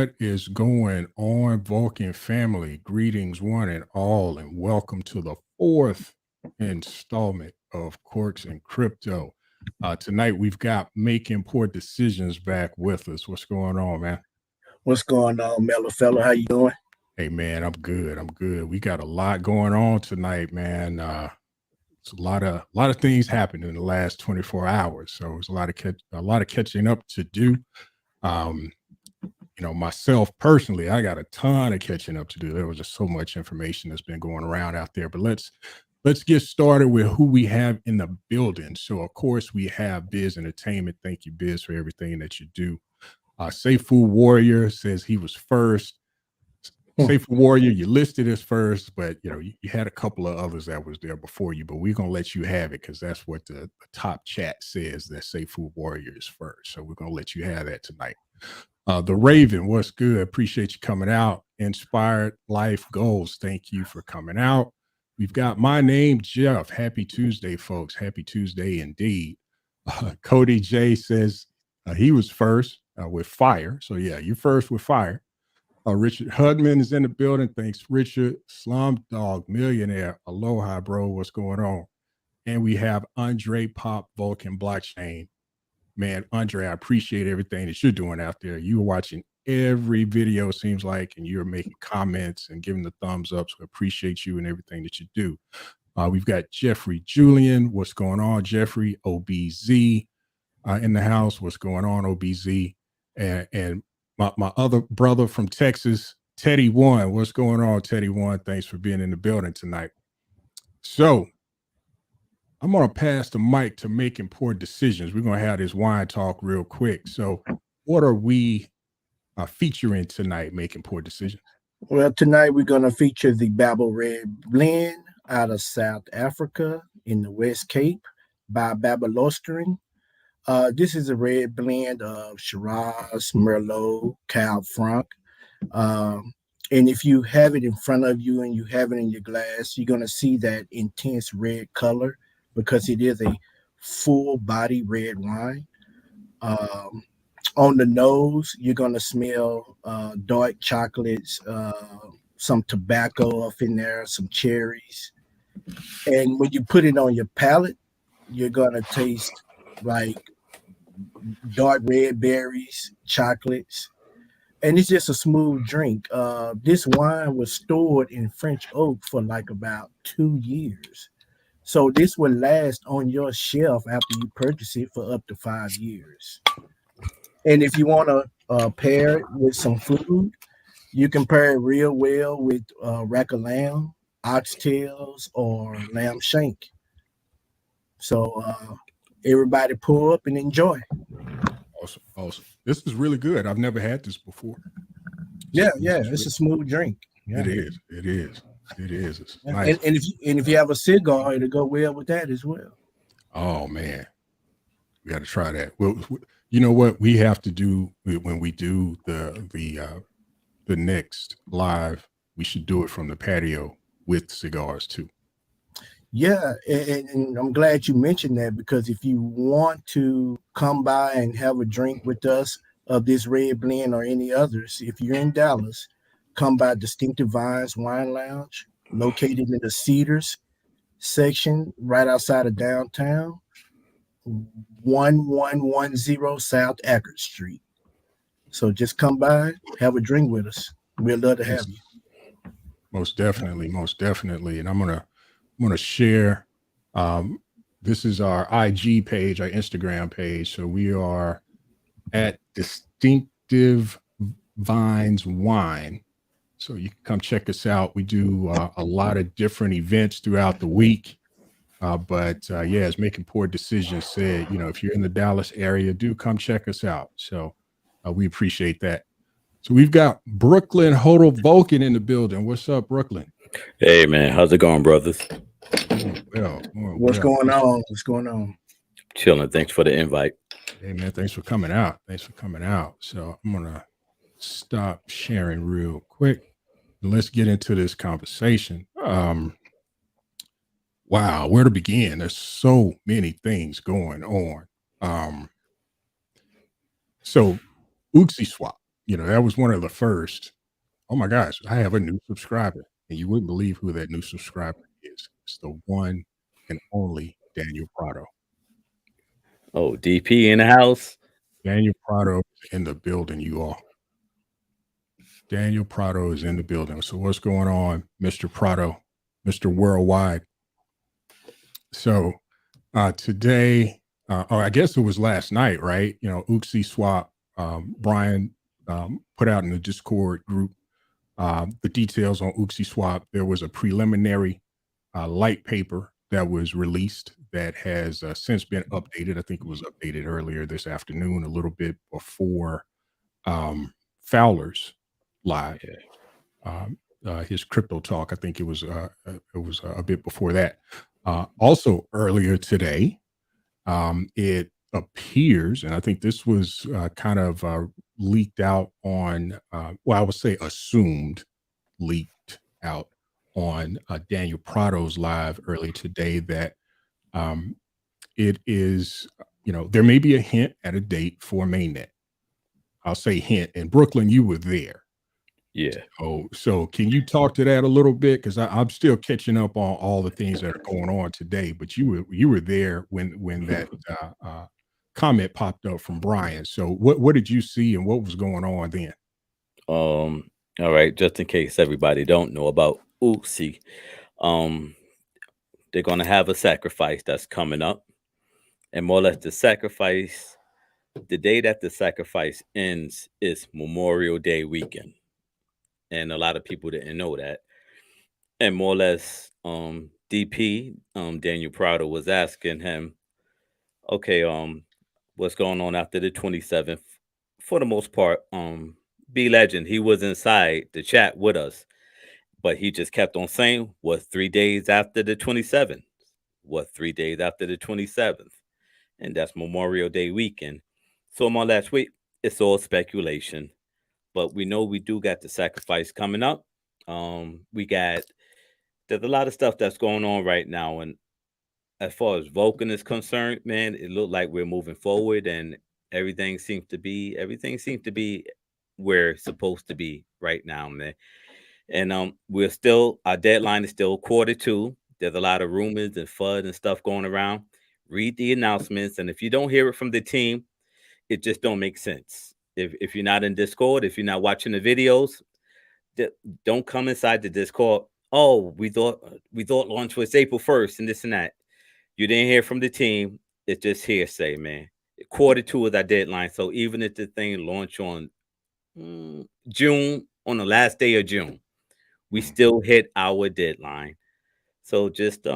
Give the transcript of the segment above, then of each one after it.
What is going on, Vulcan family? Greetings, one and all, and welcome to the fourth installment of Corks and Crypto. Tonight, we've got Making Poor Decisions back with us. What's going on, man? What's going on, Mellow Fella? How you doing? Hey, man, I'm good. I'm good. We got a lot going on tonight, man. It's a lot of things happened in the last 24 hours, so it's a lot of catching up to do. Myself personally, I got a ton of catching up to do. There was just so much information that's been going around out there. But let's get started with who we have in the building. So of course we have Biz Entertainment. Thank you, Biz, for everything that you do. Seifu Warrior says he was first. Seifu Warrior, you listed as first, but you had a couple of others that was there before you. But we're gonna let you have it because that's what the top chat says, that Seifu Warrior is first. So we're gonna let you have that tonight. The Raven, what's good? Appreciate you coming out. Inspired Life Goals, thank you for coming out. We've got my name, Jeff. Happy Tuesday, folks. Happy Tuesday indeed. Cody J says he was first with fire. So yeah, you're first with fire. Richard Hudman is in the building. Thanks, Richard. Slum Dog Millionaire. Aloha, bro. What's going on? And we have Andre Pop Vulcan Blockchain. Man, Andre, I appreciate everything that you're doing out there. You're watching every video, seems like, and you're making comments and giving the thumbs up. So I appreciate you and everything that you do. We've got Jeffrey Julian. What's going on, Jeffrey? OBZ in the house. What's going on, OBZ? And my other brother from Texas, Teddy One. What's going on, Teddy One? Thanks for being in the building tonight. So I'm going to pass the mic to Making Poor Decisions. We're going to have this wine talk real quick. So what are we featuring tonight, Making Poor Decisions? Well, tonight we're going to feature the Babel Red Blend out of South Africa in the West Cape by Babelostering. This is a red blend of Shiraz, Merlot, Cab Franc. And if you have it in front of you and you have it in your glass, you're going to see that intense red color, because it is a full body red wine. On the nose, you're going to smell dark chocolates, some tobacco up in there, some cherries. And when you put it on your palate, you're going to taste like dark red berries, chocolates. And it's just a smooth drink. This wine was stored in French oak for like about 2 years. So this will last on your shelf after you purchase it for up to 5 years. And if you want to pair it with some food, you can pair it real well with rack of lamb, oxtails, or lamb shank. So everybody pull up and enjoy. Awesome. This is really good. I've never had this before. Yeah, it's a smooth drink. Yeah. It is. It's yeah. nice. And if you have a cigar, it'll go well with that as well. Oh man, we got to try that. Well, you know what we have to do when we do the next live? We should do it from the patio with cigars too. Yeah, and I'm glad you mentioned that, because if you want to come by and have a drink with us of this red blend or any others, if you're in Dallas, come by Distinctive Vines Wine Lounge, located in the Cedars section right outside of downtown, 1110 South Eckerd Street. So just come by, have a drink with us. We'd love to have you. Most definitely. And I'm gonna share. This is our IG page, our Instagram page. So we are at Distinctive Vines Wine. So you can come check us out. We do a lot of different events throughout the week. But as Making Poor Decisions said, if you're in the Dallas area, do come check us out. So we appreciate that. So we've got Brooklyn Hodel Vulcan in the building. What's up, Brooklyn? Hey, man. How's it going, brothers? What's going on? Chilling. Thanks for the invite. Hey, man. Thanks for coming out. So I'm going to stop sharing real quick. Let's get into this conversation. Wow, where to begin? There's so many things going on. So Oopsy swap, that was one of the first. Oh my gosh, I have a new subscriber. And you wouldn't believe who that new subscriber is. It's the one and only Daniel Prado. Oh, DP in the house. Daniel Prado is in the building, you all. Daniel Prado is in the building. So what's going on, Mr. Prado, Mr. Worldwide? So today, or I guess it was last night, right? Oopsy Swap, Brian put out in the Discord group the details on Oopsy Swap. There was a preliminary light paper that was released that has since been updated. I think it was updated earlier this afternoon, a little bit before Fowler's live. His crypto talk. I think it was a bit before that. Also earlier today, it appears, and I think this was kind of leaked out on, well, I would say assumed leaked out on Daniel Prado's live earlier today, that it is, there may be a hint at a date for mainnet. I'll say hint. And Brooklyn, you were there. Yeah. Oh, so can you talk to that a little bit? Because I'm still catching up on all the things that are going on today. But you were there when that comment popped up from Brian. So what did you see and what was going on then? All right. Just in case everybody don't know about Oopsy, they're gonna have a sacrifice that's coming up, and more or less the sacrifice. The day that the sacrifice ends is Memorial Day weekend. And a lot of people didn't know that. And more or less, DP, Daniel Prado, was asking him, okay, what's going on after the 27th? For the most part, B Legend, he was inside the chat with us, but he just kept on saying, what, 3 days after the 27th? What, 3 days after the 27th? And that's Memorial Day weekend. So more or less, it's all speculation. But we know we do got the sacrifice coming up. There's a lot of stuff that's going on right now, and as far as Vulcan is concerned, man, it looked like we're moving forward, and everything seems to be where it's supposed to be right now, man. And our deadline is still Q2. There's a lot of rumors and FUD and stuff going around. Read the announcements, and if you don't hear it from the team, it just don't make sense. If you're not in Discord, if you're not watching the videos, don't come inside the Discord. Oh, we thought launch was April 1st and this and that. You didn't hear from the team. It's just hearsay, man. Q2 is our deadline. So even if the thing launch on June, on the last day of June, we still hit our deadline. So just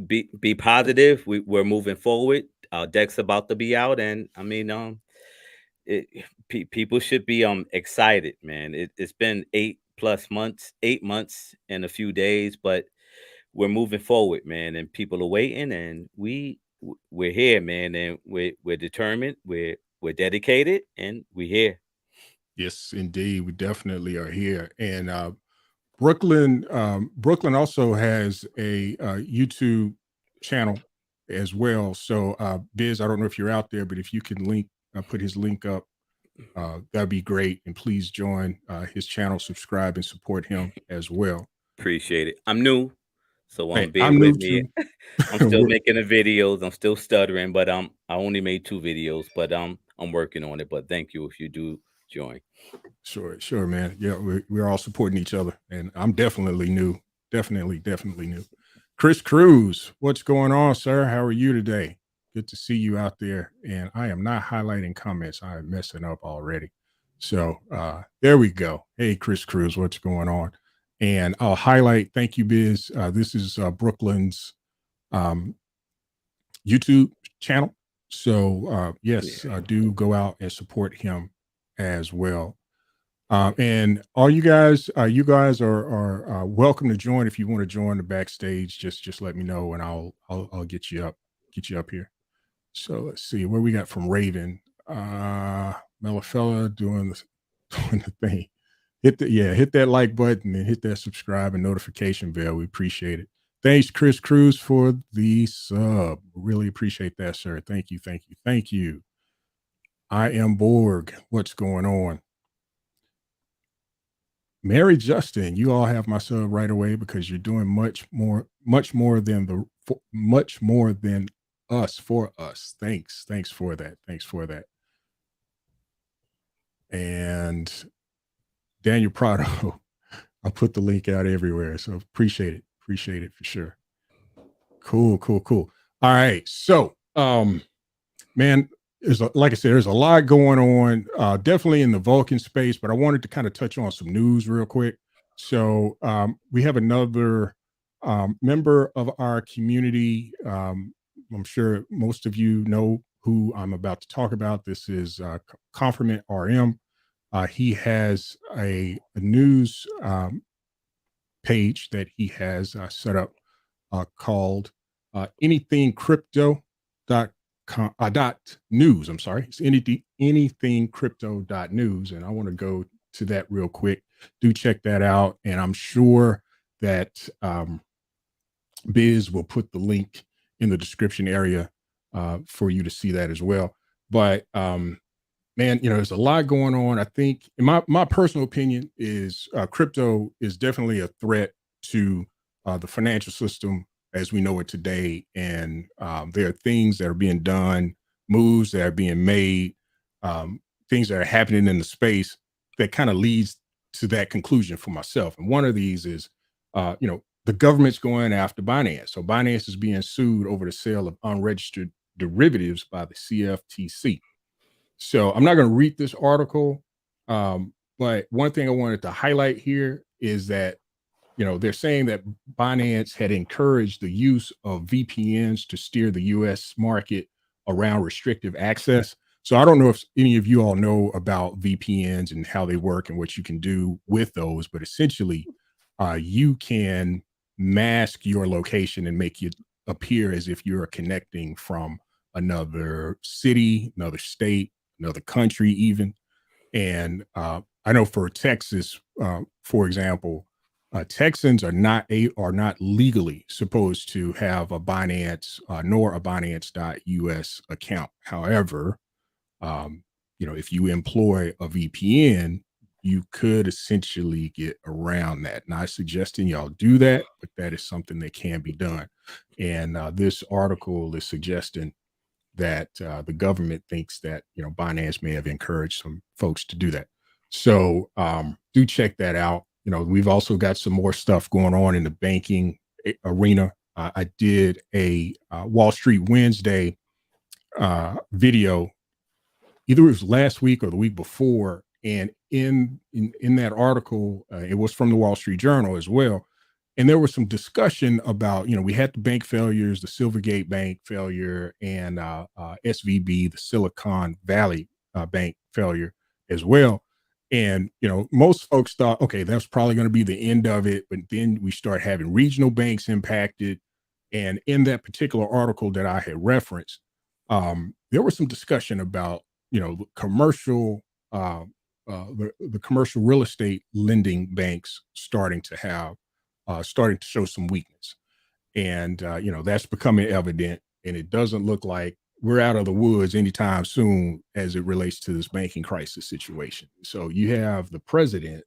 be positive. We're moving forward. Our deck's about to be out, and I mean, people should be excited, man. It's been 8 months and a few days, but we're moving forward, man, and people are waiting, and we're here, man, and we're determined, we're dedicated, and we're here. Yes, indeed, we definitely are here. And Brooklyn also has a YouTube channel as well. So Biz, I don't know if you're out there, but if you can put his link up, that'd be great. And please join his channel, subscribe, and support him as well. Appreciate it. I'm new, so bear I'm with new me. too. I'm still making the videos. I'm still stuttering, but I only made 2 videos, but I'm working on it. But thank you if you do join. Sure, man. Yeah, we're all supporting each other, and I'm definitely new. Definitely new. Chris Cruz, what's going on, sir? How are you today? Good to see you out there. And I am not highlighting comments. I am messing up already. So there we go. Hey, Chris Cruz, what's going on? And I'll highlight. Thank you, Biz. This is Brooklyn's YouTube channel. So yes, do go out and support him as well. And all you guys are welcome to join. If you want to join the backstage, just let me know, and I'll get you up here. So let's see where we got from Raven. Melafella doing the thing. Hit that like button and hit that subscribe and notification bell. We appreciate it. Thanks, Chris Cruz, for the sub. Really appreciate that, sir. Thank you. I am Borg. What's going on? Mary Justin, you all have my sub right away because you're doing much more than us for us. Thanks for that. Thanks for that. And Daniel Prado, I'll put the link out everywhere. So appreciate it. Appreciate it for sure. Cool. All right. So, man, like I said, there's a lot going on, definitely in the Vulcan space, but I wanted to kind of touch on some news real quick. So we have another member of our community. I'm sure most of you know who I'm about to talk about. This is Confirmant RM. He has a news page that he has set up called anythingcrypto.news. I'm sorry, it's anythingcrypto.news, and I want to go to that real quick. Do check that out, and I'm sure that Biz will put the link in the description area for you to see that as well. But man, there's a lot going on. I think, in my personal opinion, is crypto is definitely a threat to the financial system as we know it today. And there are things that are being done, moves that are being made, things that are happening in the space that kind of leads to that conclusion for myself. And one of these is, the government's going after Binance. So Binance is being sued over the sale of unregistered derivatives by the CFTC. So I'm not going to read this article, but one thing I wanted to highlight here is that, they're saying that Binance had encouraged the use of VPNs to steer the U.S. market around restrictive access. So I don't know if any of you all know about VPNs and how they work and what you can do with those, but essentially you can mask your location and make it appear as if you're connecting from another city, another state, another country even. And I know for Texas, for example, Texans are not legally supposed to have a Binance nor a Binance.us account. However, if you employ a VPN, you could essentially get around that. Not suggesting y'all do that, but that is something that can be done. And this article is suggesting that the government thinks that Binance may have encouraged some folks to do that. So do check that out. We've also got some more stuff going on in the banking arena. I did a Wall Street Wednesday video, either it was last week or the week before, and in that article, it was from the Wall Street Journal as well. And there was some discussion about, we had the bank failures, the Silvergate Bank failure, and SVB, the Silicon Valley Bank failure as well. And, most folks thought, okay, that's probably going to be the end of it. But then we start having regional banks impacted. And in that particular article that I had referenced, there was some discussion about, commercial, the commercial real estate lending banks starting to show some weakness. And, that's becoming evident. And it doesn't look like we're out of the woods anytime soon as it relates to this banking crisis situation. So you have the President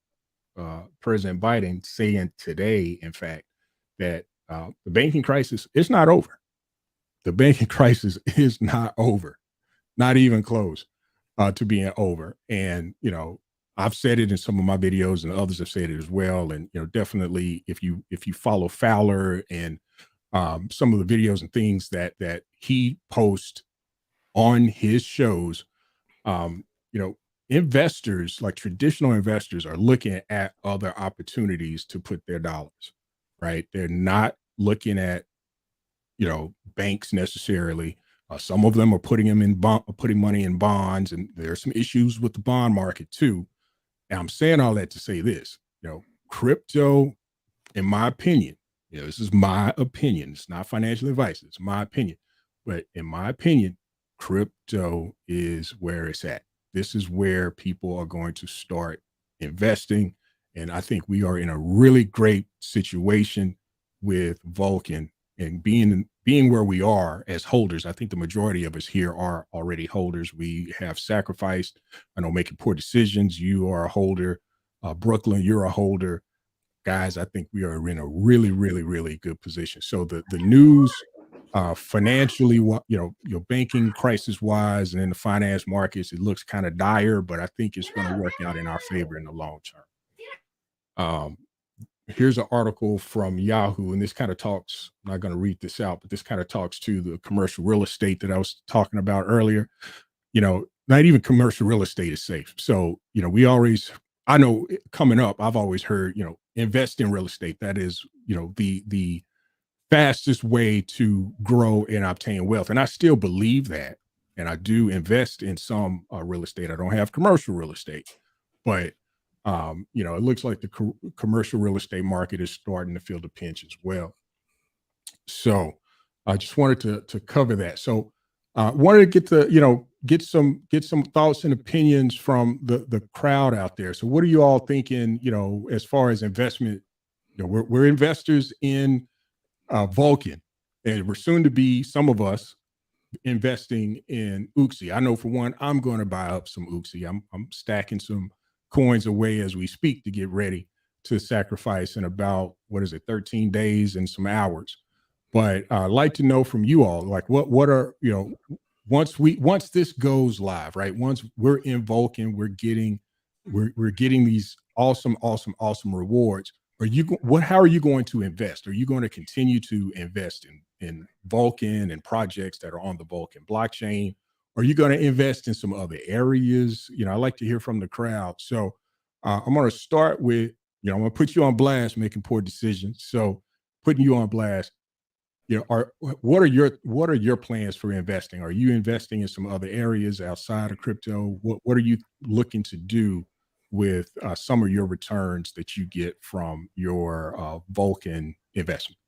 Biden saying today, in fact, that the banking crisis is not over. The banking crisis is not over, not even close to being over. And, I've said it in some of my videos and others have said it as well. And, definitely if you follow Fowler and some of the videos and things that he posts on his shows, investors, like traditional investors, are looking at other opportunities to put their dollars, right? They're not looking at, banks necessarily. Some of them are putting money in bonds, and there's some issues with the bond market too. And I'm saying all that to say this, crypto, in my opinion, this is my opinion. It's not financial advice. It's my opinion. But in my opinion, crypto is where it's at. This is where people are going to start investing. And I think we are in a really great situation with Vulcan and being where we are as holders. I think the majority of us here are already holders. We have sacrificed, making poor decisions. You are a holder. Brooklyn, you're a holder. Guys, I think we are in a really, really, really good position. So the news, financially, your banking crisis wise, and in the finance markets, it looks kind of dire, but I think it's going to work out in our favor in the long term. Here's an article from Yahoo, and this kind of talks. I'm not going to read this out, but this kind of talks to the commercial real estate that I was talking about earlier. Not even commercial real estate is safe. So, I know coming up, I've always heard, invest in real estate. That is, the fastest way to grow and obtain wealth. And I still believe that. And I do invest in some real estate. I don't have commercial real estate, but, it looks like the commercial real estate market is starting to feel the pinch as well. So I just wanted to cover that. So wanted to get some thoughts and opinions from the crowd out there. So what are you all thinking, as far as investment? We're investors in Vulcan, and we're soon to be, some of us, investing in Oopsy. I know for one, I'm going to buy up some Oopsy. I'm stacking some coins away as we speak to get ready to sacrifice in about, 13 days and some hours. But I'd like to know from you all, like what are, once this goes live, right? Once we're in Vulcan, we're getting these awesome rewards. How are you going to invest? Are you going to continue to invest in Vulcan and projects that are on the Vulcan blockchain? Are you going to invest in some other areas? I'd like to hear from the crowd. So I'm going to start with, I'm going to put you on blast, making poor decisions. So putting you on blast, what are your plans for investing? Are you investing in some other areas outside of crypto? What are you looking to do with some of your returns that you get from your Vulcan investment?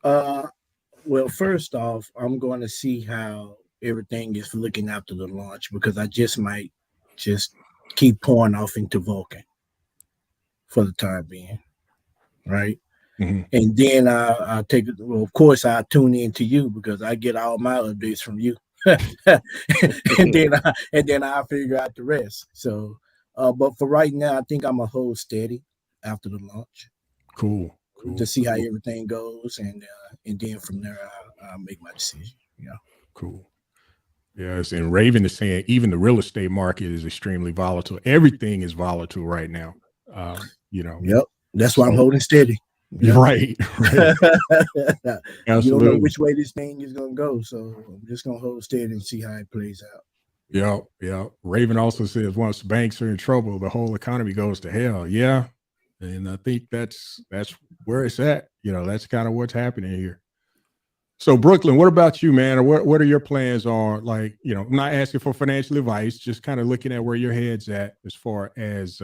Well, first off, I'm going to see how everything is looking after the launch, because I just might just keep pouring off into Vulcan for the time being, right? Mm-hmm. And then I'll take it. Well, of course, I tune in to you because I get all my updates from you, and then I figure out the rest. So, but for right now, I think I'm gonna hold steady after the launch. Cool. To see how everything goes, and then from there I'll make my decision. Cool. Yes, and Raven is saying even the real estate market is extremely volatile. Everything is volatile right now. Yep. That's why I'm holding steady. Yep. Right. You don't know which way this thing is gonna go, so I'm just gonna hold steady and see how it plays out. Yeah. Raven also says once banks are in trouble, the whole economy goes to hell. Yeah. And I think that's where it's at. That's kind of what's happening here. So Brooklyn, what about you, man? Or what are your plans on? Like, I'm not asking for financial advice, just kind of looking at where your head's at as far as,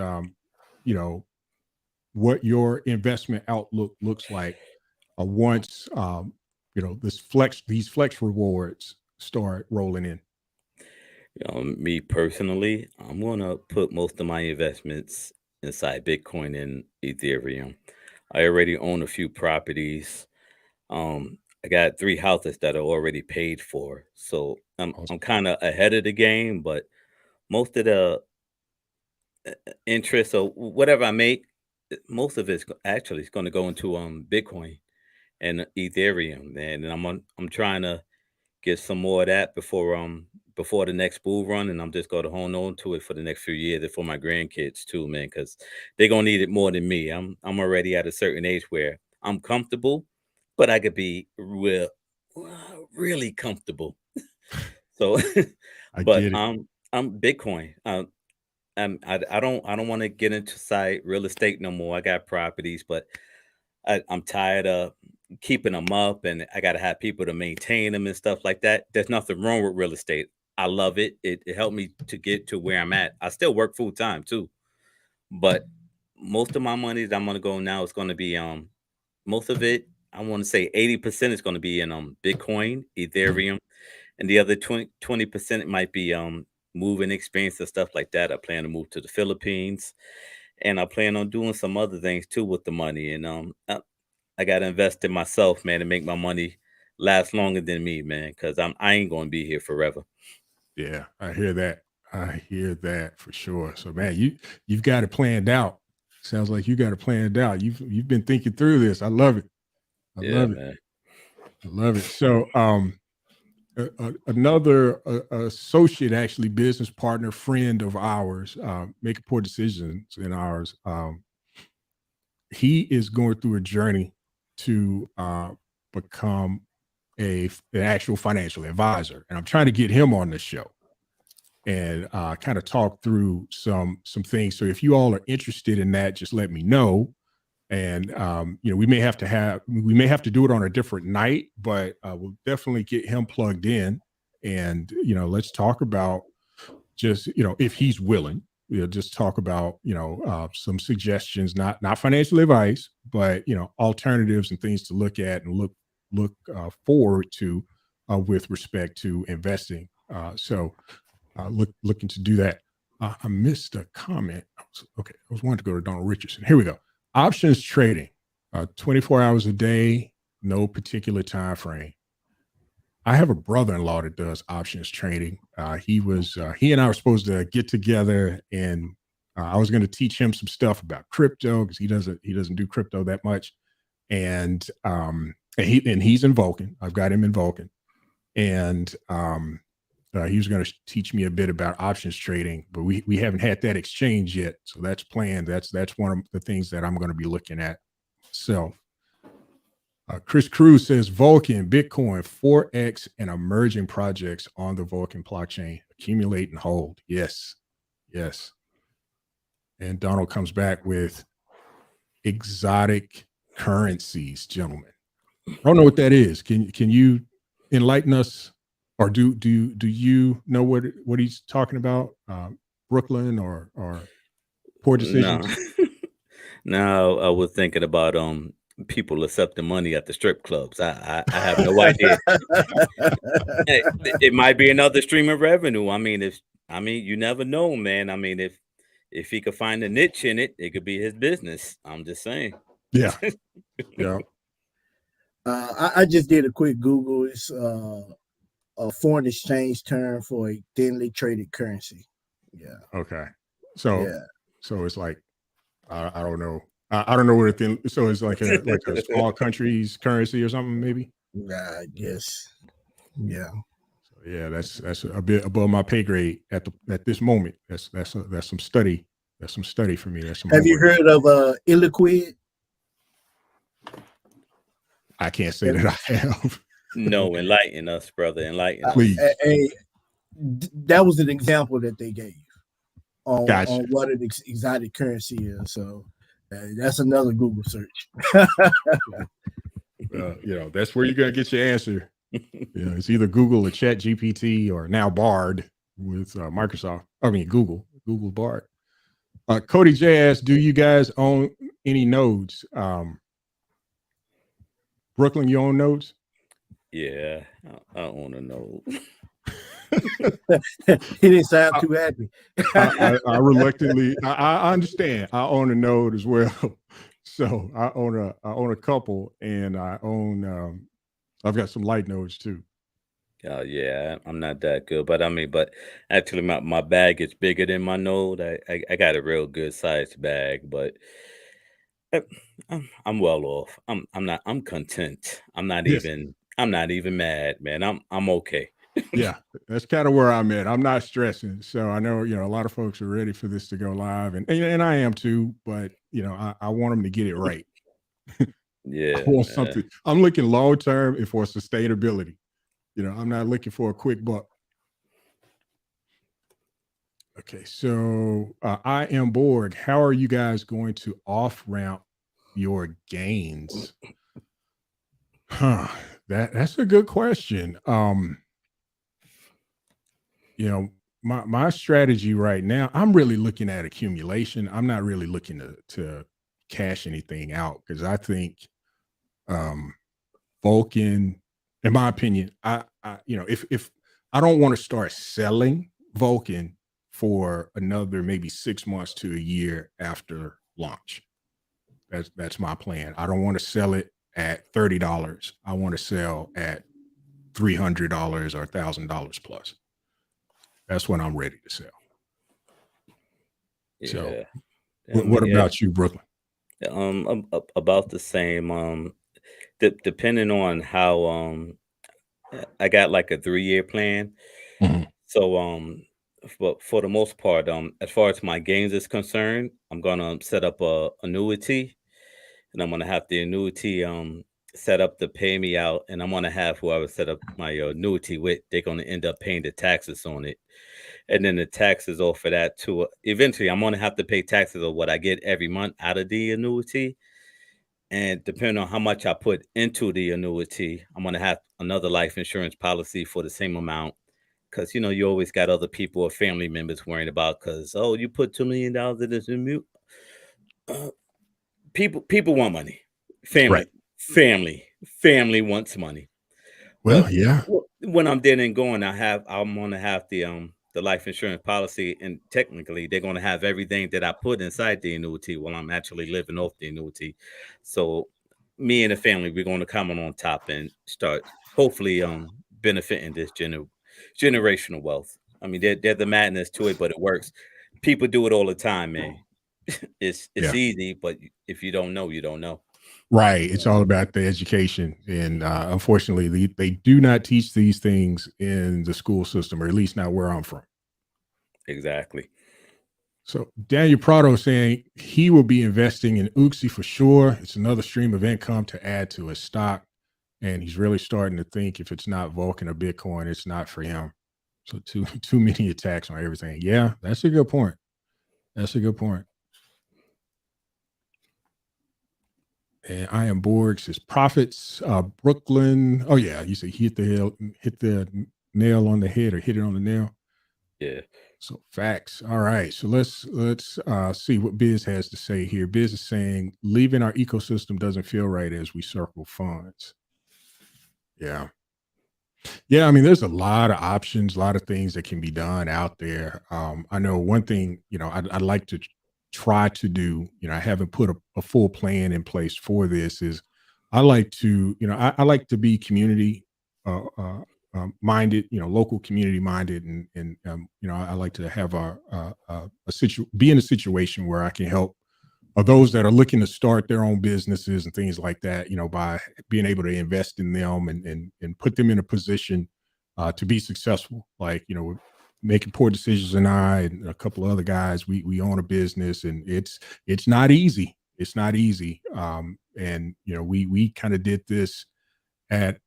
what your investment outlook looks like once, these flex rewards start rolling in. Me personally, I'm going to put most of my investments inside Bitcoin and Ethereum. I already own a few properties. I got 3 houses that are already paid for. So I'm kind of ahead of the game, but most of the interest or whatever I make, most of it's actually going to go into Bitcoin and Ethereum, man. And I'm trying to get some more of that before the next bull run, and I'm just going to hold on to it for the next few years and for my grandkids too, man, because they're gonna need it more than me. I'm already at a certain age where I'm comfortable, but I could be really comfortable. So, but I'm Bitcoin. I don't want to get into real estate no more. I got properties, but I'm tired of keeping them up, and I got to have people to maintain them and stuff like that. There's nothing wrong with real estate. I love it. It helped me to get to where I'm at. I still work full time too, but most of my money that I'm going to go now is going to be most of it. I want to say 80% is going to be in Bitcoin, Ethereum, and the other 20% it might be moving experience and stuff like that. I plan to move to the Philippines, and I plan on doing some other things too with the money. And I got to invest in myself, man, and make my money last longer than me, man, because I ain't going to be here forever. Yeah, I hear that. I hear that for sure. So man, you've got it planned out. Sounds like you got it planned out. You've been thinking through this. I love it. I Yeah, love it. man. I love it. So another associate, actually business partner, friend of ours, making poor decisions in ours. He is going through a journey to become an actual financial advisor, and I'm trying to get him on the show and kind of talk through some things. So if you all are interested in that, just let me know. And we may have to do it on a different night, but we'll definitely get him plugged in. And let's talk about just if he's willing, just talk about some suggestions, not financial advice, but alternatives and things to look at and look forward to with respect to investing. Looking to do that. I missed a comment. I was wanting to go to Donald Richardson. Here we go. Options trading, 24 hours a day, no particular time frame. I have a brother-in-law that does options trading. He and I were supposed to get together, and I was going to teach him some stuff about crypto because he doesn't do crypto that much, and he's in Vulcan. I've got him in Vulcan, and he was going to teach me a bit about options trading, but we haven't had that exchange yet. So that's planned. That's one of the things that I'm going to be looking at. So Chris Cruz says Vulcan, Bitcoin, Forex, and emerging projects on the Vulcan blockchain. Accumulate and hold. Yes. Yes. And Donald comes back with exotic currencies, gentlemen. I don't know what that is. Can you enlighten us? Or do you know what he's talking about? Brooklyn or poor decisions? No, I was thinking about people accepting money at the strip clubs. I have no idea. It might be another stream of revenue. I mean, you never know, man. I mean, if he could find a niche in it, it could be his business. I'm just saying. Yeah. Yeah. I just did a quick Google. It's a foreign exchange term for a thinly traded currency. Yeah. Okay. So it's like I don't know. I don't know what it thin. So it's like a small country's currency or something, maybe. I guess. Yeah. So yeah, that's a bit above my pay grade at this moment. That's some study. That's some study for me. That's some. Have you heard of illiquid? I can't say that I have. No, enlighten us, brother. Enlighten us. Please. That was an example that they gave on what an exotic currency is. So that's another Google search. That's where you're gonna get your answer. It's either Google or Chat GPT or now Bard with Microsoft. I mean Google Bard. Cody J asks, do you guys own any nodes? Brooklyn, you own nodes? Yeah, I own a node. He didn't sound too happy. I reluctantly, I understand. I own a node as well. So I own a couple, and I own I've got some light nodes too. Yeah, I'm not that good, but actually my bag is bigger than my node. I got a real good sized bag, but I'm well off. I'm content. I'm not even mad, man. I'm okay. Yeah, that's kind of where I'm at. I'm not stressing. So I know, a lot of folks are ready for this to go live, and I am too, but I want them to get it right. Yeah. I want something. I'm looking long term and for sustainability. I'm not looking for a quick buck. Okay, so I am bored. How are you guys going to off ramp your gains? That's a good question. My strategy right now, I'm really looking at accumulation. I'm not really looking to cash anything out because I think Vulcan, in my opinion, if I don't want to start selling Vulcan for another maybe 6 months to a year after launch. That's my plan. I don't want to sell it at $30. I want to sell at $300 or $1,000 plus. That's when I'm ready to sell. So, Yeah. I what mean, yeah. about you, Brooklyn? About the same. Depending on how I got like a 3-year plan. Mhm. So but for the most part, as far as my gains is concerned, I'm gonna set up a annuity, and I'm gonna have the annuity set up to pay me out, and I'm gonna have whoever set up my annuity with, they're gonna end up paying the taxes on it, and then the taxes off of that too. Eventually, I'm gonna have to pay taxes of what I get every month out of the annuity, and depending on how much I put into the annuity, I'm gonna have another life insurance policy for the same amount. Because you always got other people or family members worrying about, because oh, you put $2 million in this uh, people want money. Right. Family wants money. Well, But yeah. when I'm dead and going, I'm gonna have the life insurance policy, and technically they're gonna have everything that I put inside the annuity while I'm actually living off the annuity. So me and the family, we're gonna come on top and start hopefully benefiting this generational wealth. I mean, there's the madness to it, but it works. People do it all the time, man. It's Yeah. easy, but if you don't know, you don't know. Right. It's all about the education. And unfortunately, they do not teach these things in the school system, or at least not where I'm from. Exactly. So Daniel Prado saying he will be investing in Oopsy for sure. It's another stream of income to add to his stock. And he's really starting to think if it's not Vulcan or Bitcoin, it's not for him. So too many attacks on everything. Yeah, that's a good point. That's a good point. And I am Borg says profits. Brooklyn. Oh yeah, you say hit the nail on the head, or hit it on the nail. Yeah. So facts. All right. So let's see what Biz has to say here. Biz is saying leaving our ecosystem doesn't feel right as we circle funds. Yeah. Yeah, I mean, there's a lot of options, a lot of things that can be done out there. I know one thing, I'd like to try to do, I haven't put a full plan in place for this, is I like to, I like to be community minded, local community minded. And I like to have be in a situation where I can help those that are looking to start their own businesses and things like that, by being able to invest in them and put them in a position to be successful. Like, making poor decisions, and I and a couple of other guys, we own a business, and it's not easy. It's not easy. And we kind of did this at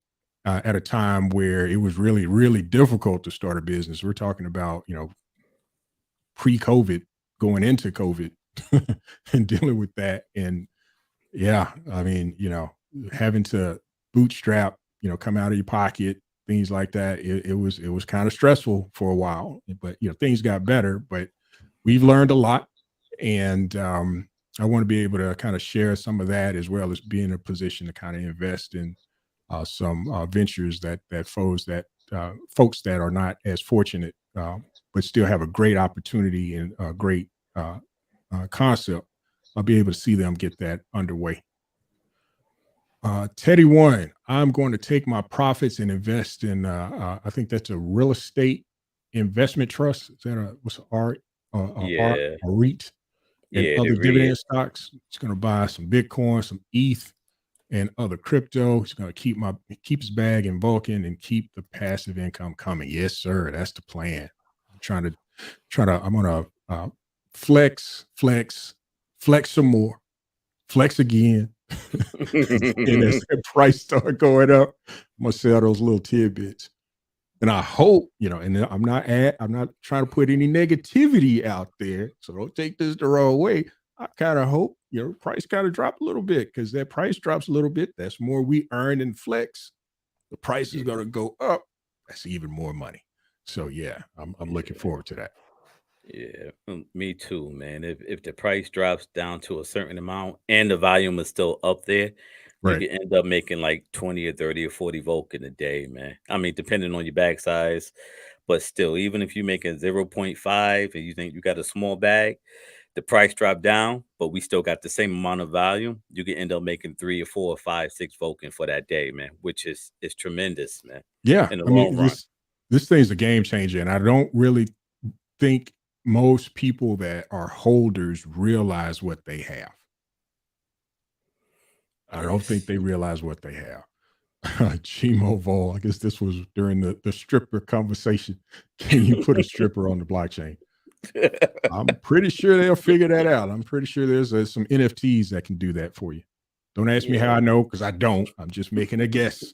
a time where it was really, really difficult to start a business. We're talking about, pre-COVID, going into COVID, and dealing with that. And yeah, I mean, having to bootstrap, come out of your pocket, things like that. It was kind of stressful for a while, but things got better. But we've learned a lot, and I want to be able to kind of share some of that, as well as be in a position to kind of invest in some ventures that folks that are not as fortunate, but still have a great opportunity and a great concept. I'll be able to see them get that underway. Teddy One, I'm going to take my profits and invest in, I think that's a real estate investment trust. Is that what's Yeah. a REIT, and Yeah, the other red. dividend stocks? It's going to buy some Bitcoin, some ETH, and other crypto. It's going to keep his bag in Vulcan and keep the passive income coming. Yes, sir. That's the plan. I'm going to flex some more, flex again. And as the price start going up, I'm gonna sell those little tidbits. And I hope, and I'm not trying to put any negativity out there, so don't take this the wrong way. I kind of hope, price kind of drop a little bit, because that price drops a little bit. That's more we earn in flex. The price is gonna go up. That's even more money. So yeah, I'm looking forward to that. Yeah, me too, man. If the price drops down to a certain amount and the volume is still up there, you Right. can end up making like 20 or 30 or 40 Volk in a day, man. I mean, depending on your bag size, but still, even if you make a 0.5 and you think you got a small bag, the price dropped down, but we still got the same amount of volume, you can end up making 3 or 4 or 5, 6 Vulcan for that day, man, which is tremendous, man, Yeah, in the I long mean, run. this thing's a game changer, and I don't really think most people that are holders realize what they have. I don't think they realize what they have. Chimo Vol, I guess this was during the stripper conversation. Can you put a stripper on the blockchain? I'm pretty sure they'll figure that out. I'm pretty sure there's some NFTs that can do that for you. Don't ask me how I know, because I don't. I'm just making a guess.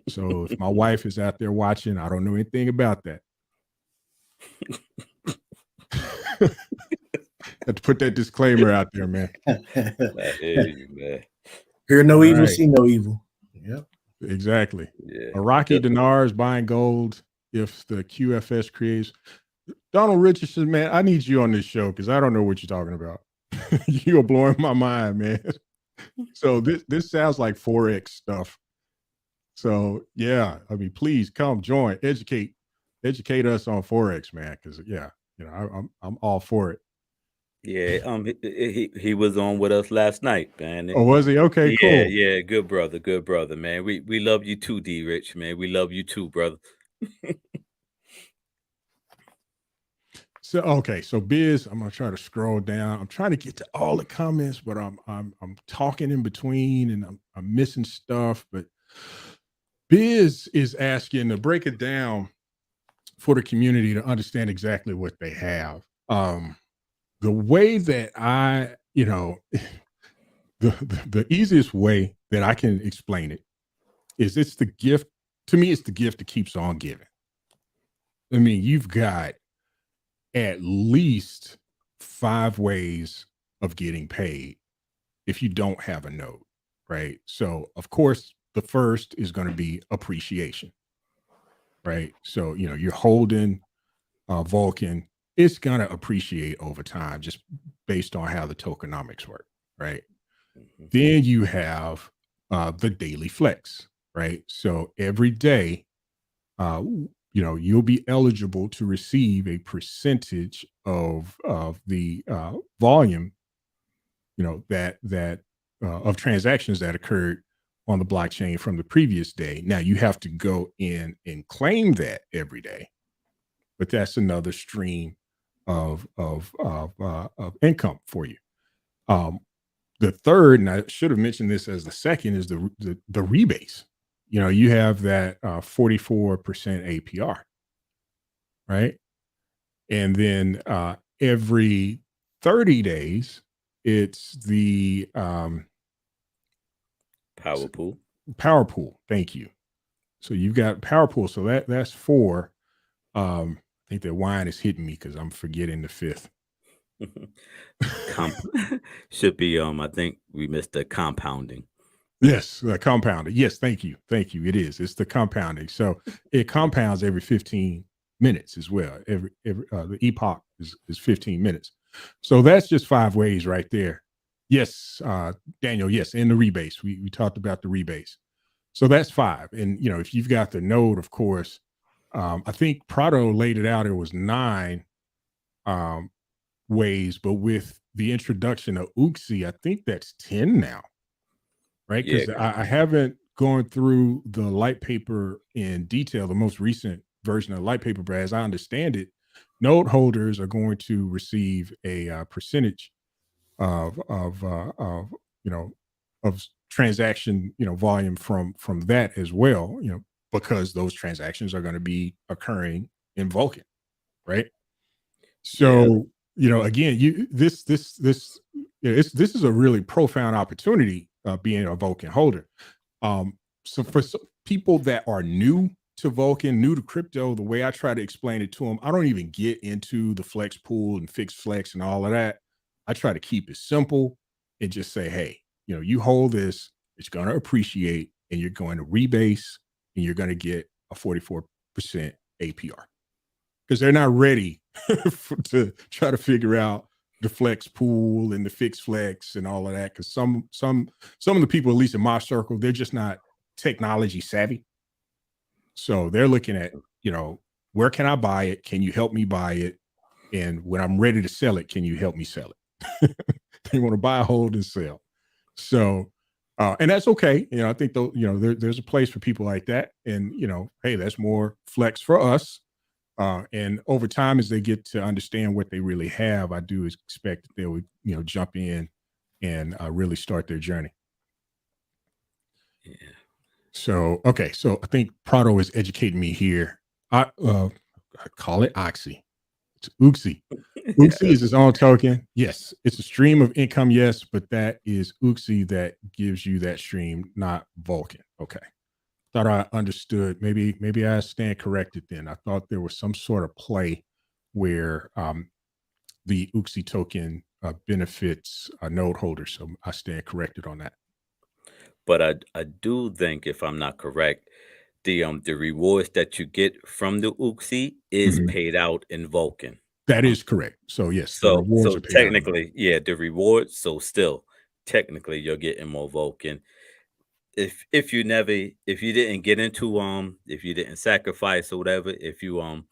So if my wife is out there watching, I don't know anything about that. Have to put that disclaimer out there, man. Man. Hear no All evil, right. see no evil. Yep. Exactly. Yeah. Iraqi dinars buying gold if the QFS creates. Donald Richardson, man, I need you on this show because I don't know what you're talking about. You're blowing my mind, man. So this sounds like Forex stuff. So yeah, I mean, please come join, educate us on Forex, man. Because I'm all for it. Yeah, he was on with us last night, man. Oh, was he? Okay, cool. Yeah, good brother, man. We love you too, D Rich, man. We love you too, brother. So okay, so Biz, I'm gonna try to scroll down. I'm trying to get to all the comments, but I'm talking in between and I'm missing stuff. But Biz is asking to break it down for the community to understand exactly what they have. The way that I, the easiest way that I can explain it is it's the gift. To me, it's the gift that keeps on giving. I mean, you've got at least 5 ways of getting paid if you don't have a node, right? So, of course, the first is going to be appreciation, right? So, you're holding Vulcan, it's going to appreciate over time just based on how the tokenomics work, right? Mm-hmm. Then you have the daily flex, right? So every day, you'll be eligible to receive a percentage of the volume, that of transactions that occurred on the blockchain from the previous day. Now you have to go in and claim that every day, but that's another stream of income for you. The third, and I should have mentioned this as the second, is the rebase. You have that 44% APR, right? And then every 30 days, it's the power pool. Power pool. Thank you. So you've got power pool. So that's 4. I think that wine is hitting me because I'm forgetting the 5th. Should be I think we missed the compounding. Yes, compounding. Yes, thank you. It is. It's the compounding. So it compounds every 15 minutes as well. Every the epoch is 15 minutes. So that's just 5 ways right there. Yes, Daniel. Yes, in the rebase. We talked about the rebase. So that's 5. And if you've got the node, of course, I think Prado laid it out. It was 9 ways, but with the introduction of Oopsy, I think that's 10 now. Right? Because I haven't gone through the light paper in detail, the most recent version of light paper, but as I understand it, node holders are going to receive a percentage of transaction, volume from that as well, because those transactions are going to be occurring in Vulcan, right? So, again, this is a really profound opportunity. Being a Vulcan holder. So for people that are new to Vulcan, new to crypto, the way I try to explain it to them, I don't even get into the flex pool and fixed flex and all of that. I try to keep it simple and just say, hey, you hold this, it's going to appreciate, and you're going to rebase, and you're going to get a 44% APR. Because they're not ready to try to figure out the flex pool and the fixed flex and all of that. Because some of the people, at least in my circle, they're just not technology savvy. So they're looking at, where can I buy it? Can you help me buy it? And when I'm ready to sell it, can you help me sell it? They want to buy, hold, and sell. So, and that's okay. I think there's a place for people like that. And, hey, that's more flex for us. And over time, as they get to understand what they really have, I do expect that they would, jump in and really start their journey. Yeah. So, okay. So I think Prado is educating me here. I call it Oxy. It's Oopsy. Oopsy is its own token. Yes, it's a stream of income. Yes, but that is Oopsy that gives you that stream, not Vulcan. Okay. Thought I understood. Maybe I stand corrected then. I thought there was some sort of play where the Oopsy token benefits node holders. So I stand corrected on that. But I do think, if I'm not correct, the rewards that you get from the Uxie is Mhm. paid out in Vulcan. That is correct. So yes, the So rewards are paid out. technically, yeah, the rewards. So still, technically, you're getting more Vulcan. If you never, if you didn't get into if you didn't sacrifice or whatever, if you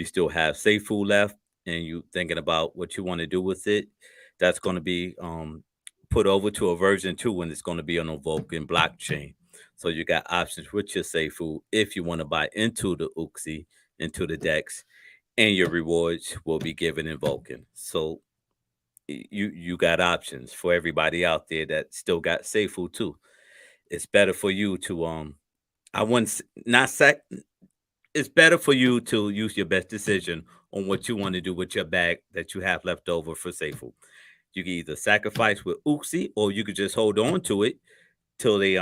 still have Seifu left and you thinking about what you want to do with it, that's going to be put over to a version 2, and it's going to be on a Vulcan blockchain. So you got options with your Seifu if you want to buy into the Uxie, into the DEX, and your rewards will be given in Vulcan. So you got options for everybody out there that still got Seifu too. It's better for you to I wouldn't not sac it's better for you to use your best decision on what you want to do with your bag that you have left over for Seifu. You can either sacrifice with Uxie, or you could just hold on to it till they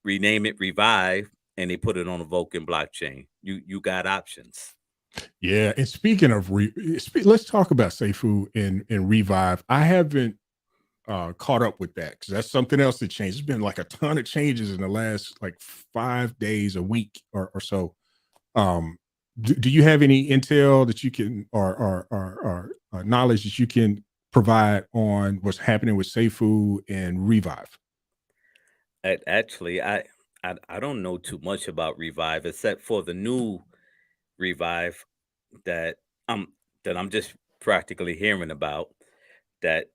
rename it Revive and they put it on a Vulcan blockchain. You got options. Yeah, and speaking of let's talk about Seifu and Revive. I haven't caught up with that because that's something else that changed. There's been like a ton of changes in the last like 5 days, a week or so. Do you have any intel that you can or knowledge that you can provide on what's happening with Seifu and Revive? Actually, I don't know too much about Revive except for the new Revive that I'm just practically hearing about, that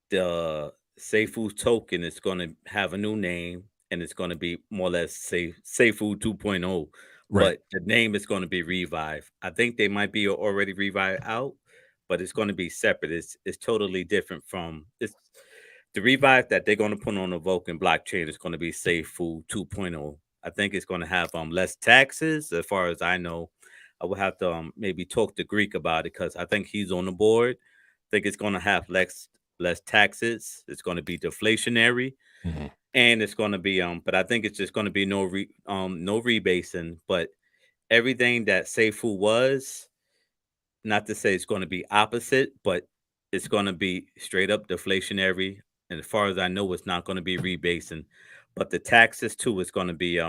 the Seifu token is going to have a new name, and it's going to be more or less Seifu 2.0, Right. but the name is going to be Revive. I think they might be already Revive out, but it's going to be separate. It's totally different from it's the Revive that they're going to put on the Vulcan blockchain is going to be Seifu 2.0. I think it's going to have less taxes, as far as I know. I will have to maybe talk to Greek about it because I think he's on the board. I think it's going to have less taxes. It's going to be deflationary, Mhm. and it's going to be but I think it's just going to be no rebasing. But everything that Seifu was, not to say it's going to be opposite, but it's going to be straight up deflationary. And as far as I know, it's not going to be rebasing. But the taxes too is going to be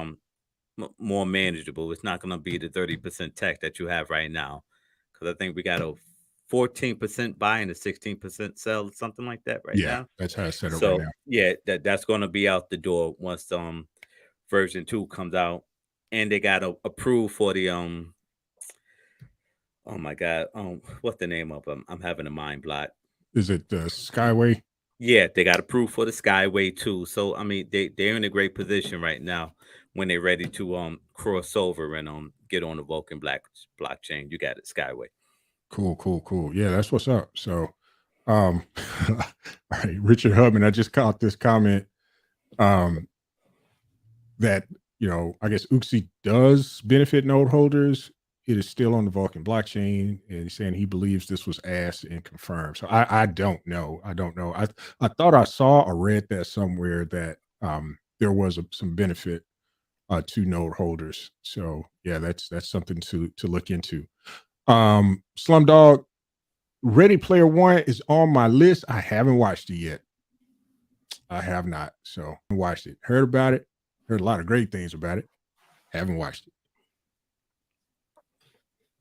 more manageable. It's not going to be the 30% tax that you have right now, because I think we got a 14% buy and a 16% sell, something like that right Yeah, now. that's how it's set up right So now. yeah, that's going to be out the door once version 2 comes out, and they got approved for the oh my god, what's the name of them? I'm having a mind block. Is it the Skyway? Yeah, they got approved for the Skyway too. So I mean, they're in a great position right now when they're ready to cross over and get on the Vulcan blockchain. You got it, Skyway. Cool. Yeah, that's what's up. So, all right, Richard Hubman, I just caught this comment um, that I guess Uxie does benefit node holders. It is still on the Vulcan blockchain, and he's saying he believes this was asked and confirmed. So I don't know. I thought I saw or read that somewhere that there was some benefit to node holders. So yeah, that's something to look into. Slumdog, Ready Player One is on my list. I haven't watched it yet. I have not. So I watched it. Heard about it. Heard a lot of great things about it. Haven't watched it.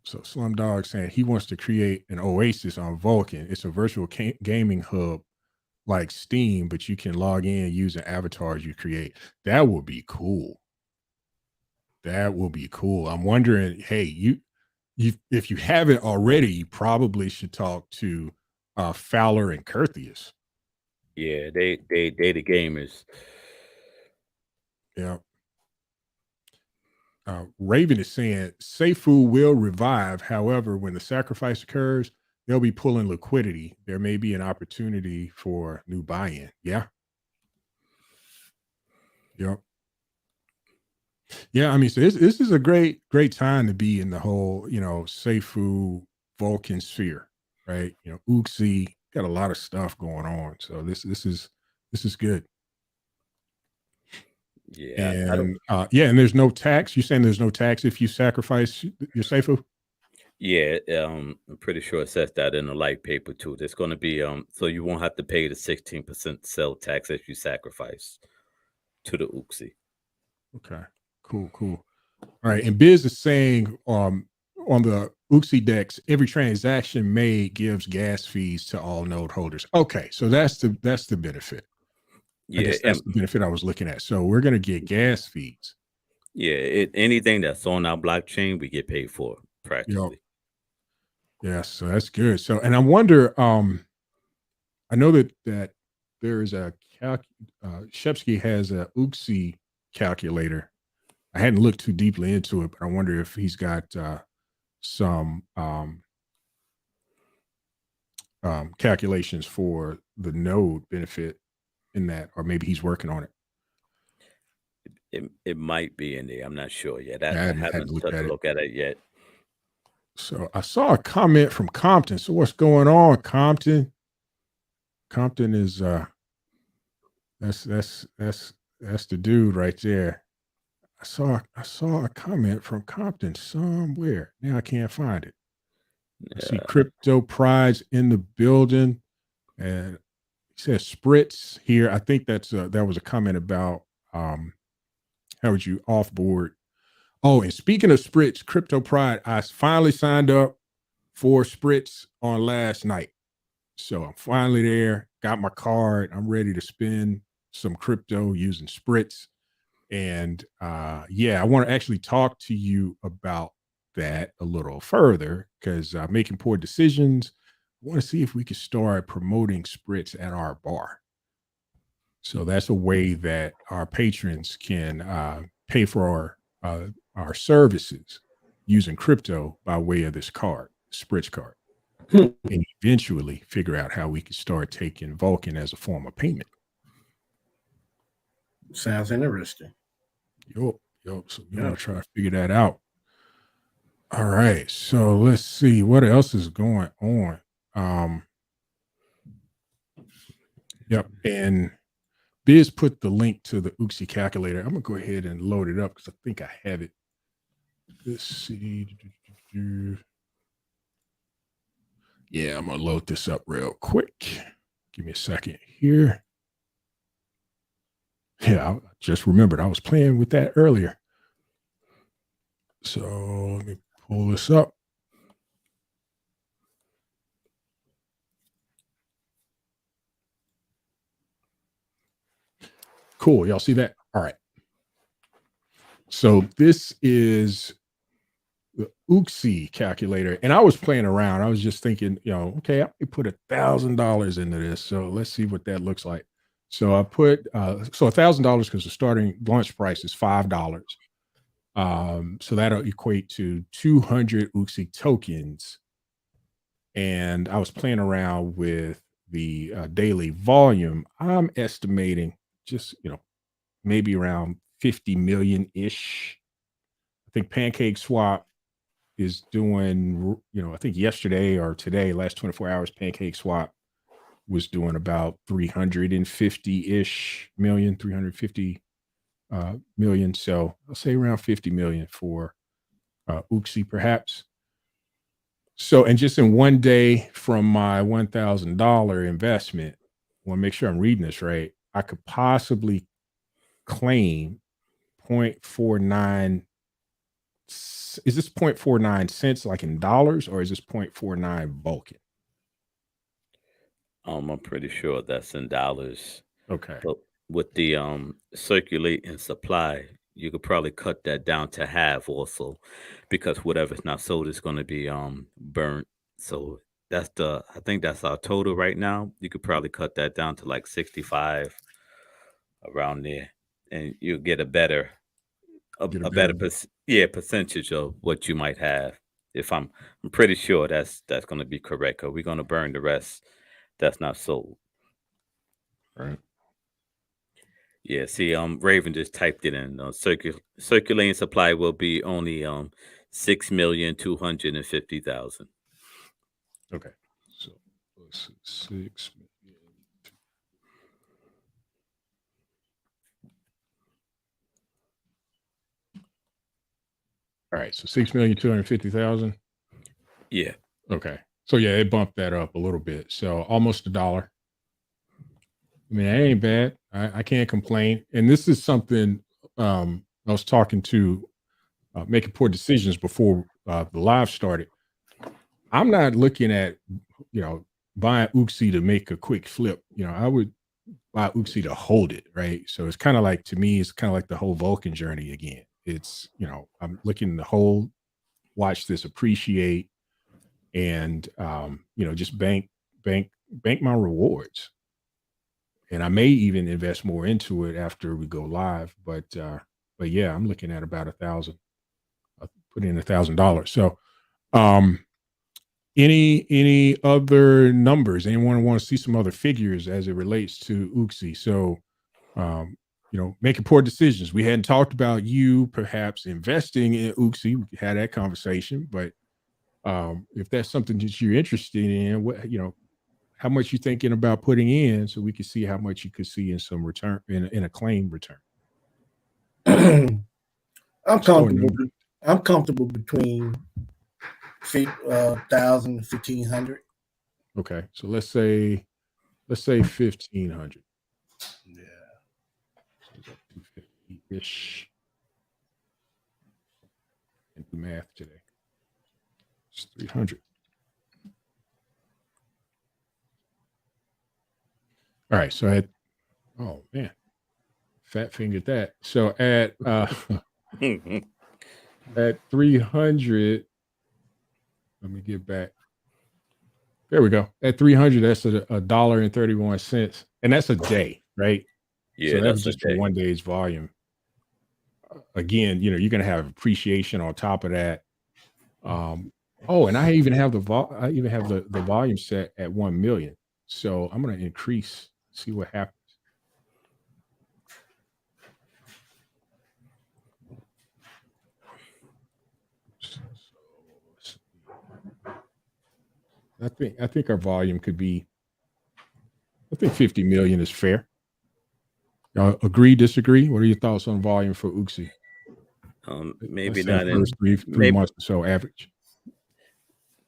So Slumdog saying he wants to create an oasis on Vulcan. It's a virtual gaming hub like Steam, but you can log in using avatars you create. That would be cool. That will be cool. I'm wondering, hey, you if you haven't already, you probably should talk to Fowler and Curtheus. Yeah, they the gamers. Yeah. Raven is saying Seifu will revive. However, when the sacrifice occurs, they'll be pulling liquidity. There may be an opportunity for new buy-in. Yeah. Yep. Yeah. I mean, so this is a great time to be in the whole, Seifu Vulcan sphere, right? Oopsy got a lot of stuff going on. So this is good. Yeah, I don't. And and there's no tax. You're saying there's no tax if you sacrifice your Seifu? Yeah, I'm pretty sure it says that in the light paper too. There's going to be so you won't have to pay the 16% sell tax if you sacrifice to the Oopsy. Okay. Cool. All right. And Biz is saying on the Oopsy Dex, every transaction made gives gas fees to all node holders. Okay, so that's the benefit. I Yeah, guess that's the benefit I was looking at. So we're gonna get gas fees. yeah. Anything that's on our blockchain, we get paid for practically. Yeah, so that's good. So, and I wonder, I know that there is a Shepsky has a Oopsy calculator. I hadn't looked too deeply into it, but I wonder if he's got some calculations for the node benefit in that, or maybe he's working on it. It might be in there. I'm not sure yet. I hadn't haven't looked took at a it. look at it yet. So I saw a comment from Compton. So what's going on, Compton? Compton is that's the dude right there. I saw a comment from Compton somewhere. Now I can't find it. I see Crypto Pride's in the building, and he says Spritz here. I think that was a comment about how would you offboard. Oh, and speaking of Spritz, Crypto Pride, I finally signed up for Spritz on last night. So I'm finally there, got my card. I'm ready to spend some crypto using Spritz. And I want to actually talk to you about that a little further because making poor decisions. I want to see if we can start promoting Spritz at our bar. So that's a way that our patrons can pay for our services using crypto by way of this card, Spritz card, and eventually figure out how we can start taking Vulcan as a form of payment. Sounds interesting. Yup. So we're gonna try to figure that out. All right. So let's see what else is going on. Yep. And Biz put the link to the Oopsy calculator. I'm gonna go ahead and load it up because I think I have it. Let's see. Yeah, I'm gonna load this up real quick. Give me a second here. Yeah, I just remembered I was playing with that earlier. So let me pull this up. Cool. Y'all see that? All right. So this is the Oopsy calculator. And I was playing around. I was just thinking, okay, I put $1,000 into this. So let's see what that looks like. So I put $1,000 because the starting launch price is $5. So that'll equate to 200 Oopsy tokens. And I was playing around with the daily volume. I'm estimating just, maybe around 50 million ish. I think Pancake Swap is doing, I think yesterday or today, last 24 hours, Pancake Swap was doing about 350-ish million, 350 million. So I'll say around 50 million for Oopsy perhaps. So, and just in one day from my $1,000 investment, I want to make sure I'm reading this right. I could possibly claim 0.49. Is this 0.49 cents like in dollars, or is this 0.49 Vulcan? I'm pretty sure that's in dollars. Okay. But with the circulate and supply, you could probably cut that down to half also, because whatever's not sold is going to be burnt. So I think that's our total right now. You could probably cut that down to like 65 around there, and you'll get a better a Get a better better percentage of what you might have. If I'm pretty sure that's going to be correct. Cause we're going to burn the rest that's not sold. right. Yeah, see, Raven just typed it in. Circulating supply will be only 6,250,000. Okay. So let's see, 6 million. All right, so 6,250,000. Yeah. Okay. So yeah, it bumped that up a little bit. So almost $1. I mean, that ain't bad. I can't complain. And this is something I was talking to making poor decisions before the live started. I'm not looking at, buying Oopsy to make a quick flip. I would buy Oopsy to hold it, right? So it's kind of like, to me, it's kind of like the whole Vulcan journey again. It's, I'm looking to hold, watch this appreciate, and just bank my rewards. And I may even invest more into it after we go live. But yeah, I'm looking at about 1,000. Put in $1,000. So any other numbers? Anyone want to see some other figures as it relates to Oopsy? So making poor decisions. We hadn't talked about you perhaps investing in Oopsy. We had that conversation, but if that's something that you're interested in, how much you thinking about putting in, so we can see how much you could see in some return, in a claim return. I'm comfortable between 1,000 and 1,500. Okay, so let's say 1,500. Yeah. So 250-ish. And do math today. It's 300. All right, so oh man, fat fingered that. So at 300, let me get back. There we go. At 300, that's $1.31, and that's a day, right? Yeah, So that was that's a just for day. one day's volume. Again, you're going to have appreciation on top of that. And I even have the volume set at 1 million. So I'm going to increase, see what happens. I think our volume could be, I think 50 million is fair. Y'all agree, disagree? What are your thoughts on volume for Oopsy? Maybe Let's say not in first three months or so average.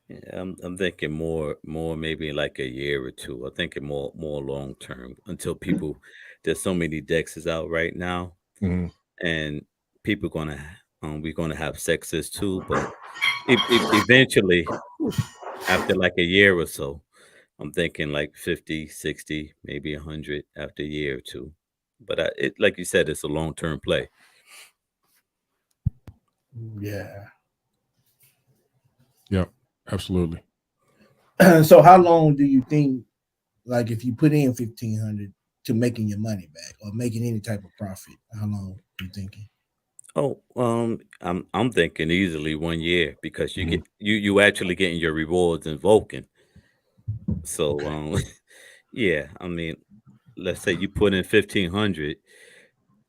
Yeah, I'm thinking more maybe like a year or two. I'm thinking more long term until people. There's so many dexes out right now, Mhm. and people gonna we're gonna have sexes too. But eventually, after like a year or so, I'm thinking like 50, 60, maybe 100 after a year or two. But it like you said, it's a long term play. Yeah. Yep, absolutely. So how long do you think, like if you put in 1,500 to making your money back or making any type of profit, how long are you thinking? Oh, I'm thinking easily 1 year because you Mhm. get you actually getting your rewards in Vulcan. So Okay. yeah, I mean, let's say you put in 1,500.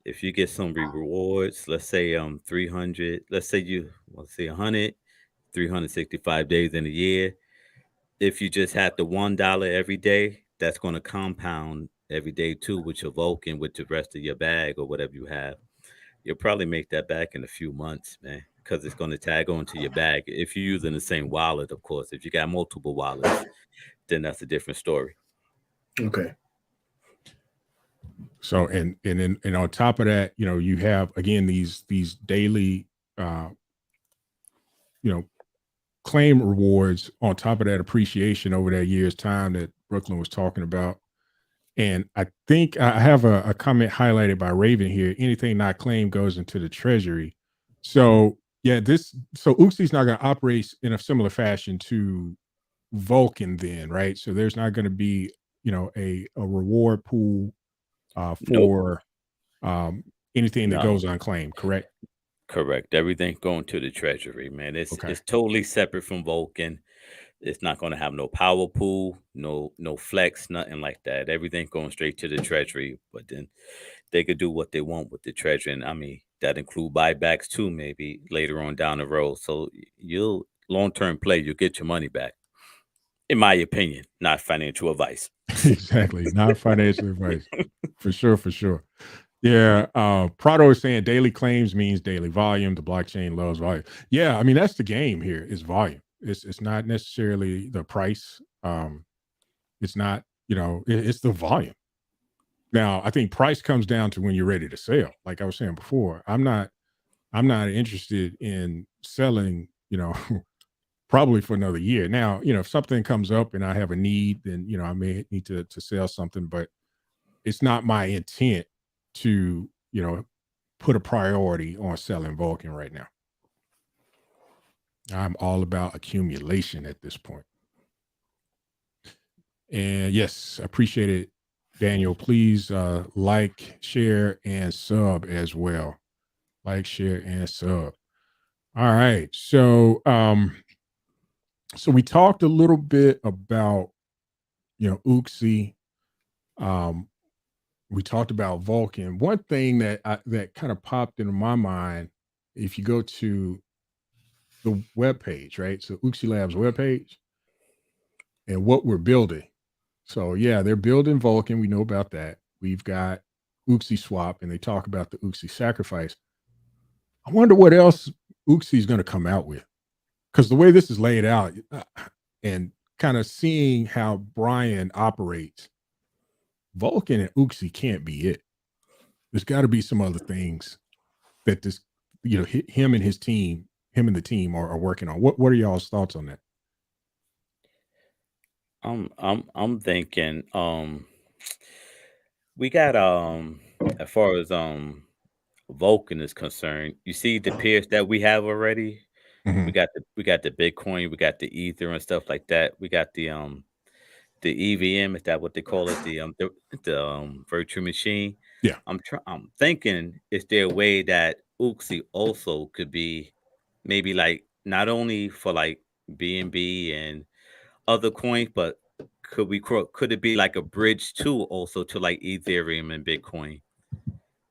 If you get some rewards, let's say 300, let's say 100, 365 days in a year. If you just have the $1 every day, that's going to compound every day too with your Vulcan, with the rest of your bag or whatever you have. You'll probably make that back in a few months, man, because it's going to tag on to your bag. If you're using the same wallet, of course. If you got multiple wallets, then that's a different story. Okay. So and on top of that, you have again these daily uh claim rewards on top of that appreciation over that year's time that Brooklyn was talking about. And I think I have a comment highlighted by Raven here. Anything not claimed goes into the treasury. So yeah, so Oopsy's not going to operate in a similar fashion to Vulcan then, right? So there's not going to be, a reward pool Nope. for anything that No. goes unclaimed, correct? Correct. Everything going to the treasury, man. Okay. It's totally separate from Vulcan. It's not going to have no power pool, no flex, nothing like that. Everything going straight to the treasury. But then they could do what they want with the treasury, and I mean that include buybacks too, maybe later on down the road. So you'll long-term play, you'll get your money back. In my opinion, not financial advice. Exactly. Not financial advice. For sure, for sure. Yeah. Prado is saying daily claims means daily volume. The blockchain loves volume. Yeah, I mean, that's the game here is volume. It's not necessarily the price. It's not, it's the volume. Now, I think price comes down to when you're ready to sell. Like I was saying before, I'm not interested in selling, probably for another year. Now, if something comes up and I have a need, then I may need to sell something, but it's not my intent to, put a priority on selling Vulcan right now. I'm all about accumulation at this point. And yes, appreciate it, Daniel. Please like, share, and sub as well. Like, share, and sub. All right. So so we talked a little bit about Oopsy. We talked about Vulcan. One thing that kind of popped into my mind, if you go to the webpage, right? So Oopsy Labs webpage and what we're building. So yeah, they're building Vulcan. We know about that. We've got Oopsy Swap, and they talk about the Oopsy sacrifice. I wonder what else Oopsy is going to come out with, because the way this is laid out and kind of seeing how Brian operates, Vulcan and Oopsy can't be it. There's got to be some other things that this, him and the team are working on. What are y'all's thoughts on that? I'm thinking we got as far as Vulcan is concerned, you see the peers that we have already. Mhm. We got the Bitcoin, we got the Ether and stuff like that. We got the EVM, is that what they call it? The virtual machine. Yeah. I'm thinking, is there a way that Oopsy also could be maybe like not only for like BNB and other coins, but could it be like a bridge too also to like Ethereum and Bitcoin?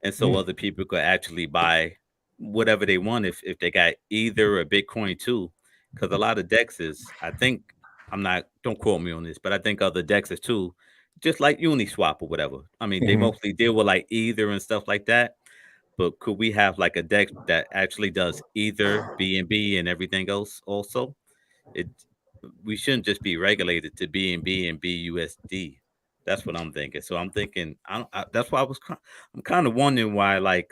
And so other people could actually buy whatever they want if they got either a Bitcoin too, because a lot of dexes, I think, don't quote me on this, but I think other dexes too, just like Uniswap or whatever. I mean, they Mhm. mostly deal with like Ether and stuff like that. But could we have like a dex that actually does Ether, BNB, and everything else also? It We shouldn't just be regulated to BNB and BUSD. That's what I'm thinking. So I'm thinking, that's why I'm kind of wondering why like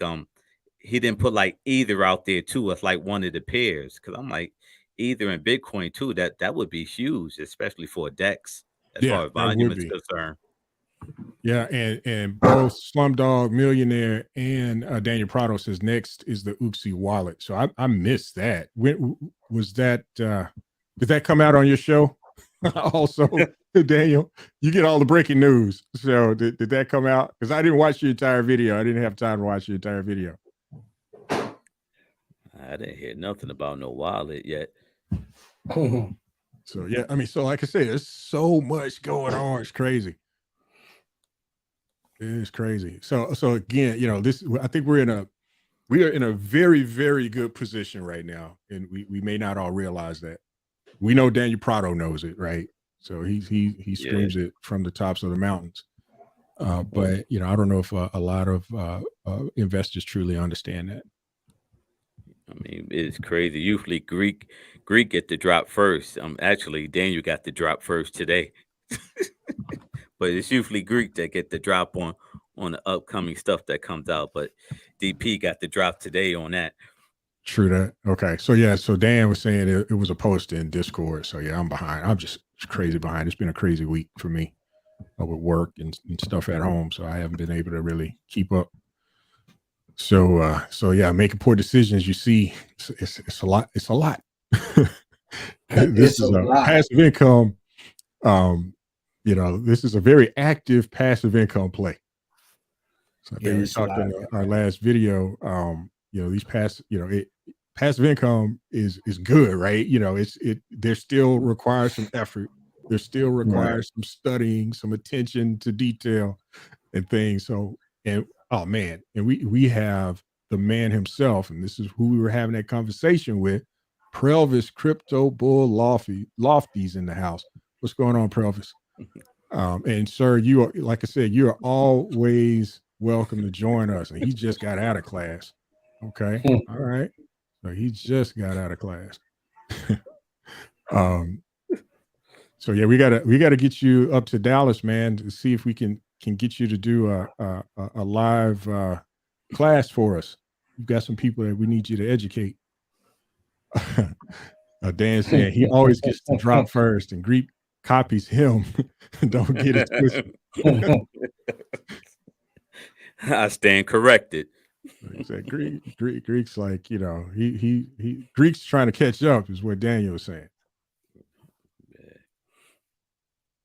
he didn't put like Ether out there too as like one of the pairs, because I'm like Ether and Bitcoin too. That would be huge, especially for a DEX as Yeah, far as that volume would is be. concerned. Yeah, and both Slumdog Millionaire and Daniel Prado says next is the Oopsy wallet. So I missed that. When was that? Did that come out on your show? Also, Daniel, you get all the breaking news. So did that come out? Because I didn't watch the entire video. I didn't have time to watch the entire video. I didn't hear nothing about no wallet yet. So yeah, I mean, so like I said, there's so much going on. It's crazy. It is crazy. So again, this, I think we are in a very, very good position right now, and we may not all realize that. We know Daniel Prado knows it, right? So he screams it from the tops of the mountains. But I don't know if a lot of investors truly understand that. I mean, it's crazy. Usually Greek get the drop first. Actually Daniel got the drop first today. But it's usually Greek that get the drop on the upcoming stuff that comes out. But DP got the drop today on that. True that. Okay. So yeah, so Dan was saying it was a post in Discord. So yeah, I'm behind. I'm just crazy behind. It's been a crazy week for me with work and stuff at home. So I haven't been able to really keep up. So yeah, making poor decisions. You see, it's a lot. It's a lot. This is a passive income. This is a very active passive income play. So I think we talked in our last video. these passive income is good, right? There still requires some effort. There still requires some studying, some attention to detail and things. So, and oh man, and we have the man himself, and this is who we were having that conversation with, Prelvis Crypto Bull Lofty's in the house. What's going on, Prelvis? And sir, you are, like I said, you are always welcome to join us. And he just got out of class. Okay. All right. So he just got out of class. So yeah, we gotta get you up to Dallas, man, to see if we can get you to do a live class for us. We've got some people that we need you to educate. Dan saying he always gets to drop first, and Greek copies him. Don't get it twisted. I stand corrected. He said Greek's like, he Greek's trying to catch up, is what Daniel was saying.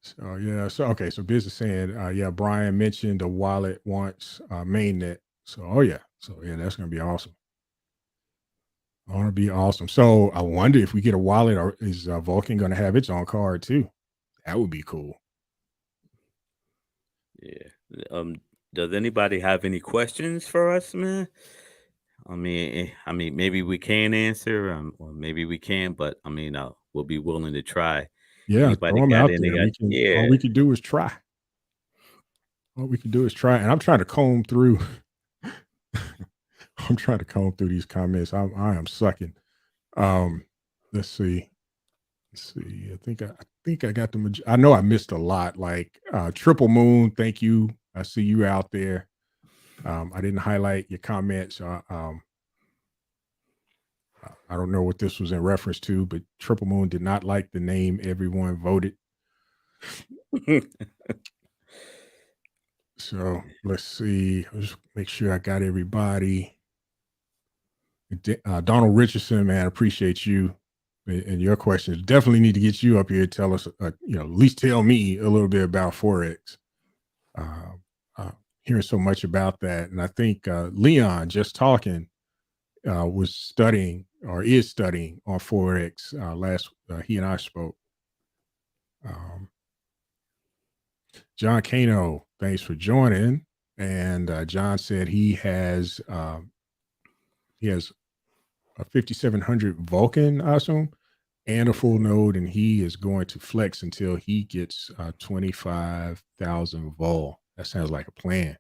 So yeah, so okay, so Biz is saying, yeah, Brian mentioned the wallet wants mainnet. So that's gonna be awesome. Gonna be awesome. So I wonder if we get a wallet, or is Vulcan gonna have its own card too? That would be cool. Yeah. Does anybody have any questions for us, man? I mean, maybe we can answer, or maybe we can, but I mean, we'll be willing to try. Yeah, Anybody throw them got out any? there. All we can do is try. All we can do is try. And I'm trying to comb through. I'm trying to comb through these comments. I am sucking. Let's see. I think I got the. I know I missed a lot. Like Triple Moon, thank you. I see you out there. I didn't highlight your comment, so I don't know what this was in reference to, but Triple Moon did not like the name everyone voted. So let's see. Let's make sure I got everybody. Donald Richardson, man, appreciate you and your questions. Definitely need to get you up here. Tell us, at least tell me a little bit about Forex. Hearing so much about that, and I think Leon just talking was studying or is studying on Forex. Last he and I spoke. John Kano, thanks for joining. And John said he has a 5700 Vulcan, I assume, and a full node, and he is going to flex until he gets 25,000 vol. That sounds like a plan.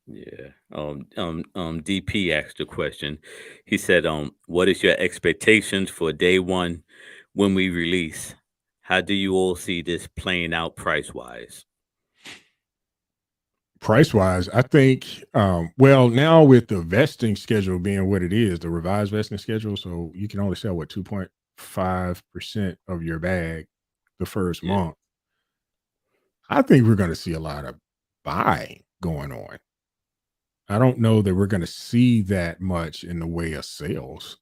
Yeah. DP asked a question. He said, what is your expectations for day one when we release? How do you all see this playing out price-wise? Price-wise, I think, well, now with the vesting schedule being what it is, the revised vesting schedule, so you can only sell, 2.5% of your bag the first month. I think we're going to see a lot of buying going on. I don't know that we're going to see that much in the way of sales.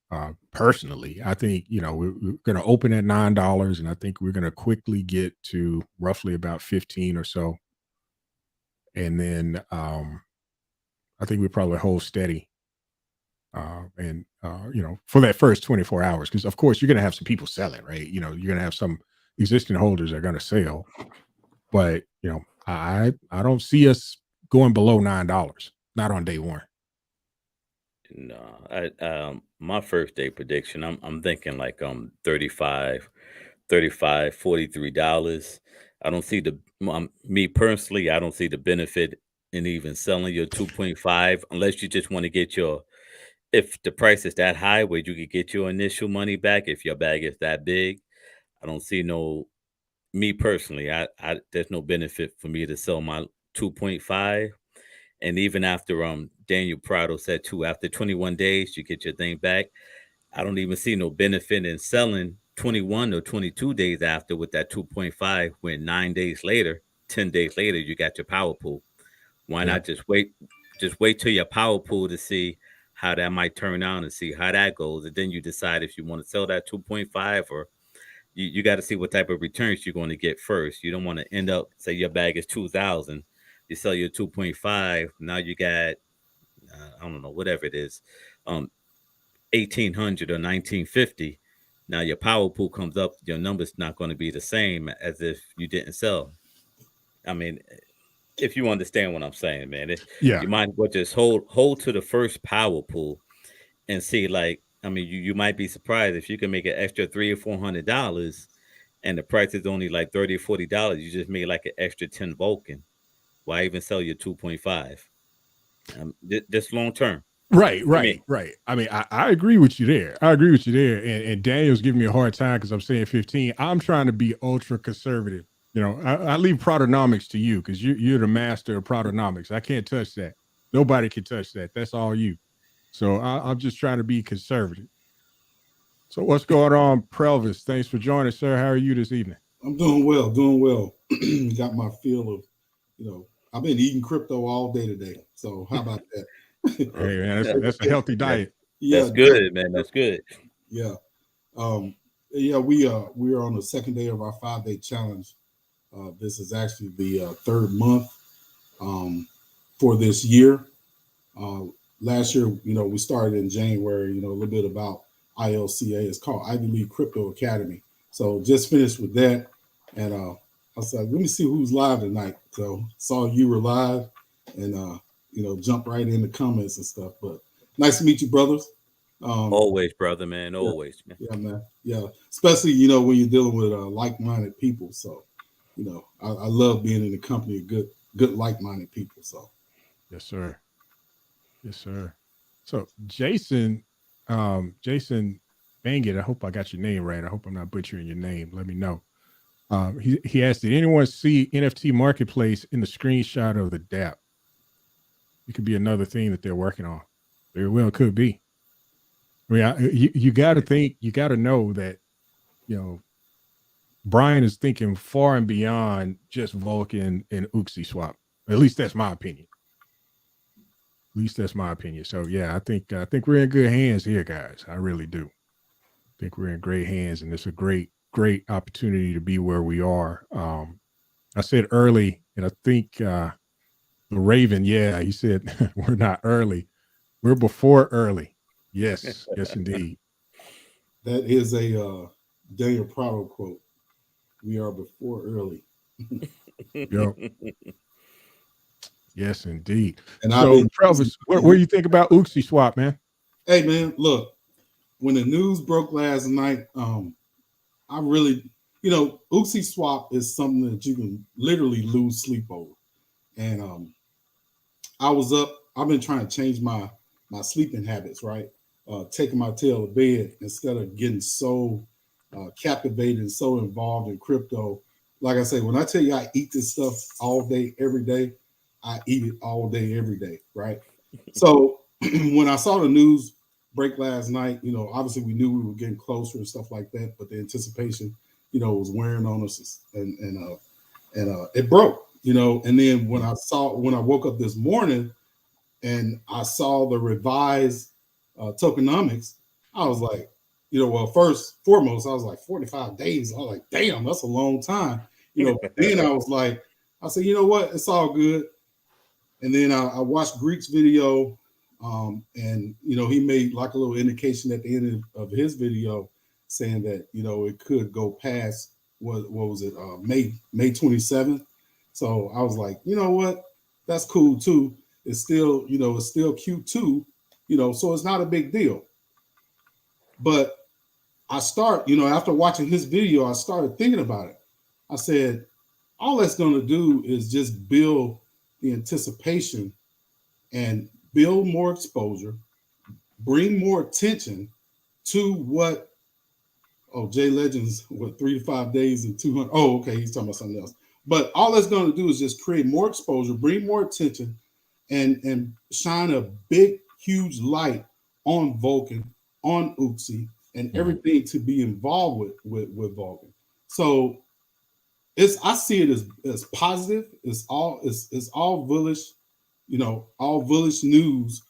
Personally, I think, we're going to open at $9, and I think we're going to quickly get to roughly about 15 or so. And then I think we probably hold steady. And for that first 24 hours, because of course you're going to have some people selling, right? You're going to have some existing holders that are going to sell, but I don't see us going below $9, not on day one. No, my first day prediction, I'm thinking like $35, $43. I don't see me personally, I don't see the benefit in even selling your 2.5 unless you just want to get if the price is that high where you could get your initial money back if your bag is that big. I don't see me personally, there's no benefit for me to sell my 2.5. And even after Daniel Prado said too, after 21 days you get your thing back. I don't even see no benefit in selling 21 or 22 days after with that 2.5 when 9 days later, 10 days later, you got your power pool. Why not just wait till your power pool to see how that might turn out and see how that goes. And then you decide if you want to sell that 2.5 or you got to see what type of returns you're going to get first. You don't want to end up, say your bag is 2,000, you sell your 2.5. Now you got I don't know, whatever it is, 1800 or 1950. Now your power pool comes up, your number's not going to be the same as if you didn't sell. I mean, if you understand what I'm saying, man, Yeah. you might well just hold to the first power pool and see. Like, I mean, you might be surprised if you can make an extra $300 or $400, and the price is only like $30 or $40. You just made like an extra 10 Vulcan. Why even sell your 2.5? This long term. Right. Me. I mean, I agree with you there. And Daniel's giving me a hard time because I'm saying 15. I'm trying to be ultra conservative. You know, I leave Protonomics to you because you're the master of Protonomics. I can't touch that. Nobody can touch that. That's all you. So I'm just trying to be conservative. So what's going on, Prelvis? Thanks for joining, sir. How are you this evening? I'm doing well, Got my feel of, I've been eating crypto all day today. So how about that? Hey man, that's a healthy diet. That's good, man. That's good. Yeah. We are on the second day of our 5-day challenge. This is actually the third month for this year. Last year, we started in January, a little bit about ILCA. It's called Ivy League Crypto Academy. So just finished with that. And I was like, let me see who's live tonight. So saw you were live and, jump right in the comments and stuff. But nice to meet you, brothers. Always, brother, man. Always, man. Yeah, man. Yeah. Especially, when you're dealing with like-minded people. So, I love being in the company of good like-minded people. So. Yes, sir. Yes, sir. So Jason Bangit, I hope I got your name right. I hope I'm not butchering your name. Let me know. He asked, did anyone see NFT marketplace in the screenshot of the DApp? It could be another thing that they're working on. Very well could be. I mean, you got to think, you got to know that, Brian is thinking far and beyond just Vulcan and Oopsy swap. At least that's my opinion. So yeah, I think we're in good hands here, guys. I really do. I think we're in great hands, and it's a great opportunity to be where we are. I said early, and I think the Raven, he said we're not early. We're before early. Yes, yes, indeed. That is a Daniel Prado quote. We are before early. Yep. Yes, indeed. And so, Travis, what do you think about Oopsy swap, man? Hey, man, look, when the news broke last night, I really, Oopsy swap is something that you can literally lose sleep over. And I was up. I've been trying to change my sleeping habits, right? Taking my tail to bed instead of getting so captivated and so involved in crypto. Like I say, when I tell you I eat this stuff all day, every day, I eat it all day, every day, right? So when I saw the news break last night, obviously we knew we were getting closer and stuff like that, but the anticipation, was wearing on us, and it broke, And then when I woke up this morning and I saw the revised tokenomics, I was like, first foremost, I was like 45 days. I was like, damn, that's a long time, Then I said, you know what, it's all good. And then I watched Greek's video, and he made like a little indication at the end of his video saying that it could go past what was it, May 27th. So I was like, you know what, that's cool too. It's still it's still Q2, so it's not a big deal. But I after watching his video, I started thinking about it. I said, all that's going to do is just build the anticipation and build more exposure, bring more attention to what, Jay Legends, 3 to 5 days and 200. Oh, okay, he's talking about something else. But all that's going to do is just create more exposure, bring more attention, and shine a big, huge light on Vulcan, on Oopsy, and everything to be involved with Vulcan. So I see it as positive. It's all bullish, all bullish news.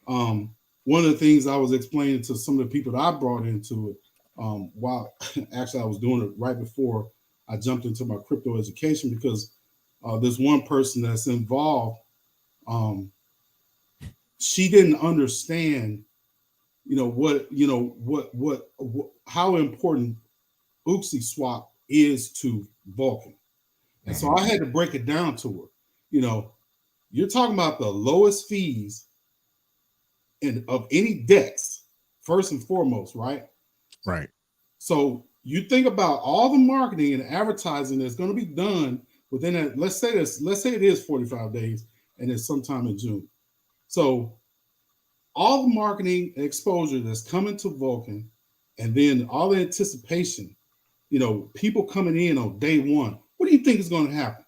One of the things I was explaining to some of the people that I brought into it, while actually I was doing it right before I jumped into my crypto education, because there's one person that's involved. she didn't understand, how important Oopsy swap is to Vulcan. And so I had to break it down to her. You're talking about the lowest fees of any DEX, first and foremost, right? Right. So you think about all the marketing and advertising that's going to be done within that. Let's say it is 45 days and it's sometime in June. So all the marketing exposure that's coming to Vulcan, and then all the anticipation, people coming in on day one. What do you think is going to happen?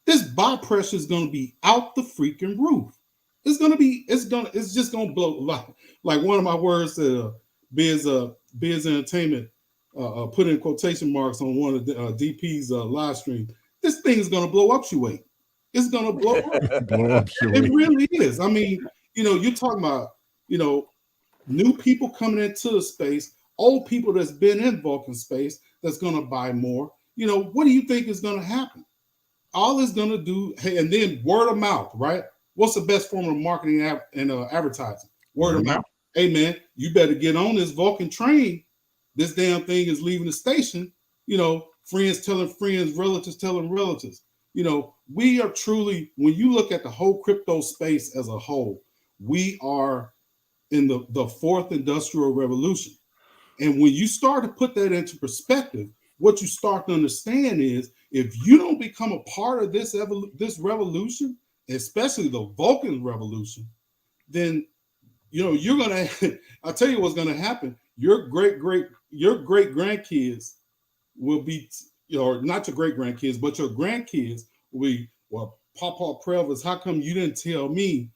This buy pressure is going to be out the freaking roof. It's just going to blow. Like one of my words that Biz Entertainment put in quotation marks on one of the DP's live stream. This thing is going to blow up, Shuey. It's going to blow up. Blow up, It really is. I mean, you're talking about, new people coming into the space, old people that's been in Vulcan space that's going to buy more. What do you think is going to happen? All it's going to do, and then word of mouth, right? What's the best form of marketing and advertising? Word of mouth. Hey, man, you better get on this Vulcan train. This damn thing is leaving the station. Friends telling friends, relatives telling relatives. We are truly, when you look at the whole crypto space as a whole, we are in the fourth industrial revolution. And when you start to put that into perspective, what you start to understand is if you don't become a part of this revolution, especially the Vulcan revolution, then you're gonna. I'll tell you what's gonna happen. Your great grandkids will be, or not your great grandkids, but your grandkids will be. Well, Papa Previs, how come you didn't tell me?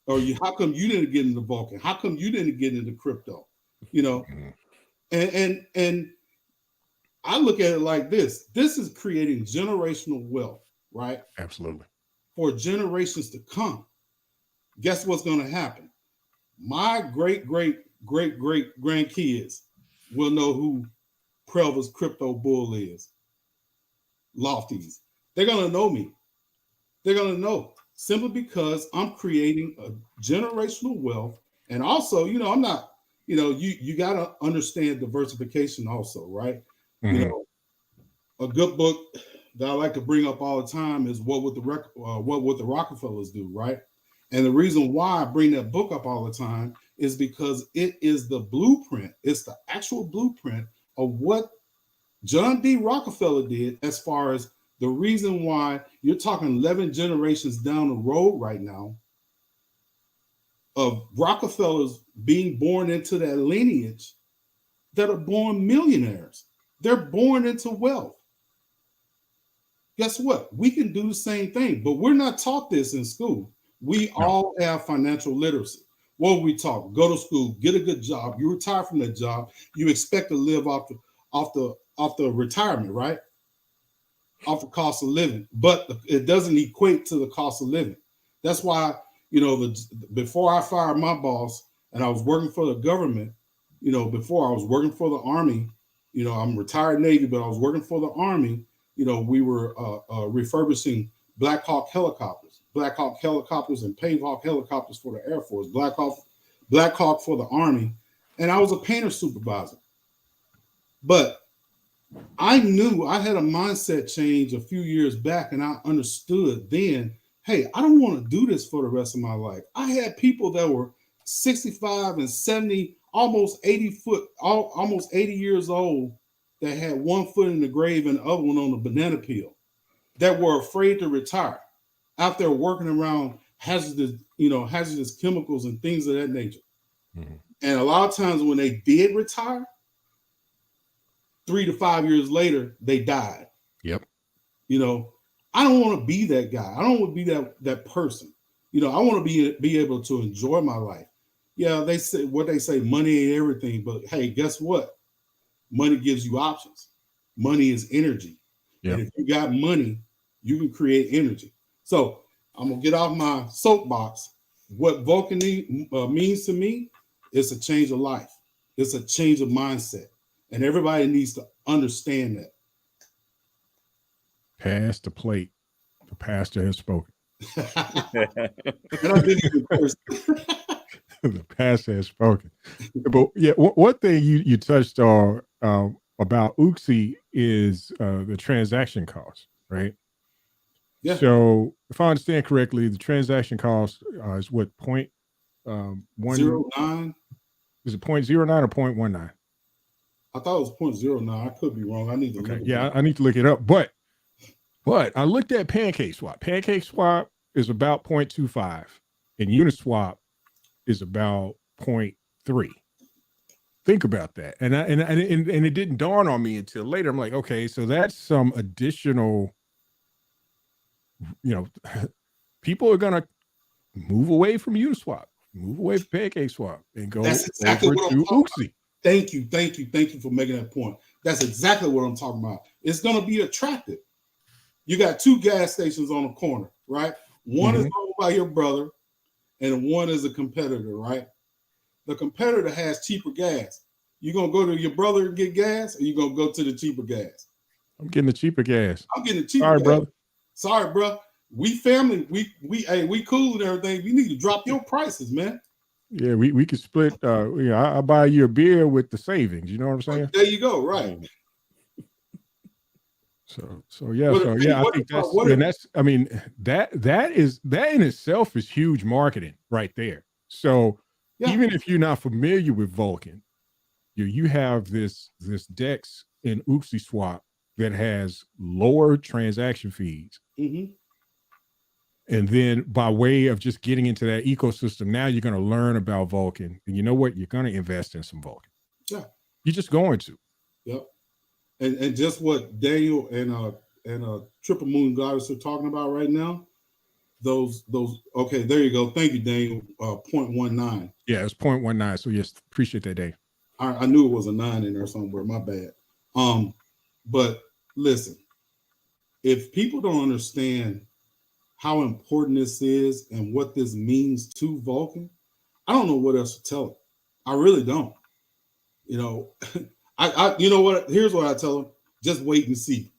Or how come you didn't get into Vulcan? How come you didn't get into crypto? And I look at it like this. This is creating generational wealth, right? Absolutely. For generations to come. Guess what's going to happen? My great grandkids will know who Preva's crypto bull is. Lofties. They're going to know me. They're going to know simply because I'm creating a generational wealth. And also, I'm not, you got to understand diversification also, right? Mm-hmm. A good book that I like to bring up all the time is What Would the Rockefellers Do, right? And the reason why I bring that book up all the time is because it is the blueprint. It's the actual blueprint of what John D. Rockefeller did as far as the reason why you're talking 11 generations down the road right now of Rockefellers being born into that lineage that are born millionaires. They're born into wealth. Guess what? We can do the same thing, but we're not taught this in school. We all have financial literacy. What do we taught? Go to school, get a good job. You retire from that job. You expect to live off the retirement, right? Off the cost of living, but it doesn't equate to the cost of living. That's why, before I fired my boss and I was working for the government, before I was working for the Army, I'm retired Navy, but I was working for the Army. We were refurbishing Black Hawk helicopters and Pave Hawk helicopters for the Air Force, Black Hawk for the Army. And I was a painter supervisor. But I knew I had a mindset change a few years back, and I understood then, hey, I don't want to do this for the rest of my life. I had people that were 65 and 70, almost 80 years old that had one foot in the grave and the other one on the banana peel that were afraid to retire out there working around hazardous chemicals and things of that nature. Mm-hmm. And a lot of times when they did retire, 3 to 5 years later, they died. Yep. I don't want to be that guy. I don't want to be that person. I want to be able to enjoy my life. Yeah, they say money ain't everything, but hey, guess what? Money gives you options. Money is energy. Yep. And if you got money, you can create energy. So I'm gonna get off my soapbox. What Vulcan means to me is a change of life. It's a change of mindset. And everybody needs to understand that. Pass the plate. The pastor has spoken. And I didn't even curse. The past has spoken. But yeah, one thing you touched on about Oopsy is the transaction cost, right? Yeah. So if I understand correctly, the transaction cost is what point 0.9. is it 0.09 or 0.19? I thought it was 0.09. I could be wrong. I need to Okay, look. yeah, I need to look it up. But I looked at Pancake Swap. Pancake Swap is about 0.25, and Uniswap is about 0.3. Think about that. And it didn't dawn on me until later. I'm like, okay, so that's some additional, people are gonna move away from Uniswap, move away from Pancake Swap, and go That's exactly over what I'm to talking Oopsy. Thank you for making that point. That's exactly what I'm talking about. It's going to be attractive. You got two gas stations on the corner, right? One is owned by your brother, and one is a competitor, right? The competitor has cheaper gas. You gonna go to your brother and get gas, or you gonna go to the cheaper gas? I'm getting the cheaper gas. I'm getting the cheaper Sorry, gas. brother. Sorry, bro. We family. We cool and everything. We need to drop your prices, man. Yeah, we could split. I buy you a beer with the savings. You know what I'm saying? There you go. Right. So yeah. I think that's. I mean, that in itself is huge marketing right there. So even if you're not familiar with Vulcan, you have this DEX in Oopsy Swap that has lower transaction fees. Mm-hmm. And then by way of just getting into that ecosystem, now you're going to learn about Vulcan. And you know what? You're going to invest in some Vulcan. Yeah. You're just going to. Yep. And just what Daniel and Triple Moon Goddess are talking about right now, those okay, there you go. Thank you, Daniel. 0.19. Yeah, it's 0.19. So yes, appreciate that, Dave. I knew it was a 9 in there somewhere. My bad. But listen, if people don't understand how important this is and what this means to Vulcan, I don't know what else to tell them. I really don't. I you know what? Here's what I tell them: just wait and see.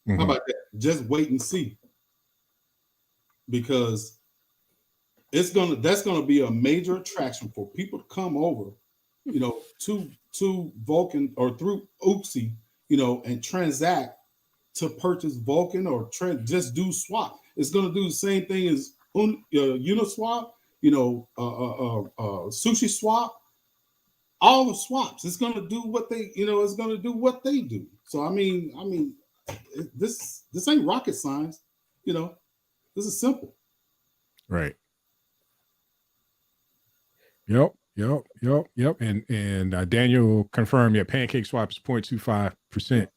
Mm-hmm. How about that? Just wait and see, because that's gonna be a major attraction for people to come over, to Vulcan or through Oopsy, and transact to purchase Vulcan or just do swap. It's going to do the same thing as Uniswap, Sushi Swap, all the swaps. It's going to do what they, it's going to do what they do. So I mean, this ain't rocket science, This is simple. Right. Yep. And Daniel confirmed, Pancake Swap is 0.25%.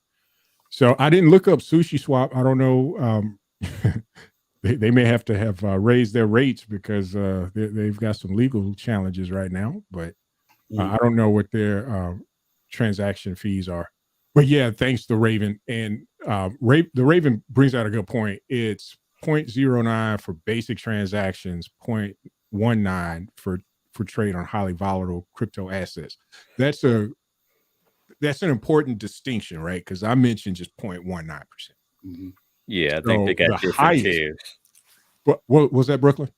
So I didn't look up Sushi Swap. I don't know. They may have to have raised their rates because they've got some legal challenges right now. But I don't know what their transaction fees are. But yeah, thanks to Raven. And the Raven brings out a good point. It's 0.09 for basic transactions, 0.19 for trade on highly volatile crypto assets. That's an important distinction, right? Because I mentioned just 0.19%. Mm-hmm. Yeah, I think they got different tiers. What was that, Brooklyn?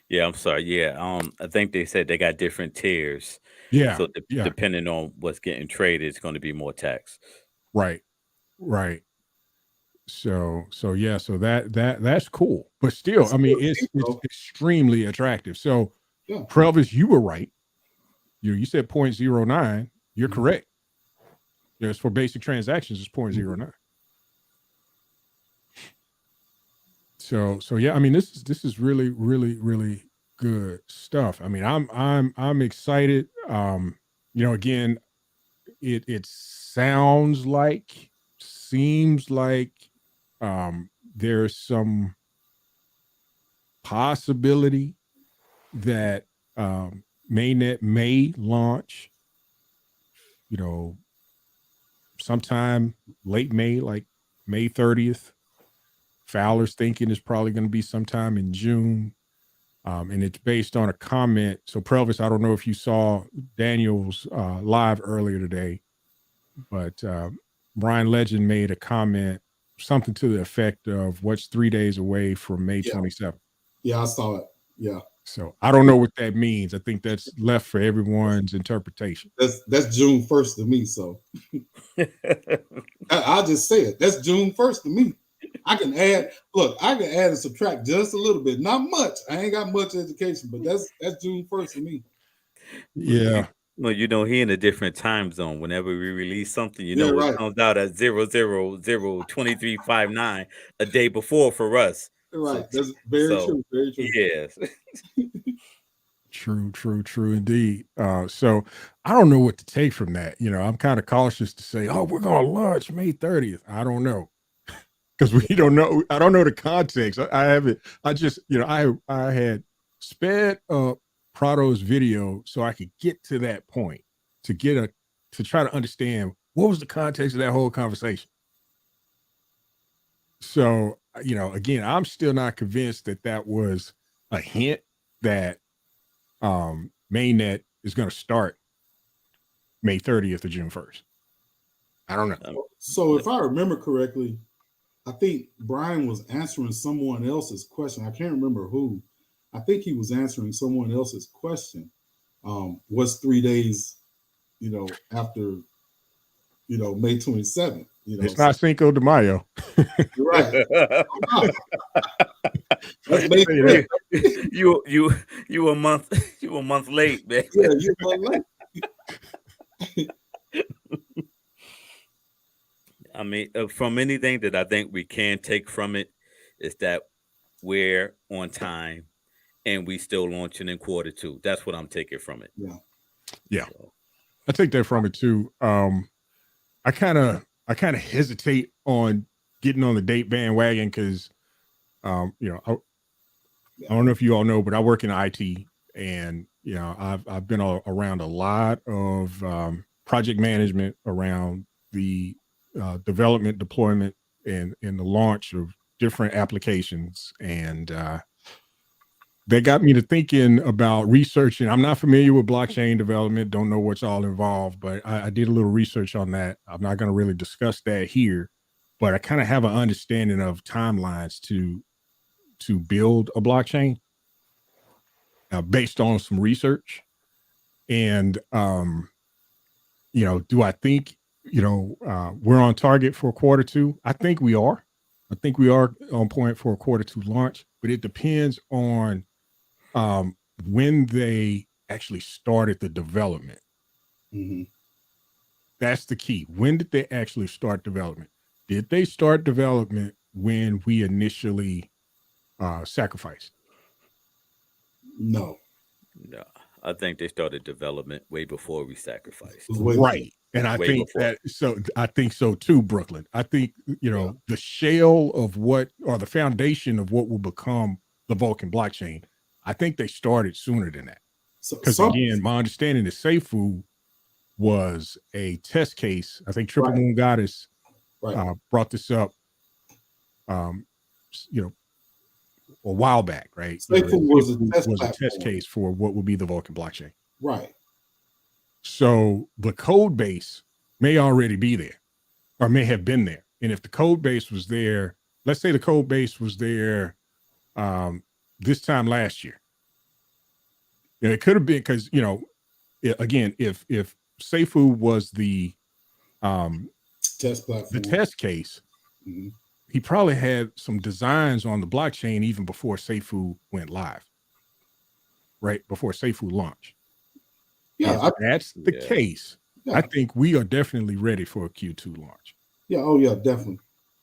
Yeah, I'm sorry. Yeah, I think they said they got different tiers. Yeah. So depending on what's getting traded, it's going to be more tax. Right. So that's cool, but still, I mean, it's extremely attractive. So, Prelvis, you were right. You said 0.09. You're correct. It's for basic transactions. It's 0.09. So yeah, I mean, this is really, really, really good stuff. I mean, I'm excited. Again, it seems like there's some possibility that mainnet may launch, sometime late May, like May 30th. Fowler's thinking it's probably going to be sometime in June. And it's based on a comment. So Prelvis, I don't know if you saw Daniel's live earlier today, but Brian Legend made a comment, something to the effect of what's 3 days away from May 27th. Yeah, I saw it. Yeah. So I don't know what that means. I think that's left for everyone's interpretation. That's June 1st to me. So I'll just say it. That's June 1st to me. I can add and subtract just a little bit. Not much. I ain't got much education, but that's June 1st to me. Yeah. Well, he in a different time zone. Whenever we release something, Yeah, it right. comes out at 0002359 a day before for us. Right. That's very true. Very true. Yes. True indeed. So I don't know what to take from that. I'm kind of cautious to say, oh, we're going to launch May 30th. I don't know. Because we don't know. I don't know the context. I haven't. I just, I had sped up Prado's video so I could get to that point to try to understand what was the context of that whole conversation. So, again, I'm still not convinced that was a hint that mainnet is going to start May 30th or June 1st. I don't know. So if I remember correctly, I think Brian was answering someone else's question. I can't remember who. I think he was answering someone else's question. Was 3 days, after, May 27th. It's not Cinco de Mayo. You're right. You a month late, man. Yeah, you a month late. I mean, from anything that I think we can take from it is that we're on time and we still launching in Q2. That's what I'm taking from it. Yeah. So. I take that from it too. I kind of hesitate on getting on the date bandwagon because, I don't know if you all know, but I work in IT, and I've been around a lot of project management around the development, deployment, and the launch of different applications, and that got me to thinking about researching. I'm not familiar with blockchain development, don't know what's all involved, but I did a little research on that. I'm not going to really discuss that here, but I kind of have an understanding of timelines to build a blockchain based on some research. And, do I think, we're on target for Q2? I think we are. I think we are on point for a Q2 launch, but it depends on when they actually started the development. Mm-hmm. That's the key. When did they actually start development? Did they start development when we initially sacrificed? No. I think they started development way before we sacrificed. Right. And I think I think so too, Brooklyn. I think, the shell of the foundation of what will become the Vulcan blockchain, I think they started sooner than that. Because again, my understanding is Seifu was a test case. I think Triple Moon Goddess brought this up, a while back, right? Seifu was a test case for what would be the Vulcan blockchain. Right. So the code base may already be there or may have been there. And if the code base was there, let's say the code base was there this time last year. It could have been because, again, if Seifu was the test platform, the test case, mm-hmm. He probably had some designs on the blockchain even before Seifu went live, right? Before Seifu launched. Yeah, if that's the case. Yeah. I think we are definitely ready for a Q2 launch. Yeah. Oh, yeah, definitely.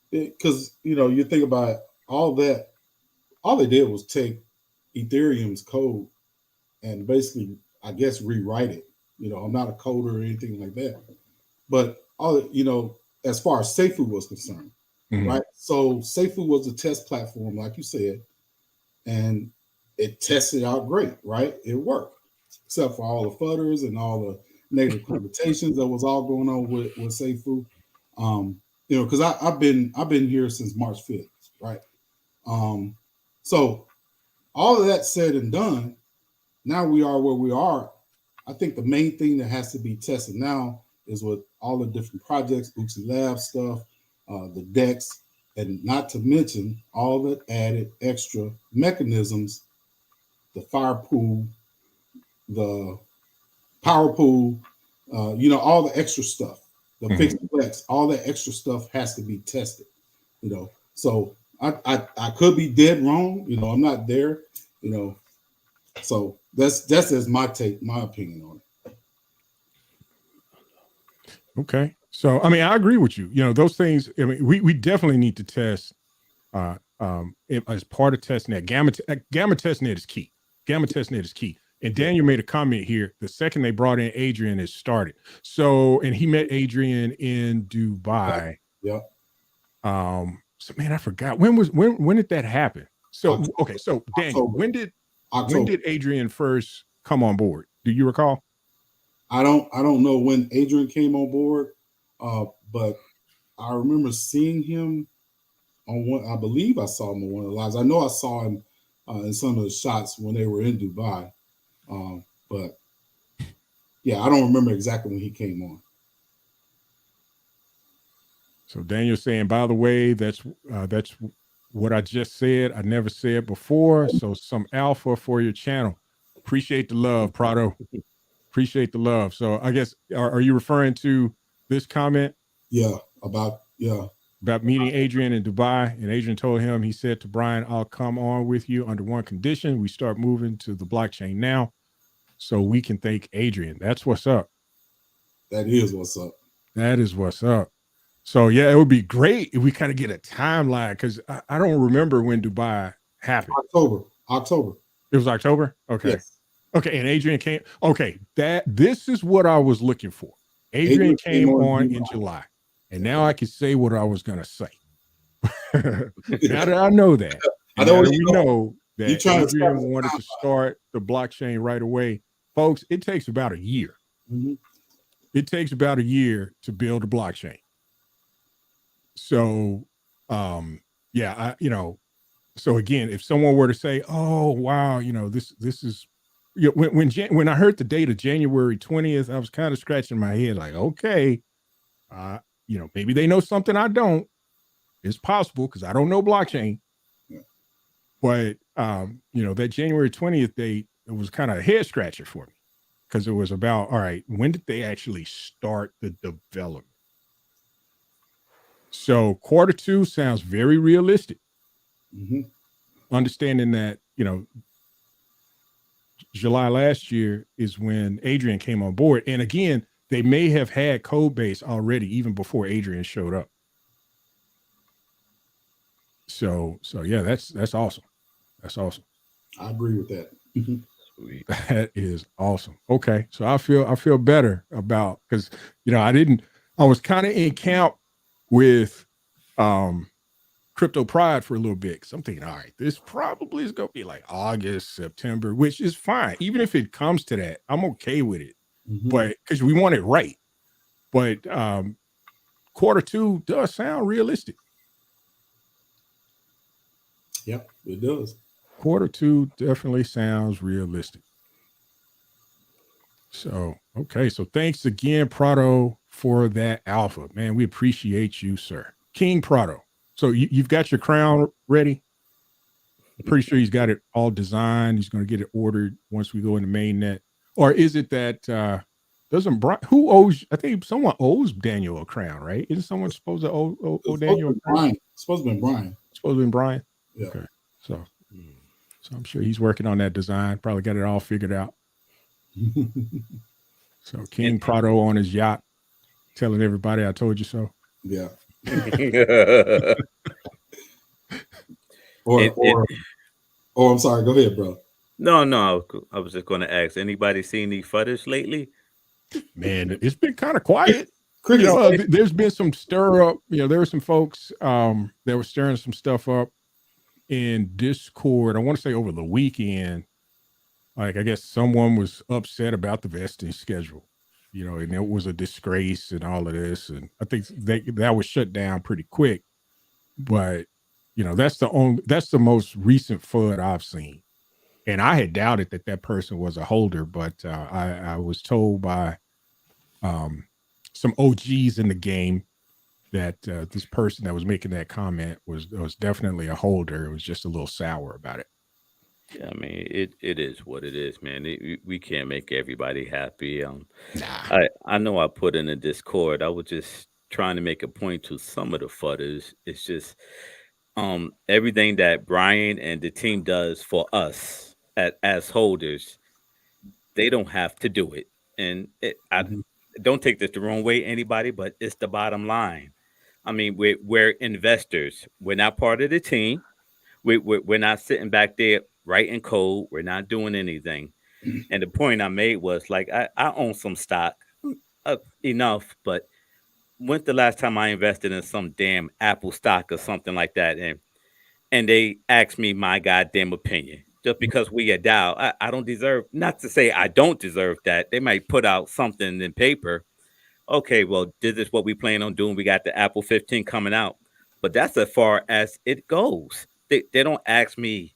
Because, you think about it, all they did was take Ethereum's code and basically, I guess, rewrite it. I'm not a coder or anything like that. But, as far as Seifu was concerned, mm-hmm. right? So Seifu was a test platform, like you said, and it tested out great, right? It worked. Except for all the fudders and all the negative connotations that was all going on with Seifu. Because I've been here since March 5th, right? So all of that said and done, now we are where we are. I think the main thing that has to be tested now is with all the different projects, Oopsy Lab stuff, the DEX, and not to mention all the added extra mechanisms the fire pool, the power pool, all the extra stuff, the fixed flex, all that extra stuff has to be tested. So I could be dead wrong. I'm not there. So that's as my opinion on it. Okay. So, I mean, I agree with you. Those things, I mean, we definitely need to test as part of testnet. Gamma testnet is key. Gamma testnet is key. And Daniel made a comment here. The second they brought in Adrian, it started. So, and he met Adrian in Dubai. Yeah. So man, I forgot when did that happen? So, October. okay. So Daniel, October. when did Adrian first come on board? Do you recall? I don't know when Adrian came on board, but I remember seeing him on one. I believe I saw him on one of the lives. I know I saw him in some of the shots when they were in Dubai, but yeah, I don't remember exactly when he came on. So Daniel's saying, by the way, that's what I just said. I never said before. So some alpha for your channel. Appreciate the love, Prado. Appreciate the love. So I guess, are you referring to this comment? Yeah, about meeting Adrian in Dubai. And Adrian told him, he said to Brian, I'll come on with you under one condition. We start moving to the blockchain now so we can thank Adrian. That's what's up. That is what's up. That is what's up. So yeah, it would be great if we kind of get a timeline, because I don't remember when Dubai happened. October. It was October? Okay. Yes. Okay, and Adrian came. Okay, this is what I was looking for. Adrian came on in July. And now I can say what I was going to say. Now that I know that, we know that Adrian wanted to start the blockchain right away. Folks, it takes about a year. Mm-hmm. It takes about a year to build a blockchain. So, yeah, so again, if someone were to say, oh, wow, this is, when I heard the date of January 20th, I was kind of scratching my head like, okay, maybe they know something I don't. It's possible because I don't know blockchain. Yeah. But, that January 20th date, it was kind of a head scratcher for me because it was about, all right, when did they actually start the development? So Q2 sounds very realistic. Mm-hmm. Understanding that, July last year is when Adrian came on board. And again, they may have had code base already even before Adrian showed up. So yeah, that's awesome. That's awesome. I agree with that. Sweet. That is awesome. Okay. So I feel better about, because I was kind of in camp with Crypto Pride for a little bit. So I'm thinking, all right, this probably is gonna be like August, September, which is fine. Even if it comes to that, I'm okay with it. Mm-hmm. But because we want it right. But Q2 does sound realistic. Yep, it does. Q2 definitely sounds realistic. So, okay. So thanks again, Prado, for that alpha. Man, we appreciate you, sir. King Prado. So you've got your crown ready? I'm pretty sure he's got it all designed. He's going to get it ordered once we go into mainnet. Or is it that doesn't Brian, who owes, I think someone owes Daniel a crown, right? Isn't someone supposed to owe Daniel a crown? It's supposed to be Brian. Supposed to be Brian? Yeah. Okay. So I'm sure he's working on that design. Probably got it all figured out. So King Prado on his yacht, telling everybody I told you so. Yeah. or I'm sorry. Go ahead, bro. No. I was just going to ask. Anybody seen any footage lately? Man, it's been kind of quiet. There's been some stir up. There were some folks that were stirring some stuff up in Discord. I want to say over the weekend. Like, I guess someone was upset about the vesting schedule, and it was a disgrace and all of this. And I think that was shut down pretty quick. But, that's the most recent FUD I've seen. And I had doubted that person was a holder, but I was told by some OGs in the game that this person that was making that comment was definitely a holder. It was just a little sour about it. Yeah, I mean, it is what it is, man. We can't make everybody happy. Nah. I know I put in the Discord. I was just trying to make a point to some of the fudders. It's just everything that Brian and the team does for us as holders, they don't have to do it. And I Mhm. don't take this the wrong way, anybody, but it's the bottom line. I mean, we're investors. We're not part of the team. We're not sitting back there writing code. We're not doing anything. And the point I made was like I own some stock, enough, but when's the last time I invested in some damn Apple stock or something like that? And they asked me my goddamn opinion. Just because we a Dow, I don't deserve. Not to say I don't deserve that. They might put out something in paper. Okay, well, this is what we plan on doing. We got the Apple 15 coming out, but that's as far as it goes. They don't ask me,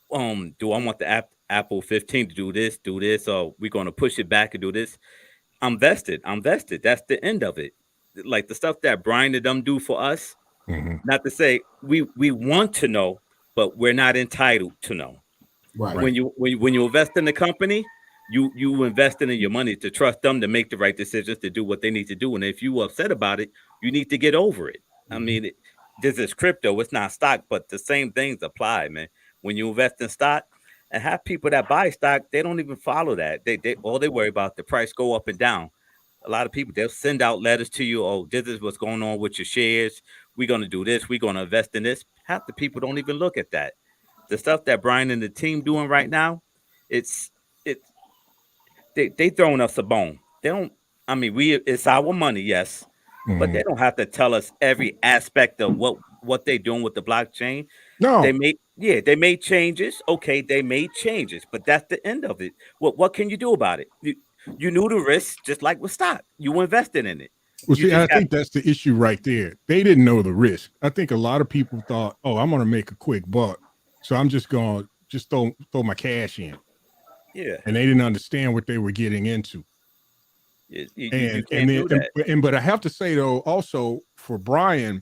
do I want the Apple 15 to do this, or we're going to push it back and do this. I'm vested. I'm vested. That's the end of it. Like the stuff that Brian and them do for us. Hmm. Not to say we want to know, but we're not entitled to know. Right. Right. When you invest in the company, you invest in your money to trust them to make the right decisions to do what they need to do. And if you upset about it, you need to get over it. I Mhm. mean, this is crypto; it's not stock, but the same things apply, man. When you invest in stock, and have people that buy stock, they don't even follow that. They all they worry about the price go up and down. A lot of people they'll send out letters to you. Oh, this is what's going on with your shares. We're gonna do this. We're gonna invest in this. Half the people don't even look at that. The stuff that Brian and the team doing right now, it's it's they throwing us a bone. They don't. I mean, we it's our money, yes, but Hmm. they don't have to tell us every aspect of what they doing with the blockchain. They No. made yeah, they made changes. Okay, they made changes, but that's the end of it. What can you do about it? You knew the risk, just like with stock. You invested in it. Well, You see, just I got think that's the issue right there. They didn't know the risk. I think a lot of people thought, "Oh, I'm going to make a quick buck, so I'm just going to just throw my cash in," yeah. and they didn't understand what they were getting into. You And can't then do that. but I have to say though, also for Brian,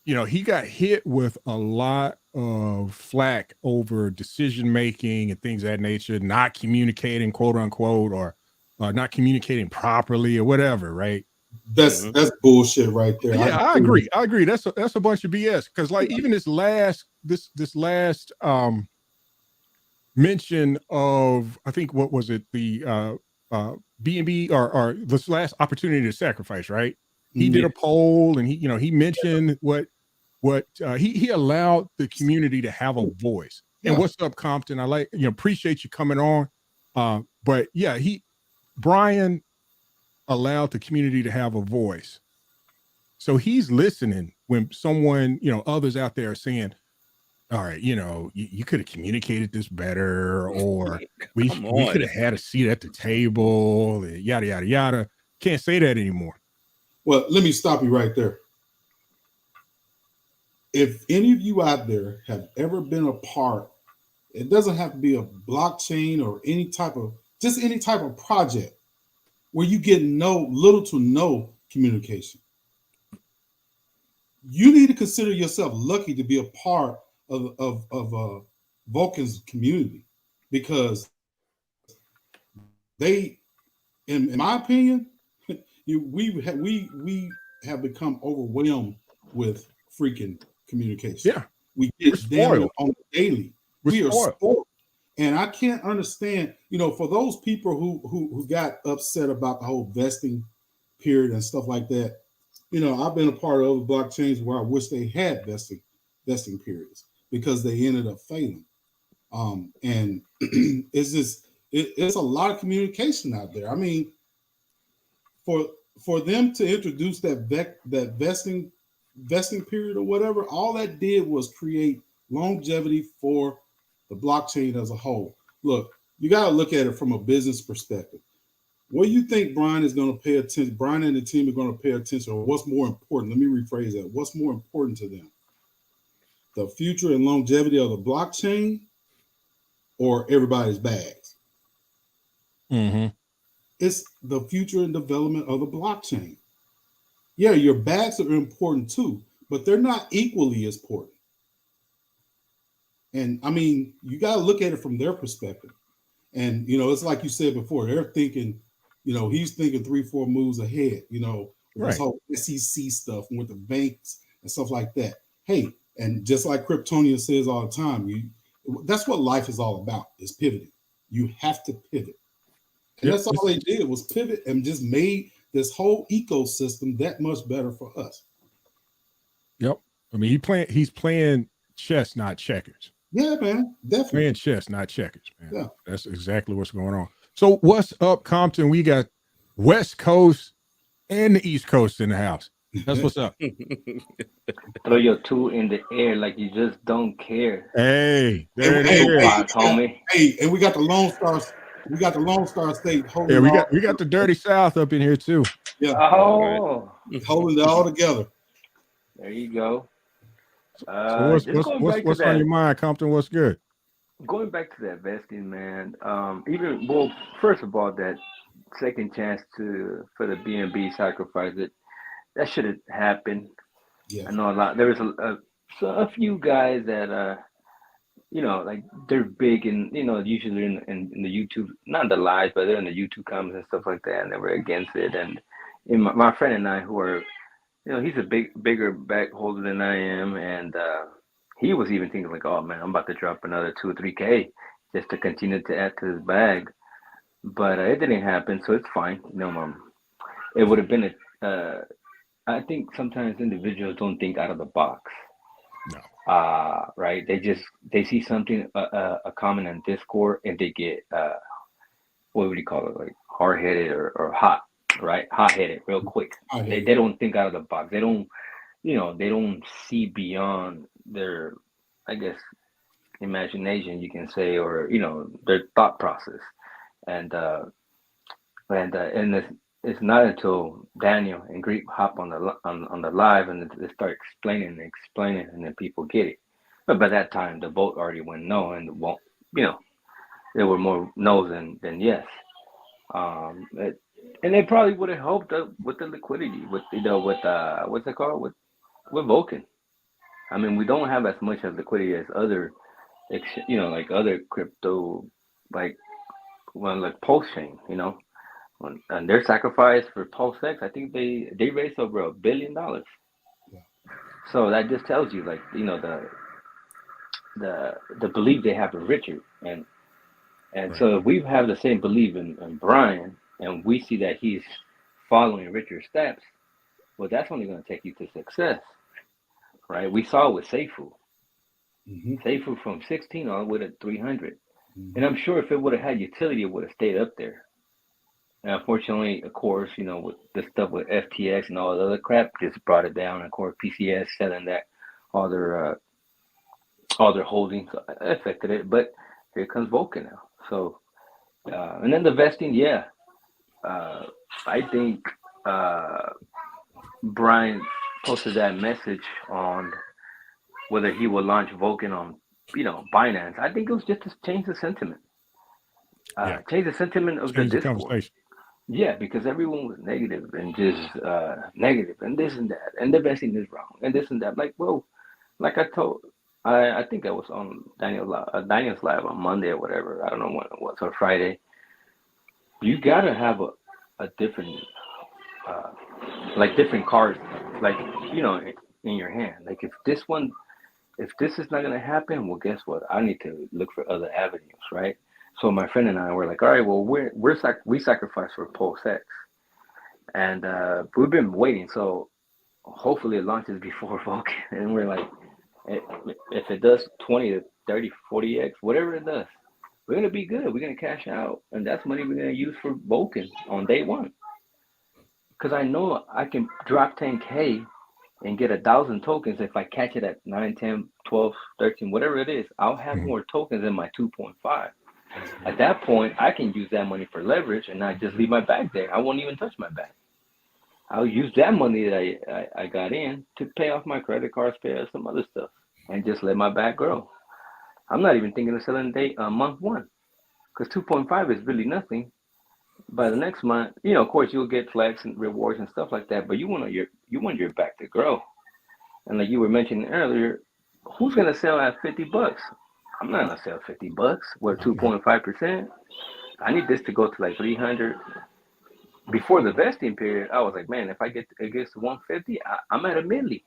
he got hit with a lot of flack over decision making and things of that nature, not communicating, quote unquote, or not communicating properly or whatever, right? Hmm. That's bullshit right there. Yeah, I agree. I agree. That's a bunch of BS. Because like even this last mention of, I think, what was it, the B&B, or this last opportunity to sacrifice, right? He did Mhm. a poll and he mentioned what he allowed the community to have a voice. And Yeah. what's up, Compton? I appreciate you coming on. But yeah, Brian allowed the community to have a voice. So he's listening when someone, others out there are saying, all right, you could have communicated this better, or we Come we could on. have had a seat at the table, yada yada yada. Can't say that anymore. Well, let me stop you right there. If any of you out there have ever been a part, it doesn't have to be a blockchain or any type of project where you get little to no communication. You need to consider yourself lucky to be a part of Vulcan's community, because they, in my opinion, we have become overwhelmed with freaking communication. Yeah, We we're get damn near spoiled. on the daily. We're We are spoiled. spoiled. And I can't understand, for those people who got upset about the whole vesting period and stuff like that. I've been a part of other blockchains where I wish they had vesting periods, because they ended up failing. And it's a lot of communication out there. I mean, for them to introduce that vesting period or whatever, all that did was create longevity for the blockchain as a whole. Look, you got to look at it from a business perspective. What do you think Brian is going to pay attention? Brian and the team are going to pay attention, or what's more important? Let me rephrase that. What's more important to them? The future and longevity of the blockchain, or everybody's bags? Mm-hmm. It's the future and development of the blockchain. Yeah, your bags are important too, but they're not equally as important. And I mean, you got to look at it from their perspective. And, you know, it's like you said before, they're thinking, you know, he's thinking 3-4 moves ahead, you know, with this Right. whole SEC stuff and with the banks and stuff like that. Hey, and just like Kryptonian says all the time, that's what life is all about, is pivoting. You have to pivot. And Yep. that's all they did was pivot and just made this whole ecosystem that much better for us. Yep. I mean, he's playing chess, not checkers. Yeah, man, definitely. Playing chess, not checkers, man. Yeah. That's exactly what's going on. So what's up, Compton? We got West Coast and the East Coast in the house. That's what's up. Throw your two in the air like you just don't care. Hey, there it Hey, is. Tupac, homie. Hey, and we got the Lone Star. We got the Lone Star State holding. Yeah, we got the Dirty South up in here too. Yeah, Oh, holding it all together. there you go. So what's on your mind, Compton? What's good? Going back to that vesting, man. First of all, that second chance for the BNB sacrifice, that should have happened. Yeah, I know a lot. There was a few guys that like they're big and usually in the YouTube, not the lives, but they're in the YouTube comments and stuff like that, and they were against it. And my friend and I, who are, he's a bigger back holder than I am, and he was even thinking like, oh man, I'm about to drop another 2 or 3K just to continue to add to his bag. But it didn't happen, so it's fine. It would have been I think sometimes individuals don't think out of the box. No. Right? They see something a comment on Discord and they get what would you call it, like hard-headed or hot, right? Hot-headed real quick. They don't think out of the box. They don't they don't see beyond their, I guess, imagination, you can say, or their thought process. And it's not until Daniel and Greek hop on the live and they start explaining, and then people get it. But by that time, the vote already went no, and there were more no's than yes. And they probably would have helped with the liquidity, with what's it called, with Vulcan. I mean, we don't have as much of liquidity as other, like other crypto, like Pulse Chain, and their sacrifice for Pulse X, I think they raised over $1 billion. Yeah. So that just tells you, like, the belief they have in Richard, and Right. So if we have the same belief in Brian, and we see that he's following Richard's steps, well, that's only going to take you to success, right? We saw it with Seifu. Mm-hmm. Seifu from 16 all the way to 300. Mm-hmm. And I'm sure if it would have had utility, it would have stayed up there. And unfortunately, of course, with the stuff with FTX and all the other crap, just brought it down. Of course, PCS selling that all their holdings affected it. But here comes Vulcan now. So, and then the vesting, yeah. I think Brian posted that message on whether he will launch Vulcan on, Binance. I think it was just to change the sentiment. Change the sentiment of the Discord. Yeah, because everyone was negative and just negative and this and that, and the vesting is wrong and this and that. Like, well, like I told, I think I was on Daniel's live on Monday or whatever. I don't know when it was, or Friday. You gotta have a different, like different cards, like in your hand. Like if this is not gonna happen, well, guess what? I need to look for other avenues, right? So my friend and I were like, all right, well, we sacrificed for Pulse X, and we've been waiting. So hopefully it launches before Vulcan, and we're like, if it does 20 to 30, 40x, whatever it does, we're gonna be good. We're gonna cash out, and that's money we're gonna use for Vulcan on day one. Because I know I can drop 10K and get 1,000 tokens if I catch it at 9, 10, 12, 13, whatever it is. I'll have more tokens than my 2.5. At that point, I can use that money for leverage and not just leave my bag there. I won't even touch my bag. I'll use that money that I got in to pay off my credit cards, pay off some other stuff, and just let my bag grow. I'm not even thinking of selling month one, because 2.5 is really nothing. By the next month, of course, you'll get flex and rewards and stuff like that, but you want your bag to grow. And like you were mentioning earlier, who's gonna sell at $50? I'm not gonna sell $50. What 2.5%? I need this to go to like 300. Before the vesting period, I was like, man, if I get it gets to 150, I'm at a milli.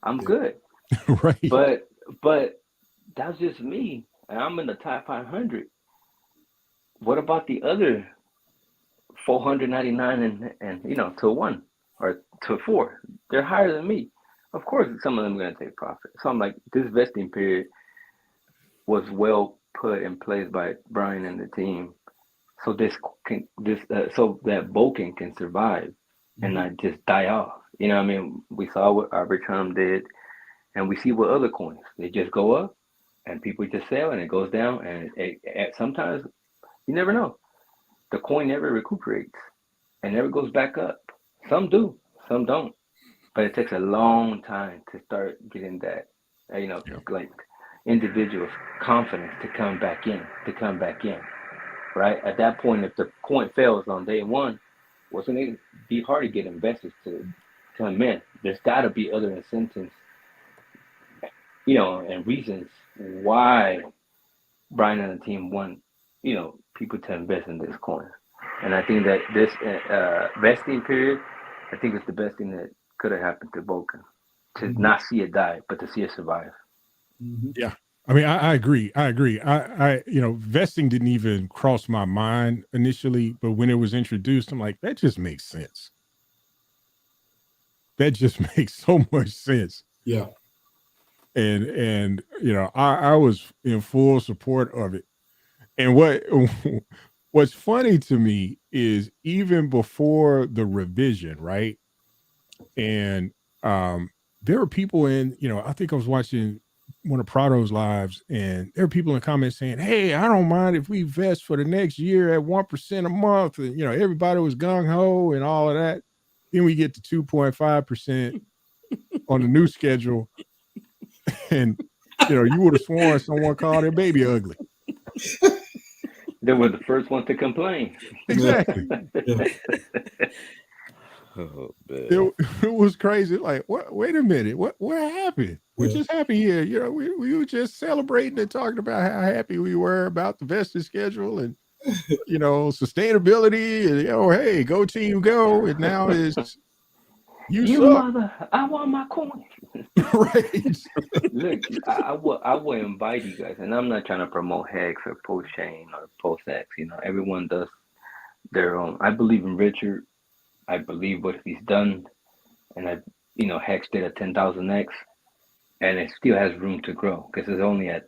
I'm good. Right. But that's just me, and I'm in the top 500. What about the other 499 and to 1 or to 4? They're higher than me. Of course, some of them are gonna take profit. So I'm like, this vesting period was well put in place by Brian and the team, so so that Vulcan can survive and not just die off. You know what I mean? We saw what Arbitrum did, and we see what other coins, they just go up and people just sell and it goes down, and sometimes you never know. The coin never recuperates and never goes back up. Some do, some don't. But it takes a long time to start getting that, like individuals' confidence to come back in, right? At that point, if the coin fails on day one, wasn't it be hard to get investors to come in? There's got to be other incentives, and reasons why Brian and the team want, people to invest in this coin. And I think that this vesting period, I think it's the best thing that could have happened to Vulcan, to not see it die, but to see it survive. Yeah. I mean, I agree. I vesting didn't even cross my mind initially, but when it was introduced, I'm like, that just makes sense. That just makes so much sense. Yeah. And I was in full support of it. And what's funny to me is even before the revision, right? And there were people in, I think I was watching one of Prado's lives, and there were people in the comments saying, hey, I don't mind if we vest for the next year at 1% a month. And, everybody was gung-ho and all of that. Then we get to 2.5% on the new schedule. And, you would have sworn someone called their baby ugly. They were the first one to complain. Exactly. Oh, it was crazy. Like, what? Wait a minute. What happened? We're just happy here. We were just celebrating and talking about how happy we were about the vesting schedule and sustainability and hey, go team go. And now it's you suck. Mother, I want my coin. Right. Look, I will invite you guys, and I'm not trying to promote Hex or Post Chain or Post X. Everyone does their own. I believe in Richard. I believe what he's done, and Hex did a 10,000x, and it still has room to grow because it's only at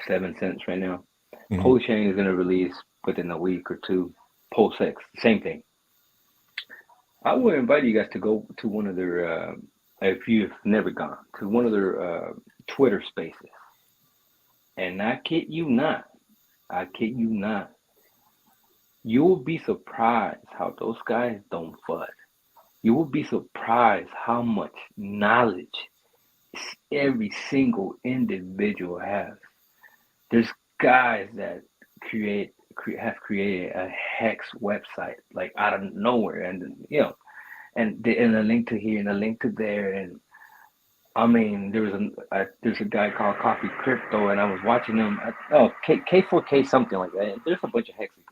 7 cents right now. Mm-hmm. Post Chain is going to release within a week or two. Post X, same thing. I would invite you guys to go to one of their, if you've never gone, to one of their Twitter spaces. And I kid you not, you will be surprised how those guys don't FUD. You will be surprised how much knowledge every single individual has. There's guys that have created a Hex website like out of nowhere, and and a link to here and a link to there, and I mean there's a guy called Coffee Crypto, and I was watching him. K4K something like that. There's a bunch of Hexicans,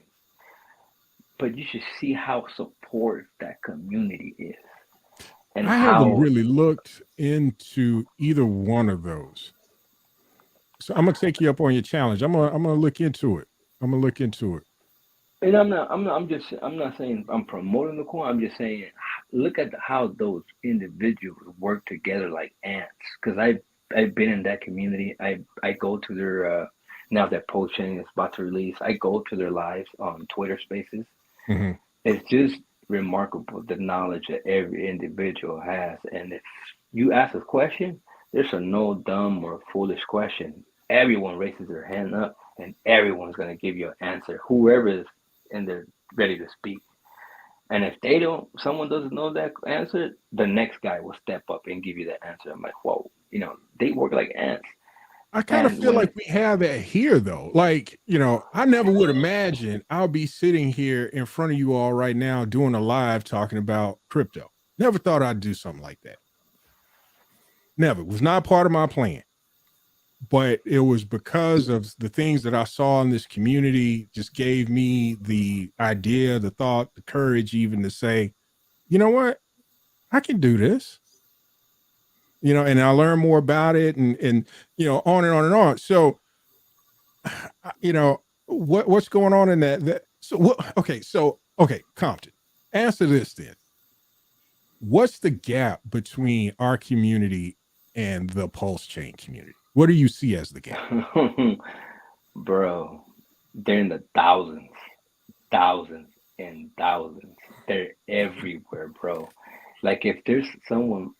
but you should see how supportive that community is. And I haven't really looked into either one of those, so I'm gonna take you up on your challenge. I'm gonna look into it. And I'm not saying I'm promoting the coin. I'm just saying look at how those individuals work together like ants. Because I've been in that community. I go to their now that Post Chain is about to release. I go to their lives on Twitter Spaces. Mm-hmm. It's just remarkable the knowledge that every individual has. And if you ask a question, there's no dumb or foolish question. Everyone raises their hand up, and everyone's going to give you an answer, whoever is in there ready to speak. And if someone doesn't know that answer, the next guy will step up and give you that answer. I'm like, whoa, they work like ants. I kind of feel like we have that here, though. Like, I never would imagine I'll be sitting here in front of you all right now doing a live talking about crypto. Never thought I'd do something like that. Never. It was not part of my plan. but it was because of the things that I saw in this community just gave me the idea, the thought, the courage even to say, you know what, I can do this, you know, and I learned more about it and, you know, on and on and on. So, you know, what's going on in that? So what, okay, Compton, answer this then. What's the gap between our community and the Pulse Chain community? What do you see as the gap? Bro, they're in the thousands and thousands. They're everywhere, bro. Like if there's someone,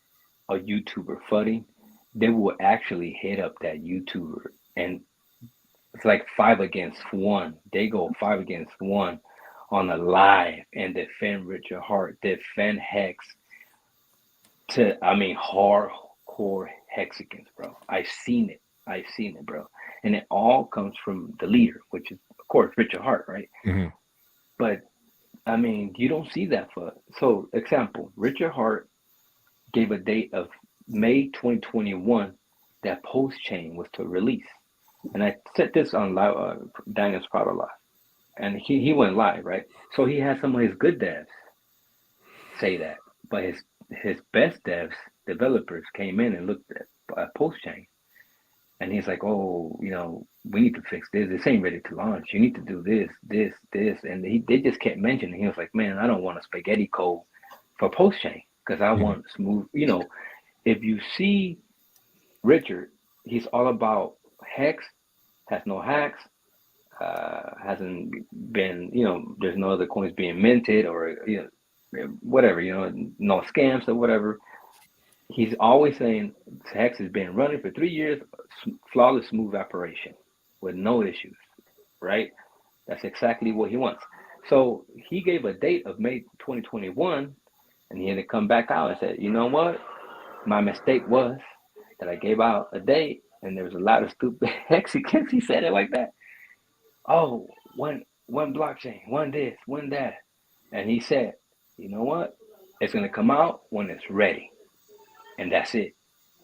a YouTuber fudding, they will actually hit up that YouTuber, and it's like 5 against 1. They go 5 against 1 on a live and defend Richard Hart, defend Hex hardcore Hexicans, bro. I've seen it, bro. And it all comes from the leader, which is of course Richard Hart, right? Mm-hmm. But I mean, you don't see that for so example, Richard Hart gave a date of May 2021 that Post Chain was to release. And I said this on live, Daniel's Prado Live. And he went live, right? So he had some of his good devs say that. But his best devs, developers came in and looked at Post Chain. And he's like, oh, you know, we need to fix this. This ain't ready to launch. You need to do this. And they just kept mentioning. He was like, man, I don't want a spaghetti code for Post Chain because I want smooth. You know, if you see Richard, he's all about Hex, has no hacks, hasn't been, you know, there's no other coins being minted or, you know, whatever, you know, no scams or whatever. He's always saying Hex has been running for 3 years, flawless, smooth operation with no issues, right? That's exactly what he wants. So he gave a date of May 2021, and he had to come back out and said, you know what? My mistake was that I gave out a date, and there was a lot of stupid Hexicans. He said it like that. Oh, one blockchain, one this, one that. And he said, you know what? It's going to come out when it's ready. And that's it.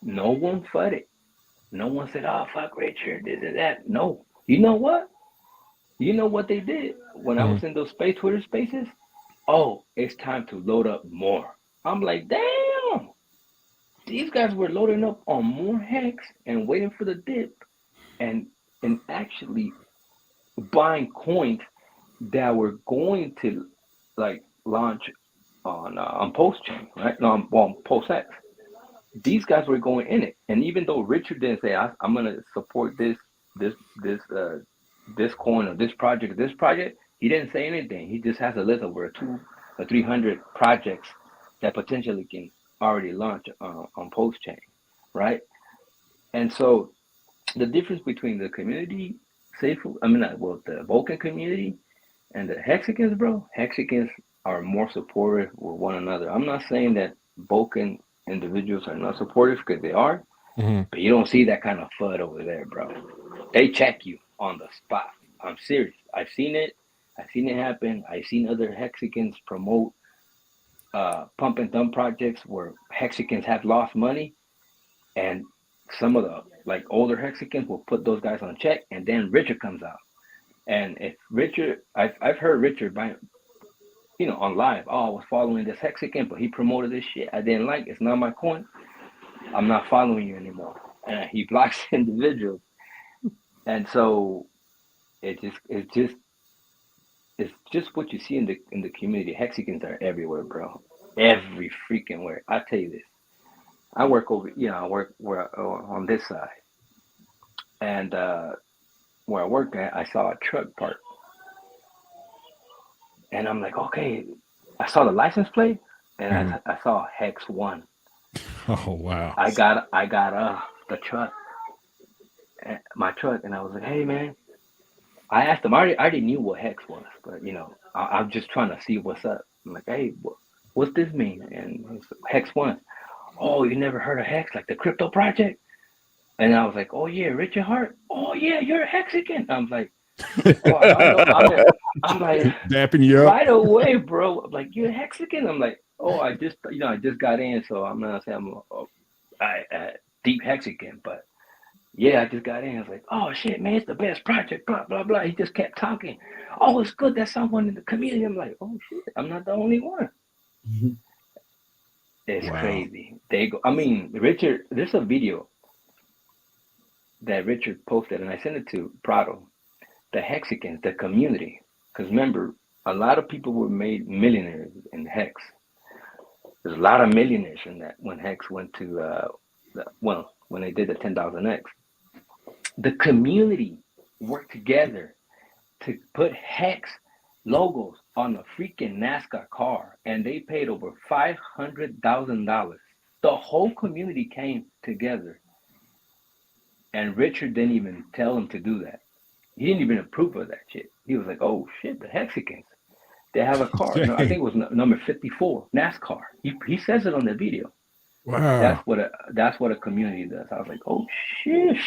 No one fudded. No one said, oh, fuck Richard, this and that. No. You know what? You know what they did when I was in those Twitter spaces? Oh, it's time to load up more. I'm like, damn. These guys were loading up on more Hex and waiting for the dip and actually buying coins that were going to like launch on Post Chain, right? No, on Post X. These guys were going in it, and even though Richard didn't say I'm going to support this coin or this project, he didn't say anything. He just has a list of where 200 or 300 projects that potentially can already launch on Post Chain, right? And so the difference between the community, the Vulcan community and the Hexicans, bro, Hexicans are more supportive with one another. I'm not saying that Vulcan individuals are not supportive because they are, but you don't see that kind of FUD over there, bro. They check you on the spot. I'm serious. I've seen it happen. I've seen other Hexicans promote pump and dump projects where Hexicans have lost money, and some of the like older Hexicans will put those guys on check, and then Richard comes out. And if Richard, I've heard Richard by, you know, on live, oh, I was following this Hexican, but he promoted this shit I didn't like. It's not my coin. I'm not following you anymore. And he blocks individuals. And so it's just what you see in the community. Hexicans are everywhere, bro. Every freaking where. I tell you this. I work on this side. And where I work at, I saw a truck park. And I'm like, okay, I saw the license plate, and I saw Hex 1. Oh wow! I got the truck, my truck, and I was like, hey man, I asked him. I already knew what Hex was, but you know, I'm just trying to see what's up. I'm like, hey, what's this mean? And he's like, Hex 1. Oh, you never heard of Hex, like the crypto project? And I was like, oh yeah, Richard Hart. Oh yeah, you're a Hexican. I'm like. Oh, I'm like dapping you up right away, bro. I'm like, you're a Hexican. I'm like, oh, I just got in, so I'm not saying I'm a deep Hexican, but Yeah, I just got in. I was like, oh shit, man, it's the best project, blah, blah, blah. He just kept talking. Oh, it's good that someone in the community. I'm like, oh shit, I'm not the only one. It's crazy. They go, I mean, Richard, there's a video that Richard posted, and I sent it to Prado, the Hexicans, the community. Because remember, a lot of people were made millionaires in Hex. There's a lot of millionaires in that when Hex went to, when they did the 10,000X. The community worked together to put Hex logos on a freaking NASCAR car, and they paid over $500,000. The whole community came together, and Richard didn't even tell him to do that. He didn't even approve of that shit. He was like, "Oh shit, the Hexicans, they have a car. No, I think it was number 54 NASCAR." He says it on the video. Wow. That's what a community does. I was like, "Oh shit."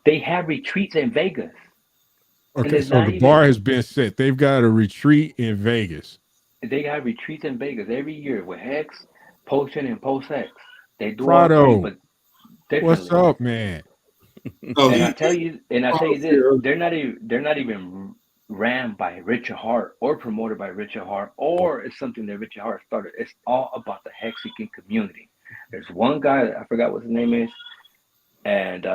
They have retreats in Vegas. Okay, so the bar has been set. They've got a retreat in Vegas. They got retreats in Vegas every year with Hex, Potion, and Post-X. They do Prado, all three, but differently. What's up, man? And I tell you this, they're not even ran by Richard Hart or promoted by Richard Hart, or it's something that Richard Hart started. It's all about the Hexican community. There's one guy, I forgot what his name is, and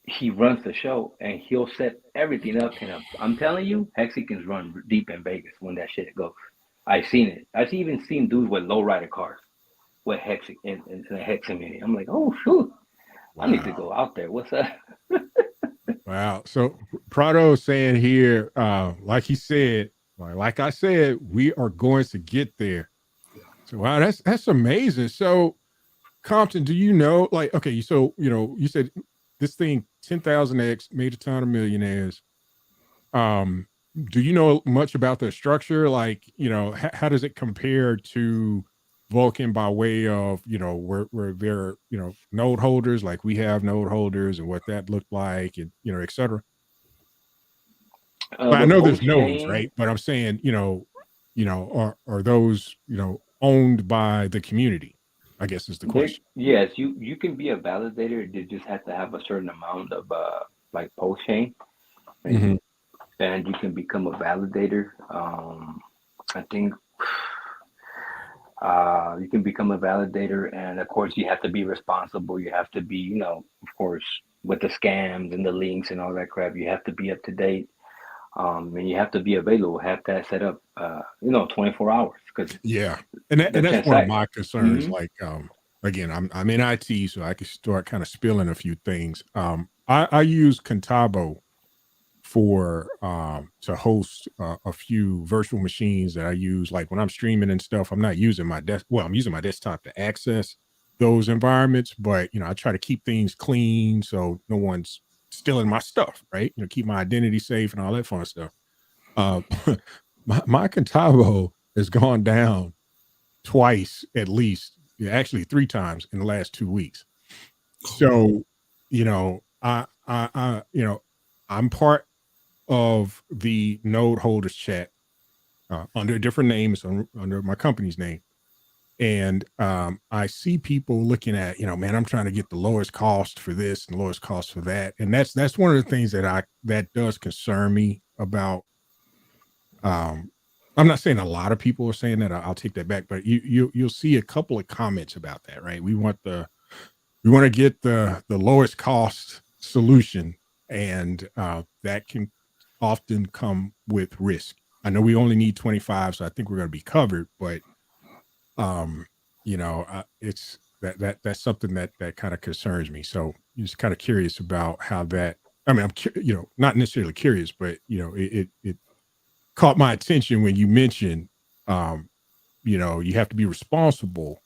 he runs the show, and he'll set everything up. And I'm telling you, Hexicans run deep in Vegas when that shit goes. I've seen it. I've even seen dudes with lowrider cars with Hex in the Hex community. I'm like, oh shoot, wow. I need to go out there. What's up? Wow. So Prado is saying here, like he said, like I said, we are going to get there. So wow, that's amazing. So Compton, do you know, like, okay, so you said this thing 10,000X made a ton of millionaires. Do you know much about the structure? Like, how does it compare to Vulcan by way of, where they're, node holders, like we have node holders, and what that looked like, and, et cetera? I know there's nodes, right? But I'm saying, are those, owned by the community, I guess is the question. Yes, you can be a validator. You just have to have a certain amount of like post chain, and you can become a validator. I think you can become a validator, and of course you have to be responsible. You have to be, of course, with the scams and the links and all that crap. You have to be up to date, and you have to be available. Have that set up, 24 hours. Cause and that's one of my concerns. Like, again, I'm in IT, so I can start kind of spilling a few things. I use Contabo for to host a few virtual machines that I use. Like when I'm streaming and stuff, I'm not using my I'm using my desktop to access those environments, but I try to keep things clean so no one's stealing my stuff, right? Keep my identity safe and all that fun stuff. My Contabo has gone down twice at least, actually 3 times in the last 2 weeks. So, I'm part of the node holders chat under different names, under my company's name. And I see people looking at, man, I'm trying to get the lowest cost for this and the lowest cost for that. And that's one of the things that does concern me about. I'm not saying a lot of people are saying that. I'll take that back, but you'll see a couple of comments about that, right? We want to get the lowest cost solution, and that can often come with risk. I know we only need 25, so I think we're going to be covered, but it's that's something that kind of concerns me. So I'm just kind of curious about how that. I mean, I'm not necessarily curious, but it caught my attention when you mentioned, you have to be responsible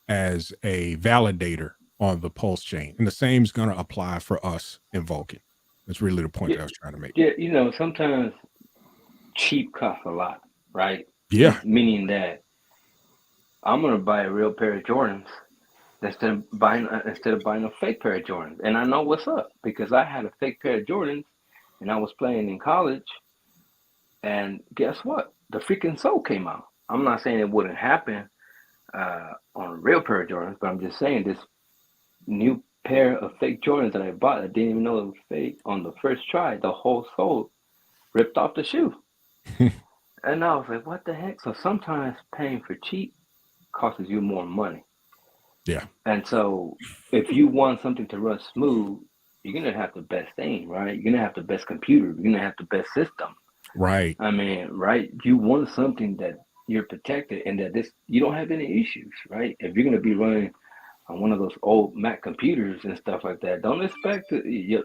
as a validator on the Pulse chain, and the same is going to apply for us in Vulcan. That's really the point that I was trying to make. Yeah, sometimes cheap costs a lot, right? Yeah. Meaning that I'm gonna buy a real pair of Jordans instead of buying a fake pair of Jordans, and I know what's up because I had a fake pair of Jordans, and I was playing in college, and guess what? The freaking Soul came out. I'm not saying it wouldn't happen on a real pair of Jordans, but I'm just saying this new pair of fake Jordans that I bought, I didn't even know it was fake. On the first try, the whole sole ripped off the shoe. And I was like, what the heck? So sometimes paying for cheap costs you more money. Yeah. And so if you want something to run smooth, you're going to have the best thing, right? You're going to have the best computer. You're going to have the best system. Right. I mean, right? You want something that you're protected and that you don't have any issues, right? If you're going to be running on one of those old Mac computers and stuff like that, don't expect for you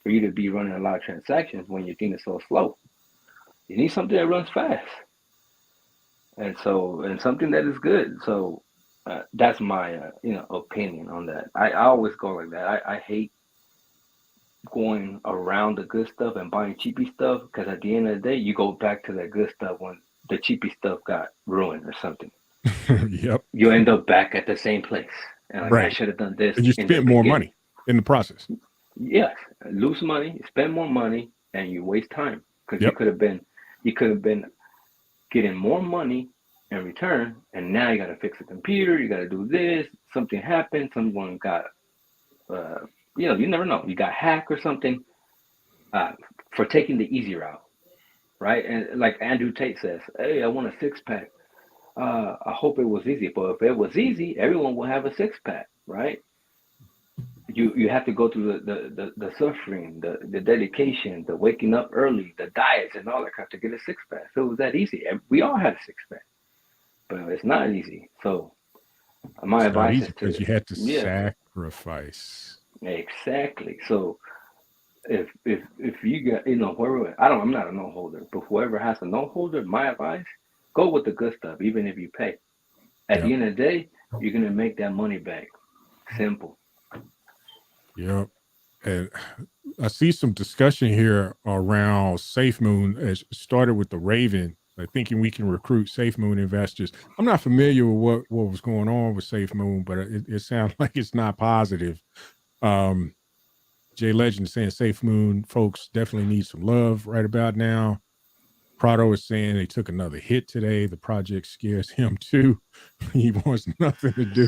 to be running a lot of transactions when your thing is so slow. You need something that runs fast, and something that is good. So that's my opinion on that. I always go like that. I hate going around the good stuff and buying cheapy stuff, because at the end of the day, you go back to that good stuff when the cheapy stuff got ruined or something. Yep. You end up back at the same place. And like, right. I should have done this. And you spent more money in the process. Yes, lose money, spend more money, and you waste time, because Yep. you could have been getting more money in return, and now you got to fix the computer. You got to do this. Something happened. Someone got, you never know. You got hacked or something for taking the easy route, right? And like Andrew Tate says, "Hey, I want a six-pack. I hope it was easy, but if it was easy, everyone will have a six-pack, right?" You have to go through the suffering, the dedication, the waking up early, the diets, and all that crap to get a six-pack. If it was that easy, we all had a six-pack, but it's not easy. So my advice is because you had to sacrifice. Exactly. So if you got whoever, I'm not a no holder, but whoever has a no holder, my advice, go with the good stuff, even if you pay. At the end of the day, you're gonna make that money back. Simple. Yep. And I see some discussion here around SafeMoon. As started with the Raven, like thinking we can recruit SafeMoon investors. I'm not familiar with what was going on with SafeMoon, but it sounds like it's not positive. Jay Legend is saying SafeMoon folks definitely need some love right about now. Prado is saying they took another hit today. The project scares him too. He wants nothing to do.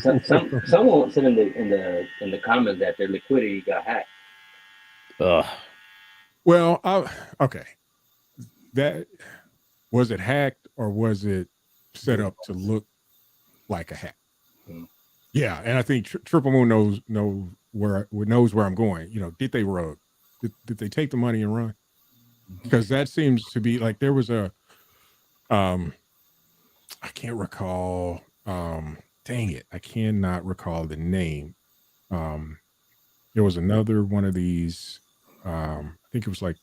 Someone said in the comments that their liquidity got hacked. Well, okay. That was it hacked, or was it set up to look like a hack? Yeah, and I think Triple Moon knows where I'm going. Did they rug? Did they take the money and run? Because that seems to be like there was a I can't recall, dang it, I cannot recall the name. There was another one of these, I think it was like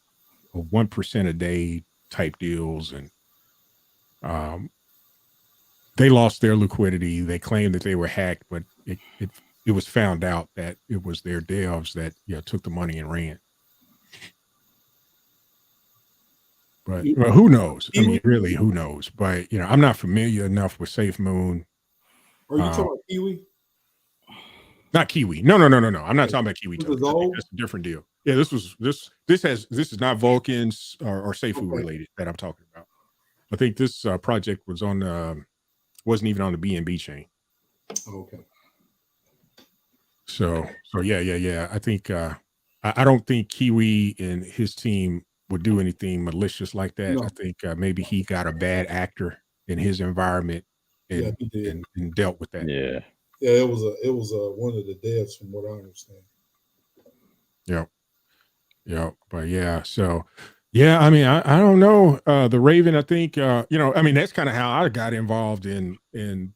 a 1% a day type deals, and they lost their liquidity. They claimed that they were hacked, but it was found out that it was their devs that took the money and ran. But who knows? I mean, really, who knows? But I'm not familiar enough with SafeMoon. Are you talking about Kiwi? Not Kiwi. No. I'm not talking about Kiwi. That's a different deal. Yeah, this is not Vulcans or Seifu related that I'm talking about. I think this project was wasn't even on the BNB chain. Okay. So yeah. I think I don't think Kiwi and his team would do anything malicious like that. No. I think maybe he got a bad actor in his environment and dealt with that. Yeah, it was one of the devs, from what I understand. Yeah. But yeah, so yeah, I mean, I don't know. The Raven, I think I mean, that's kind of how I got involved in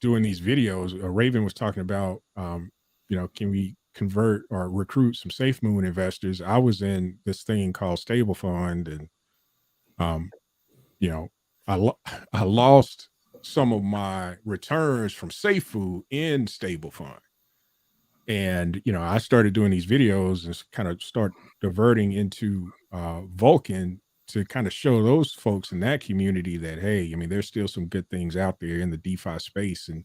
doing these videos. Raven was talking about can we convert or recruit some SafeMoon investors? I was in this thing called Stable Fund, and I lost some of my returns from Seifu in Stable Fund, and I started doing these videos and kind of start diverting into Vulcan to kind of show those folks in that community that, hey, I mean, there's still some good things out there in the DeFi space, and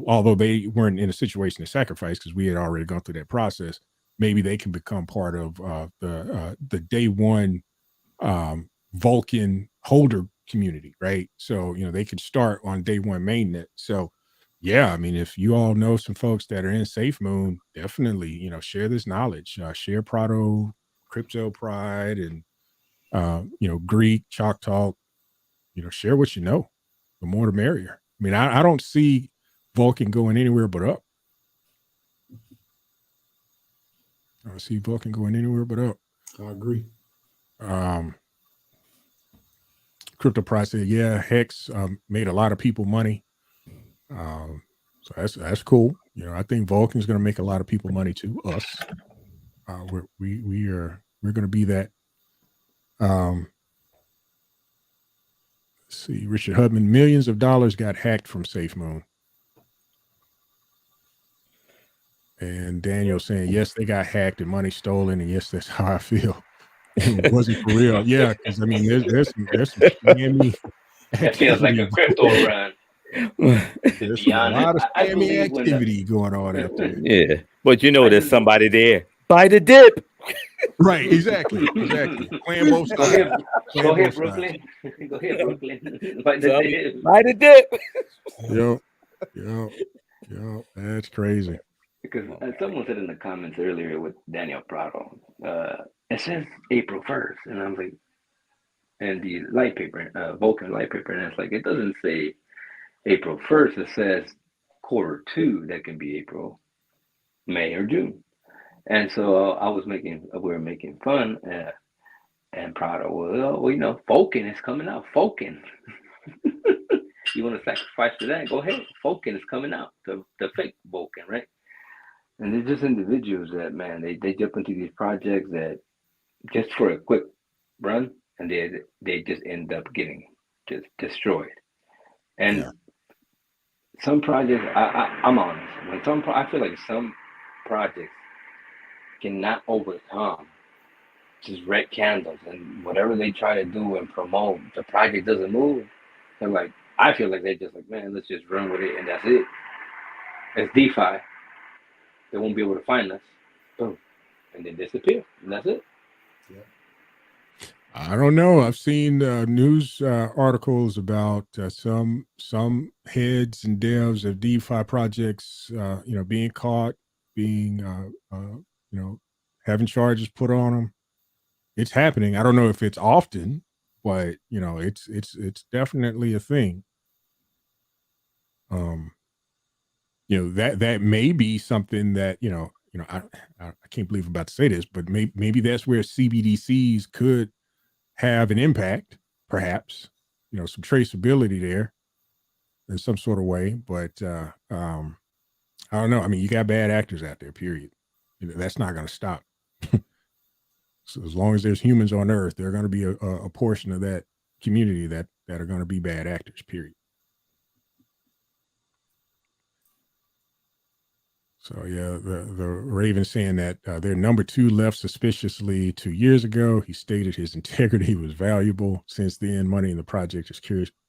although they weren't in a situation to sacrifice because we had already gone through that process, maybe they can become part of the day one Vulcan holder community, right? So they can start on day one mainnet. So yeah, I mean, if you all know some folks that are in SafeMoon, definitely, share this knowledge. Share Prado, Crypto Pride, and Greek, Chalk Talk. Share what you know. The more the merrier. I mean, I don't see Vulcan going anywhere but up. I don't see Vulcan going anywhere but up. I agree. Crypto Price said, yeah, Hex made a lot of people money. So that's cool. I think Vulcan's going to make a lot of people money too. Us, we're going to be that. Let's see, Richard Hubman, millions of dollars got hacked from SafeMoon. And Daniel saying, yes, they got hacked and money stolen, and yes, that's how I feel. It wasn't for real. Yeah, because I mean, there's some scammy. That feels like a crypto run. There's a lot of scammy activity going on out there. Yeah, but there's somebody there. Buy the dip. Right, exactly. Playing both sides. Go ahead, Brooklyn. Go ahead, Brooklyn. Buy the dip. Yo, that's crazy. Because someone said in the comments earlier with Daniel Prado, it says April 1st, and I'm like, and the light paper, Vulcan light paper, and it's like, it doesn't say April 1st, it says Q2, that can be April, May, or June. And so we were making fun, and Prado, well, Vulcan is coming out, Vulcan. You want to sacrifice for that? Go ahead, Vulcan is coming out, the fake Vulcan, right? And they're just individuals that, man, they jump into these projects that just for a quick run, and they just end up getting just destroyed. And some projects, I'm honest, I feel like some projects cannot overcome just red candles, and whatever they try to do and promote, the project doesn't move. They're like, I feel like they're just like, man, let's just run with it, and that's it. It's DeFi. They won't be able to find us. Boom. And then disappear. And that's it. Yeah. I don't know. I've seen news articles about some heads and devs of DeFi projects, being caught, being, having charges put on them. It's happening. I don't know if it's often, but it's definitely a thing. That may be something that, I can't believe I'm about to say this, but maybe that's where CBDCs could have an impact, perhaps, some traceability there in some sort of way. But I don't know. I mean, you got bad actors out there, period. That's not going to stop. So as long as there's humans on Earth, there are going to be a portion of that community that are going to be bad actors, period. So yeah, the Raven saying that their number 2 left suspiciously 2 years ago. He stated his integrity was valuable. Since then, money in the project is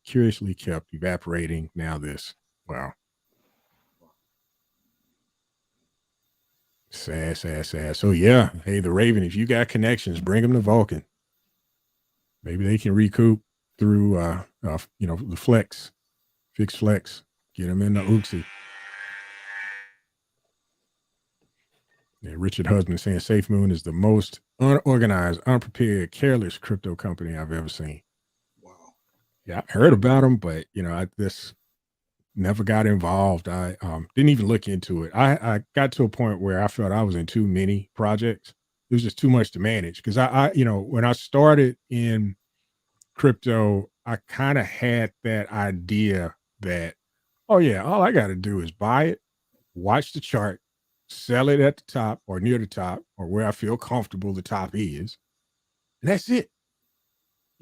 curiously kept evaporating. Now this, wow, sad. So yeah, hey, the Raven, if you got connections, bring them to Vulcan. Maybe they can recoup through the Flex, Fix Flex, get them in the Oopsy. Yeah, Richard Husband saying SafeMoon is the most unorganized, unprepared, careless crypto company I've ever seen. Wow. Yeah, I heard about them, but I just never got involved. I didn't even look into it. I got to a point where I felt I was in too many projects. It was just too much to manage because I when I started in crypto, I kind of had that idea that, oh yeah, all I got to do is buy it, watch the chart, sell it at the top or near the top or where I feel comfortable the top is. And that's it.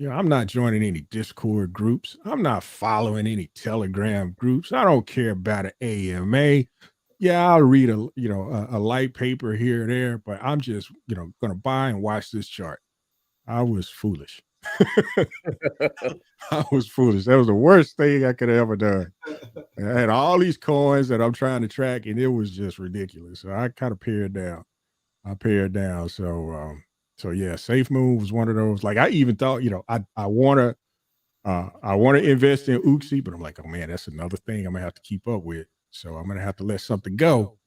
I'm not joining any Discord groups. I'm not following any Telegram groups. I don't care about an AMA. Yeah, I'll read a light paper here or there, but I'm just, going to buy and watch this chart. I was foolish. I was foolish. That was the worst thing I could have ever done. I had all these coins that I'm trying to track, and it was just ridiculous. So I kind of pared down. So yeah, SafeMoon was one of those. Like I even thought, I want to invest in Oopsy, but I'm like, oh man, that's another thing I'm gonna have to keep up with. So I'm gonna have to let something go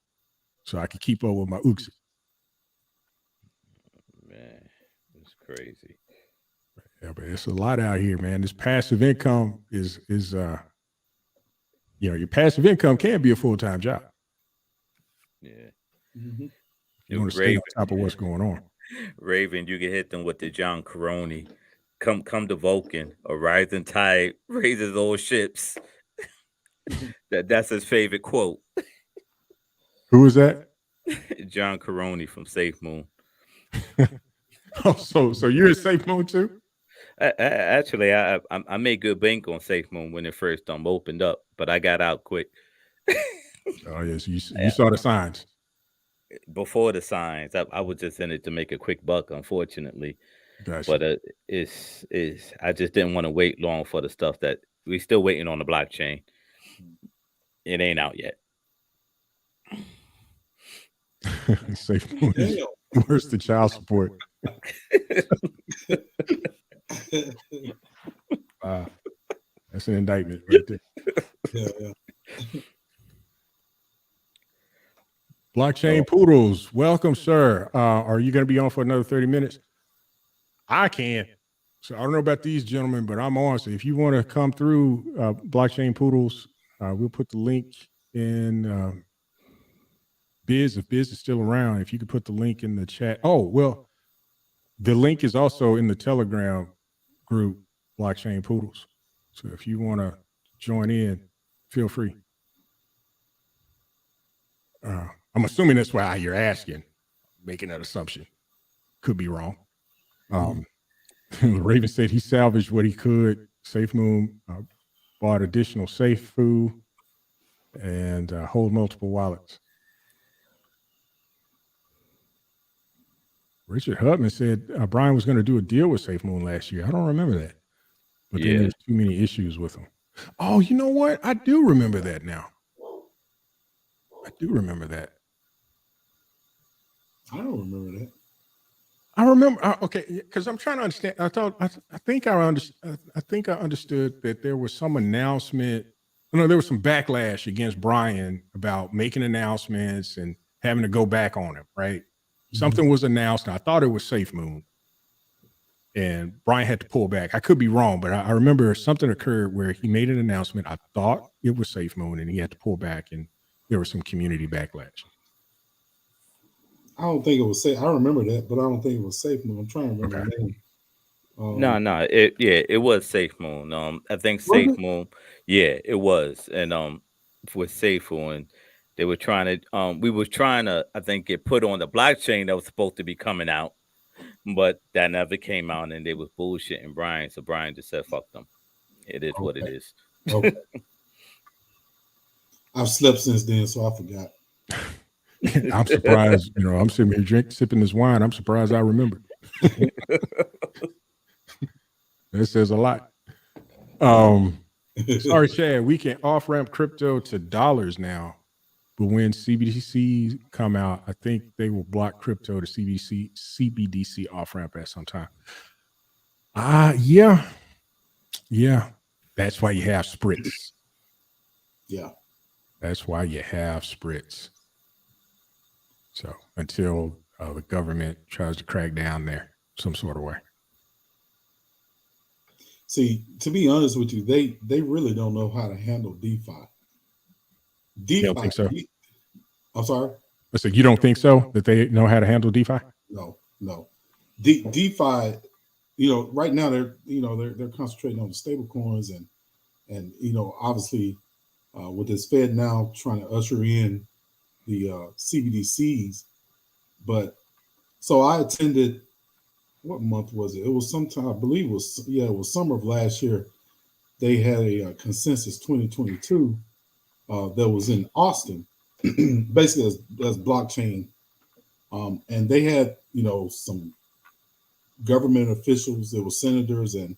so I can keep up with my Oopsy. Man, it's crazy. Yeah, but it's a lot out here, man. This passive income is your passive income can be a full-time job. Yeah. Mm-hmm. You want to stay on top of what's going on. Raven, you can hit them with the John Caroni. Come to Vulcan. A rising tide raises all ships. That's his favorite quote. Who is that? John Caroni from Safe Moon. Oh, so you're in Safe Moon too? Actually, I made good bank on Safe Moon when it first opened up, but I got out quick. Oh yes, you saw the signs. Before the signs, I was just in it to make a quick buck, unfortunately. Gotcha. But it's I just didn't want to wait long for the stuff that we're still waiting on the blockchain. It ain't out yet. Safe Moon is worse than child support. That's an indictment right there. Yeah. Blockchain Poodles, welcome, sir. Are you going to be on for another 30 minutes? I can. So I don't know about these gentlemen, but I'm on. So if you want to come through Blockchain Poodles, we'll put the link in Biz. If Biz is still around, if you could put the link in the chat. Oh, well, the link is also in the Telegram group, Blockchain Poodles. So if you want to join in, feel free. I'm assuming that's why you're asking, making that assumption. Could be wrong. Raven said he salvaged what he could. Safe Moon bought additional Seifu and hold multiple wallets. Richard Hubman said Brian was going to do a deal with Safe Moon last year. I don't remember that. But then there's too many issues with him. Oh, you know what? I do remember that now. I do remember that. I don't remember that. I remember. Okay, because I'm trying to understand. I think I understood that there was some announcement. No, there was some backlash against Brian about making announcements and having to go back on him. Right? Mm-hmm. Something was announced, and I thought it was Safe Moon, and Brian had to pull back. I could be wrong, but I remember something occurred where he made an announcement. I thought it was Safe Moon, and he had to pull back, and there was some community backlash. I don't think it was safe. I remember that, but I don't think it was Safe Moon. I'm trying to remember the name. No, it was Safe Moon. I think Safe Moon. Yeah, it was, and with Safe Moon, they were trying to. We were trying to, I think, get put on the blockchain that was supposed to be coming out, but that never came out, and they was bullshitting Brian. So Brian just said, "Fuck them." It is what it is. Okay. I've slept since then, so I forgot. I'm surprised. I'm sitting here sipping this wine. I'm surprised I remember. That says a lot. Sorry, Chad. We can off-ramp crypto to dollars now, but when CBDCs come out, I think they will block crypto to CBDC off-ramp at some time. Yeah. That's why you have Spritz. Yeah. That's why you have Spritz. So until the government tries to crack down there some sort of way. See, to be honest with you, they really don't know how to handle DeFi. You don't think so? I'm sorry? I said, you don't think so, that they know how to handle DeFi? No. DeFi, right now they're concentrating on the stable coins and obviously with this Fed now trying to usher in the CBDCs. But so I attended, what month was it? It was sometime, I believe it was summer of last year. They had a consensus 2022 that was in Austin, basically as blockchain. And they had, some government officials, there were senators and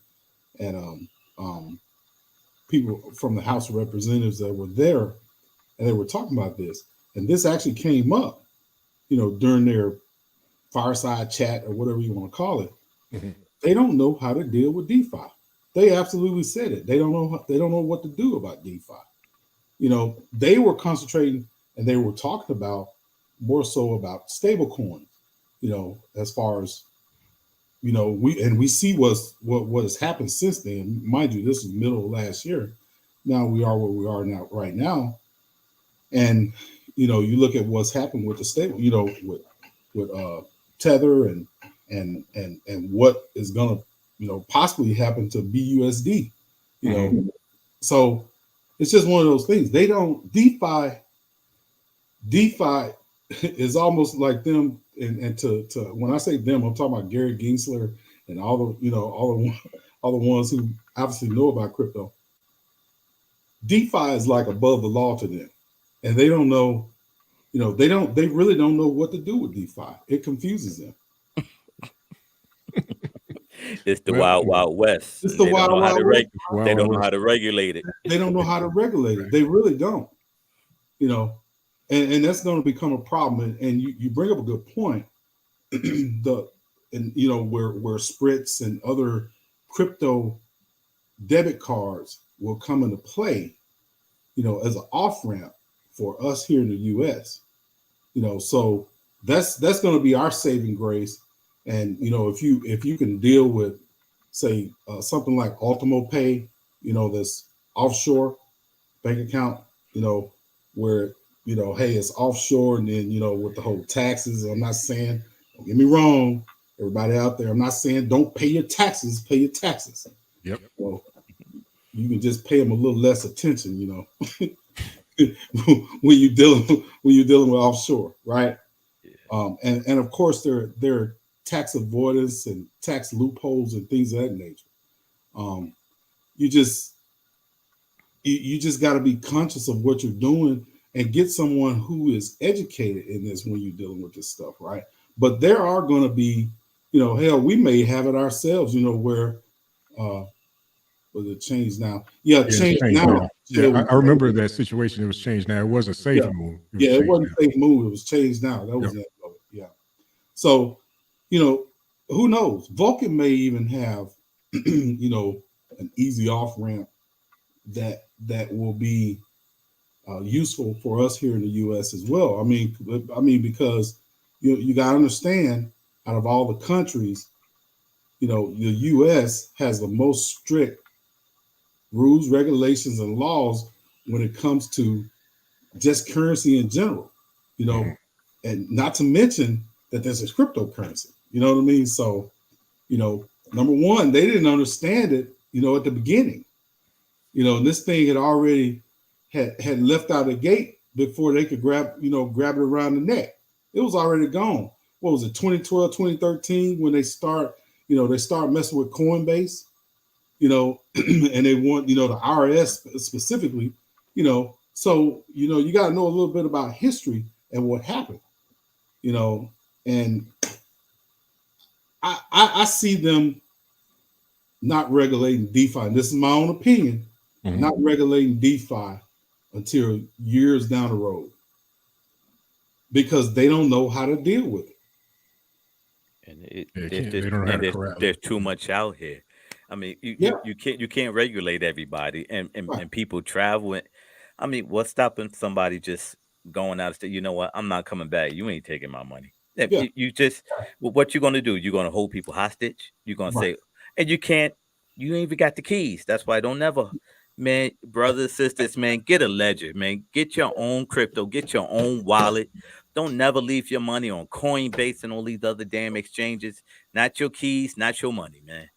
people from the House of Representatives that were there, and they were talking about this. And this actually came up, during their fireside chat or whatever you want to call it. Mm-hmm. They don't know how to deal with DeFi. They absolutely said it. They don't know what to do about DeFi. they were concentrating and they were talking about more so about stable coins, as far as, we see what has happened since then. Mind you, this is middle of last year. Now we are where we are now, right now. And, you look at what's happened with the stable, with Tether and what is going to, possibly happen to BUSD, So it's just one of those things. They don't DeFi is almost like them. And to when I say them, I'm talking about Gary Gensler and all the ones who obviously know about crypto. DeFi is like above the law to them, and they don't know. They really don't know what to do with DeFi. It confuses them. It's the wild west. It's the wild west. They don't know how to regulate it. They don't know how to regulate it. They really don't. And that's going to become a problem. And you bring up a good point. Where Spritz and other crypto debit cards will come into play, as an off ramp for us here in the U.S. So that's going to be our saving grace. And if you can deal with, say, something like Ultimo Pay, that's offshore bank account, where hey, it's offshore, and then with the whole taxes. I'm not saying, don't get me wrong, everybody out there, I'm not saying don't pay your taxes. Pay your taxes. Yep. Well, you can just pay them a little less attention, when you're dealing with offshore, right? Yeah. And of course there are tax avoidance and tax loopholes and things of that nature. You just got to be conscious of what you're doing and get someone who is educated in this when you're dealing with this stuff, right? But there are going to be, hell, we may have it ourselves, where was it changed now? Yeah, changed now. Yeah, I remember that situation. It was changed now. It wasn't Seifu move. It wasn't Seifu move. It was changed now. That was yeah. So, who knows? Vulcan may even have, an easy off ramp that will be useful for us here in the U.S. as well. I mean, because you got to understand, out of all the countries, the U.S. has the most strict rules, regulations, and laws when it comes to just currency in general. And not to mention that there's a cryptocurrency. You know what I mean? So, number one, they didn't understand it, at the beginning. And this thing had already had left out the gate before they could grab it around the neck. It was already gone. What was it, 2012, 2013, when they start messing with Coinbase, and they want, the IRS specifically, so, you got to know a little bit about history and what happened, and I see them not regulating DeFi. And this is my own opinion, not regulating DeFi until years down the road, because they don't know how to deal with it. And there's too much out here. I mean, you can't regulate everybody, and people travel. I mean, what's stopping somebody just going out and say, you know what, I'm not coming back. You ain't taking my money. Yeah. What you're going to do? You're going to hold people hostage. You're going to say, and you ain't even got the keys. That's why don't never, man, brothers, sisters, man, get a ledger, man, get your own crypto, get your own wallet. Don't never leave your money on Coinbase and all these other damn exchanges. Not your keys, not your money, man.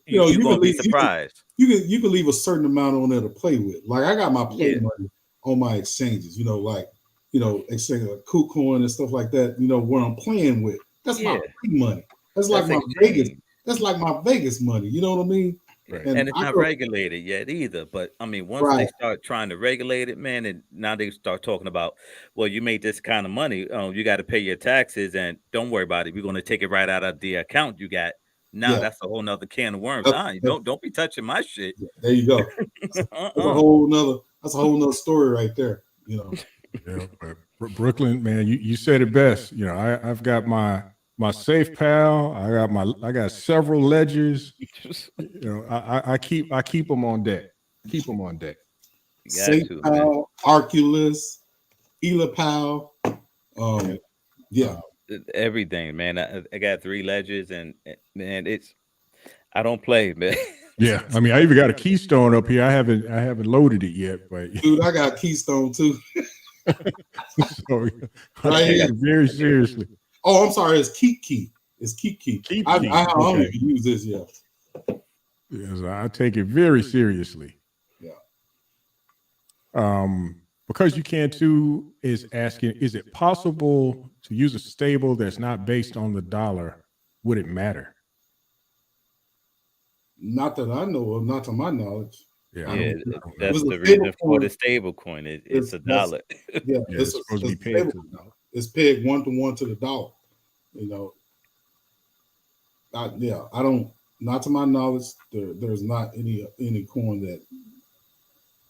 You're gonna be surprised. You can leave a certain amount on there to play with. Like I got my play money on my exchanges, exchange like KuCoin and stuff like that, where I'm playing with. That's my free money. That's like my Vegas. That's like my Vegas money. You know what I mean? Right. And it's not regulated yet either. But I mean, once they start trying to regulate it, man, and now they start talking about, well, you made this kind of money, you got to pay your taxes, and don't worry about it. We're going to take it right out of the account you got. Now that's a whole nother can of worms. Don't be touching my shit. There you go. That's a whole nother story right there. Yeah, but Brooklyn, man, you said it best. I've got my SafePal. I got several ledgers. I keep them on deck. Keep them on deck. SafePal, Arculus, Elapal, everything, man. I got 3 ledgers, and man, I don't play, man. Yeah, I mean, I even got a Keystone up here. I haven't loaded it yet, but dude, I got Keystone too. So I take it very seriously. Oh, I'm sorry, it's Kiki. It's Kiki. I don't even use this yet. Yes, I take it very seriously. Yeah. Because you can too is asking, is it possible to use a stable that's not based on the dollar? Would it matter? Not that I know of, not to my knowledge. Yeah, that's the reason for the stable coin. It's a dollar. Yeah, it's supposed to be pegged to the dollar. It's pegged 1-to-1 to the dollar. You know, I don't. Not to my knowledge, there's not any coin that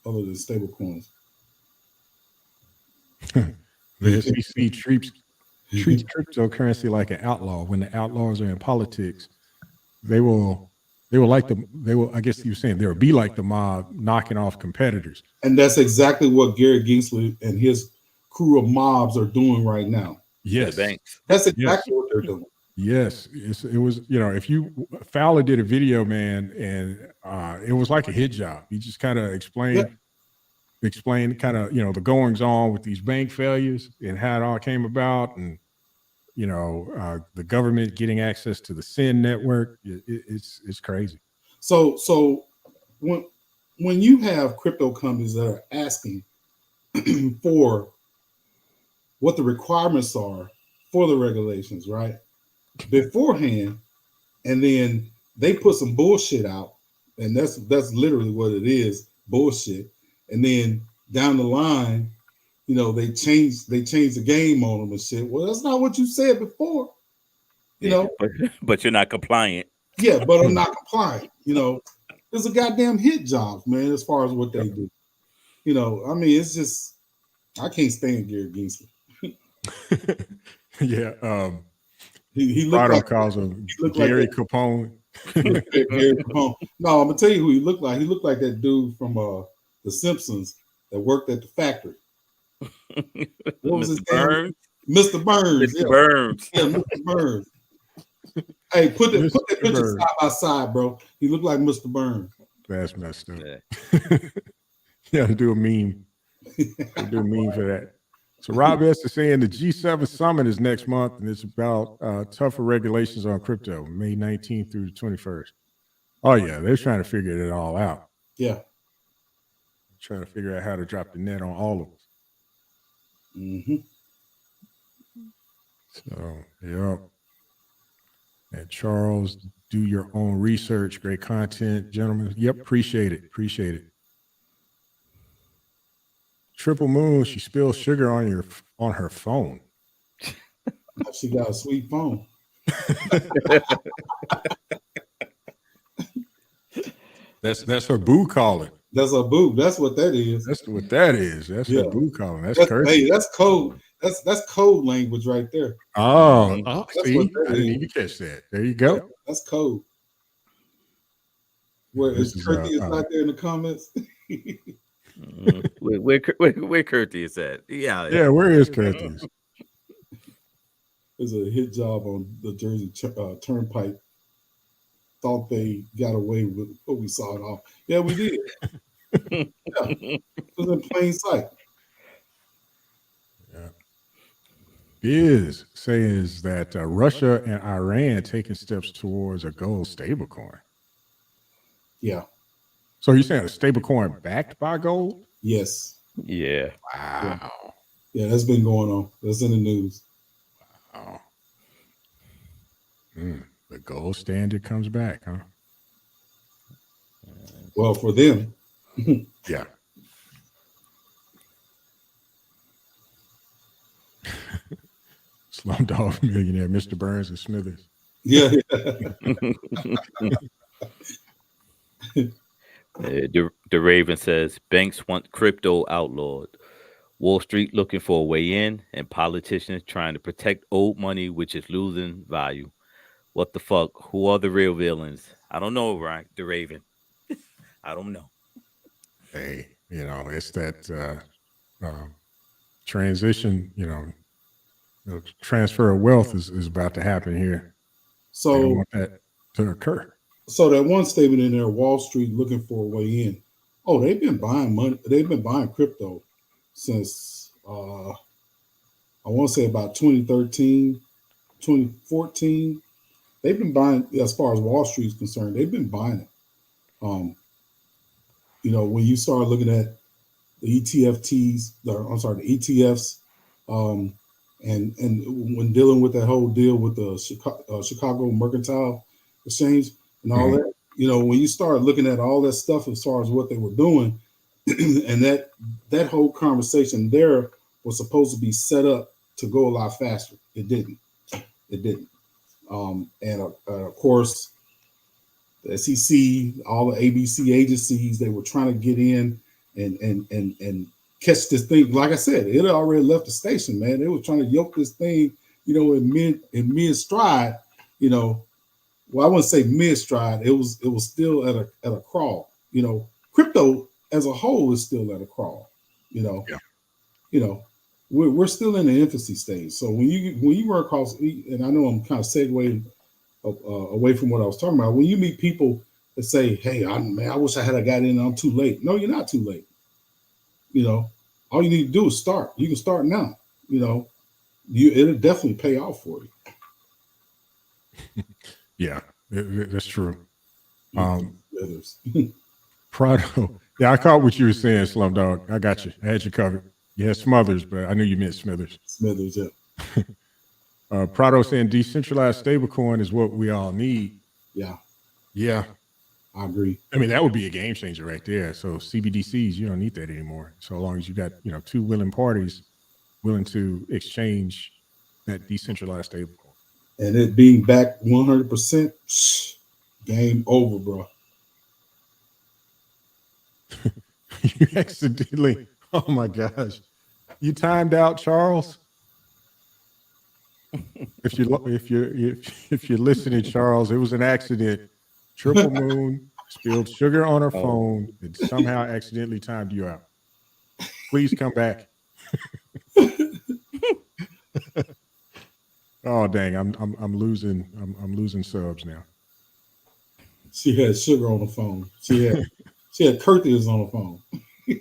other than stable coins. The SEC treats cryptocurrency like an outlaw. When the outlaws are in politics, they will I guess you were saying they'll be like the mob, knocking off competitors. And that's exactly what Gary Gensler and his crew of mobs are doing right now. Yes, that's exactly what they're doing. Yes, it was. If Fowler did a video, man, and it was like a hit job. He just kind of explained kind of the goings on with these bank failures and how it all came about, and the government getting access to the SIN network. It's crazy. So when you have crypto companies that are asking for what the requirements are for the regulations, right, beforehand, and then they put some bullshit out, and that's literally what it is, bullshit. And then down the line, they change the game on them and shit. Well, that's not what you said before, But you're not compliant. Yeah, but I'm not compliant. It's a goddamn hit job, man. As far as what they do, I mean, it's just I can't stand Gary Gensler. Yeah, he looked like calls him Gary Capone. Gary Capone. No, I'm gonna tell you who he looked like. He looked like that dude from The Simpsons that worked at the factory. What was his name? Mr. Burns. Mr. Burns. Yeah, Mr. Burns. Hey, put that picture side by side, bro. He looked like Mr. Burns. That's messed up. Yeah, do a meme. Do a meme for that. So Rob S is saying the G7 summit is next month, and it's about tougher regulations on crypto, May 19th through the 21st. Oh yeah, they're trying to figure it all out. Yeah, trying to figure out how to drop the net on all of us. Mm-hmm. So yeah. And Charles, do your own research. Great content, gentlemen. Yep, appreciate it. Appreciate it. Triple Moon, she spilled sugar on her phone. She got a sweet phone. That's her boo calling. That's her boo. That's what that is. That's what that is. That's her boo calling. That's cursing. Hey, that's code. That's code language right there. Oh, see, I didn't even catch that. There you go. That's code. Where is Curtis is not there in the comments? Where Curtis at? Yeah, where is Curtis? There's a hit job on the Jersey Turnpike. Thought they got away with what we saw it off. Yeah, we did. It was in plain sight. Yeah. Biz says that Russia and Iran taking steps towards a gold stablecoin. Yeah. So you're saying a stablecoin backed by gold? Yes. Yeah. Wow. Yeah, that's been going on. That's in the news. Wow. The gold standard comes back, huh? Well, for them. Yeah. Slumdog Millionaire, Mr. Burns and Smithers. Yeah. The Raven says banks want crypto outlawed. Wall Street looking for a way in, and politicians trying to protect old money, which is losing value. What the fuck? Who are the real villains? I don't know, right? The Raven. I don't know. Hey, You know, it's that transition. You know, the transfer of wealth is about to happen here. So I don't want that to occur. So that one statement in there, Wall Street looking for a way in. Oh, they've been buying money. They've been buying crypto since I want to say about 2013, 2014. They've been buying, as far as Wall Street is concerned, they've been buying it. You know, when you start looking at the ETFs, the ETFs, and when dealing with that whole deal with the Chicago Mercantile Exchange and all that, you know, when you start looking at all that stuff as far as what they were doing, and that whole conversation there was supposed to be set up to go a lot faster. It didn't. And of course, the SEC, all the ABC agencies, they were trying to get in and catch this thing. Like I said, it had already left the station, man. They were trying to yoke this thing, you know, in mid stride, you know. Well, I wouldn't say mid stride. It was still at a crawl. You know, crypto as a whole is still at a crawl. You know, you know, we're still in the infancy stage. So when you run across, and I know I'm kind of segueing away from what I was talking about. When you meet people that say, "Hey, I wish I had got in. I'm too late." No, you're not too late. You know, all you need to do is start. You can start now. You know, it'll definitely pay off for you. Yeah, that's true. Prado. Yeah, I caught what you were saying, Slumdog. I got you. I had you covered. You had Smothers, but I knew you meant Smithers. Smithers, yeah. Prado saying decentralized stablecoin is what we all need. Yeah, I agree. I mean, that would be a game changer right there. So CBDCs, you don't need that anymore. So long as you got, you know, two willing parties willing to exchange that decentralized stablecoin. And it being back 100%, game over, bro. You accidentally, oh my gosh, you timed out, Charles. If you're listening, Charles, it was an accident. Triple Moon spilled sugar on her phone and somehow accidentally timed you out. Please come back. Oh dang, I'm losing subs now. She had sugar on the phone. She had Curtis on the phone.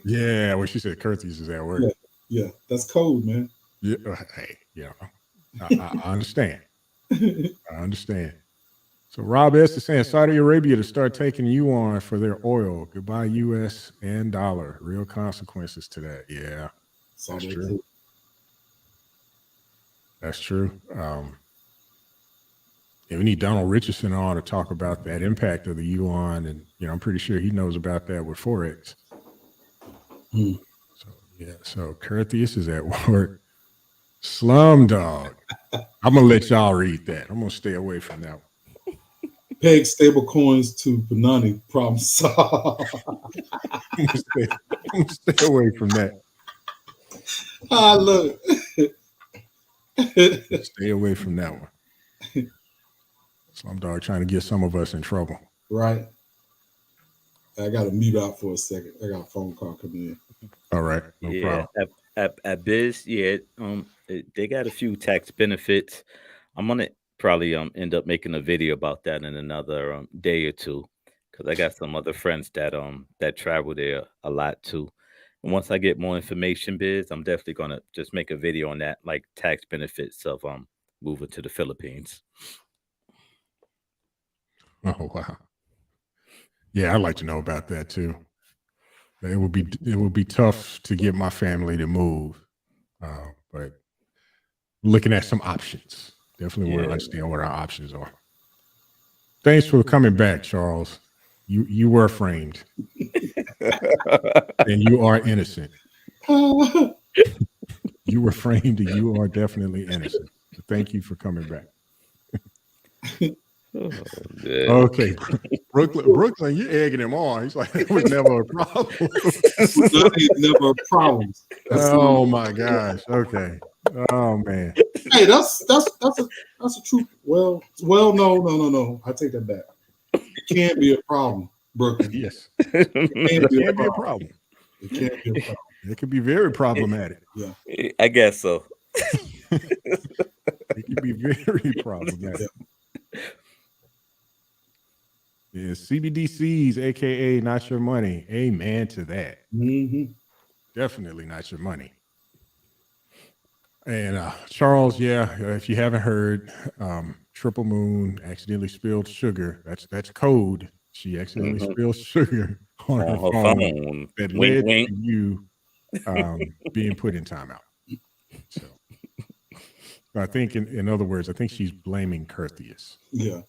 Yeah, well, she said Curtis is at work. Yeah, that's code, man. Yeah, hey, yeah, I understand. I understand. So Rob S is saying Saudi Arabia to start taking yuan for their oil. Goodbye, U.S. and dollar. Real consequences to that. Yeah, that's true. That's true. And we need Donald Richardson on to talk about that impact of the yuan, and you know, I'm pretty sure he knows about that with forex. So yeah, so Curtius is at work. Slumdog. I'm gonna let y'all read that. I'm gonna stay away from that one. Peg stable coins to Panani, problem solved. I'm gonna stay away from that. I love it. Stay away from that one. Slumdog trying to get some of us in trouble. Right. I got to mute out for a second. I got a phone call coming in. All right. No problem. At Biz, they got a few tax benefits. I'm gonna probably end up making a video about that in another day or two, because I got some other friends that travel there a lot too. And once I get more information, Biz, I'm definitely gonna just make a video on that, like tax benefits of moving to the Philippines. Oh wow. Yeah, I'd like to know about that too. It would be tough to get my family to move, but looking at some options. Definitely want to understand what our options are. Thanks for coming back, Charles. You were framed, and you are innocent. You were framed, and you are definitely innocent. So thank you for coming back. Oh, okay, Brooklyn, you're egging him on. He's like, it was never a problem. Never a problem. Oh my gosh. Okay. Oh man. Hey, that's a truth. Well, no. I take that back. It can't be a problem, Brooklyn. Yes. It can't be a problem. It can't be a problem. It could be very problematic. Yeah, I guess so. It can be very problematic. Yeah, CBDCs, aka not your money. Amen to that. Mm-hmm. Definitely not your money. And Charles, if you haven't heard, Triple Moon accidentally spilled sugar. That's code. She accidentally spilled sugar on her phone that led to you being put in timeout. So I think, in other words, I think she's blaming Curtheus. Yeah.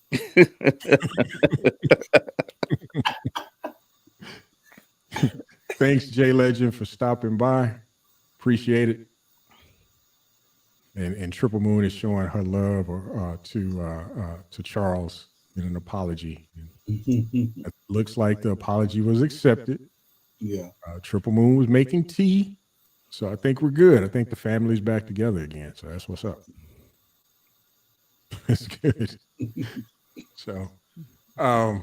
Thanks, Jay Legend, for stopping by. Appreciate it. And Triple Moon is showing her love to Charles in an apology. It looks like the apology was accepted. Yeah. Triple Moon was making tea. So I think we're good. I think the family's back together again. So that's what's up. It's good. So I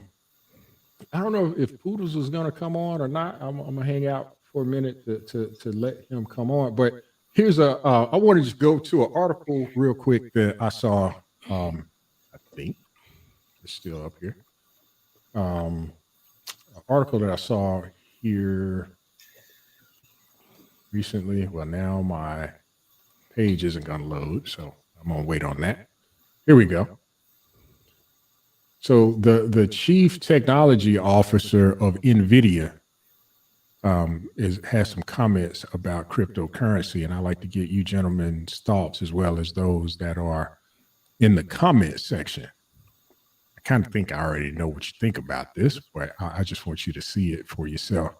don't know if Poodles is going to come on or not. I'm going to hang out for a minute to let him come on. But here's I want to just go to an article real quick that I saw. I think it's still up here. An article that I saw here recently. Well, now my page isn't going to load, so I'm going to wait on that. Here we go. So the chief technology officer of Nvidia has some comments about cryptocurrency, and I'd like to get you gentlemen's thoughts as well as those that are in the comment section. I kind of think I already know what you think about this, but I just want you to see it for yourself.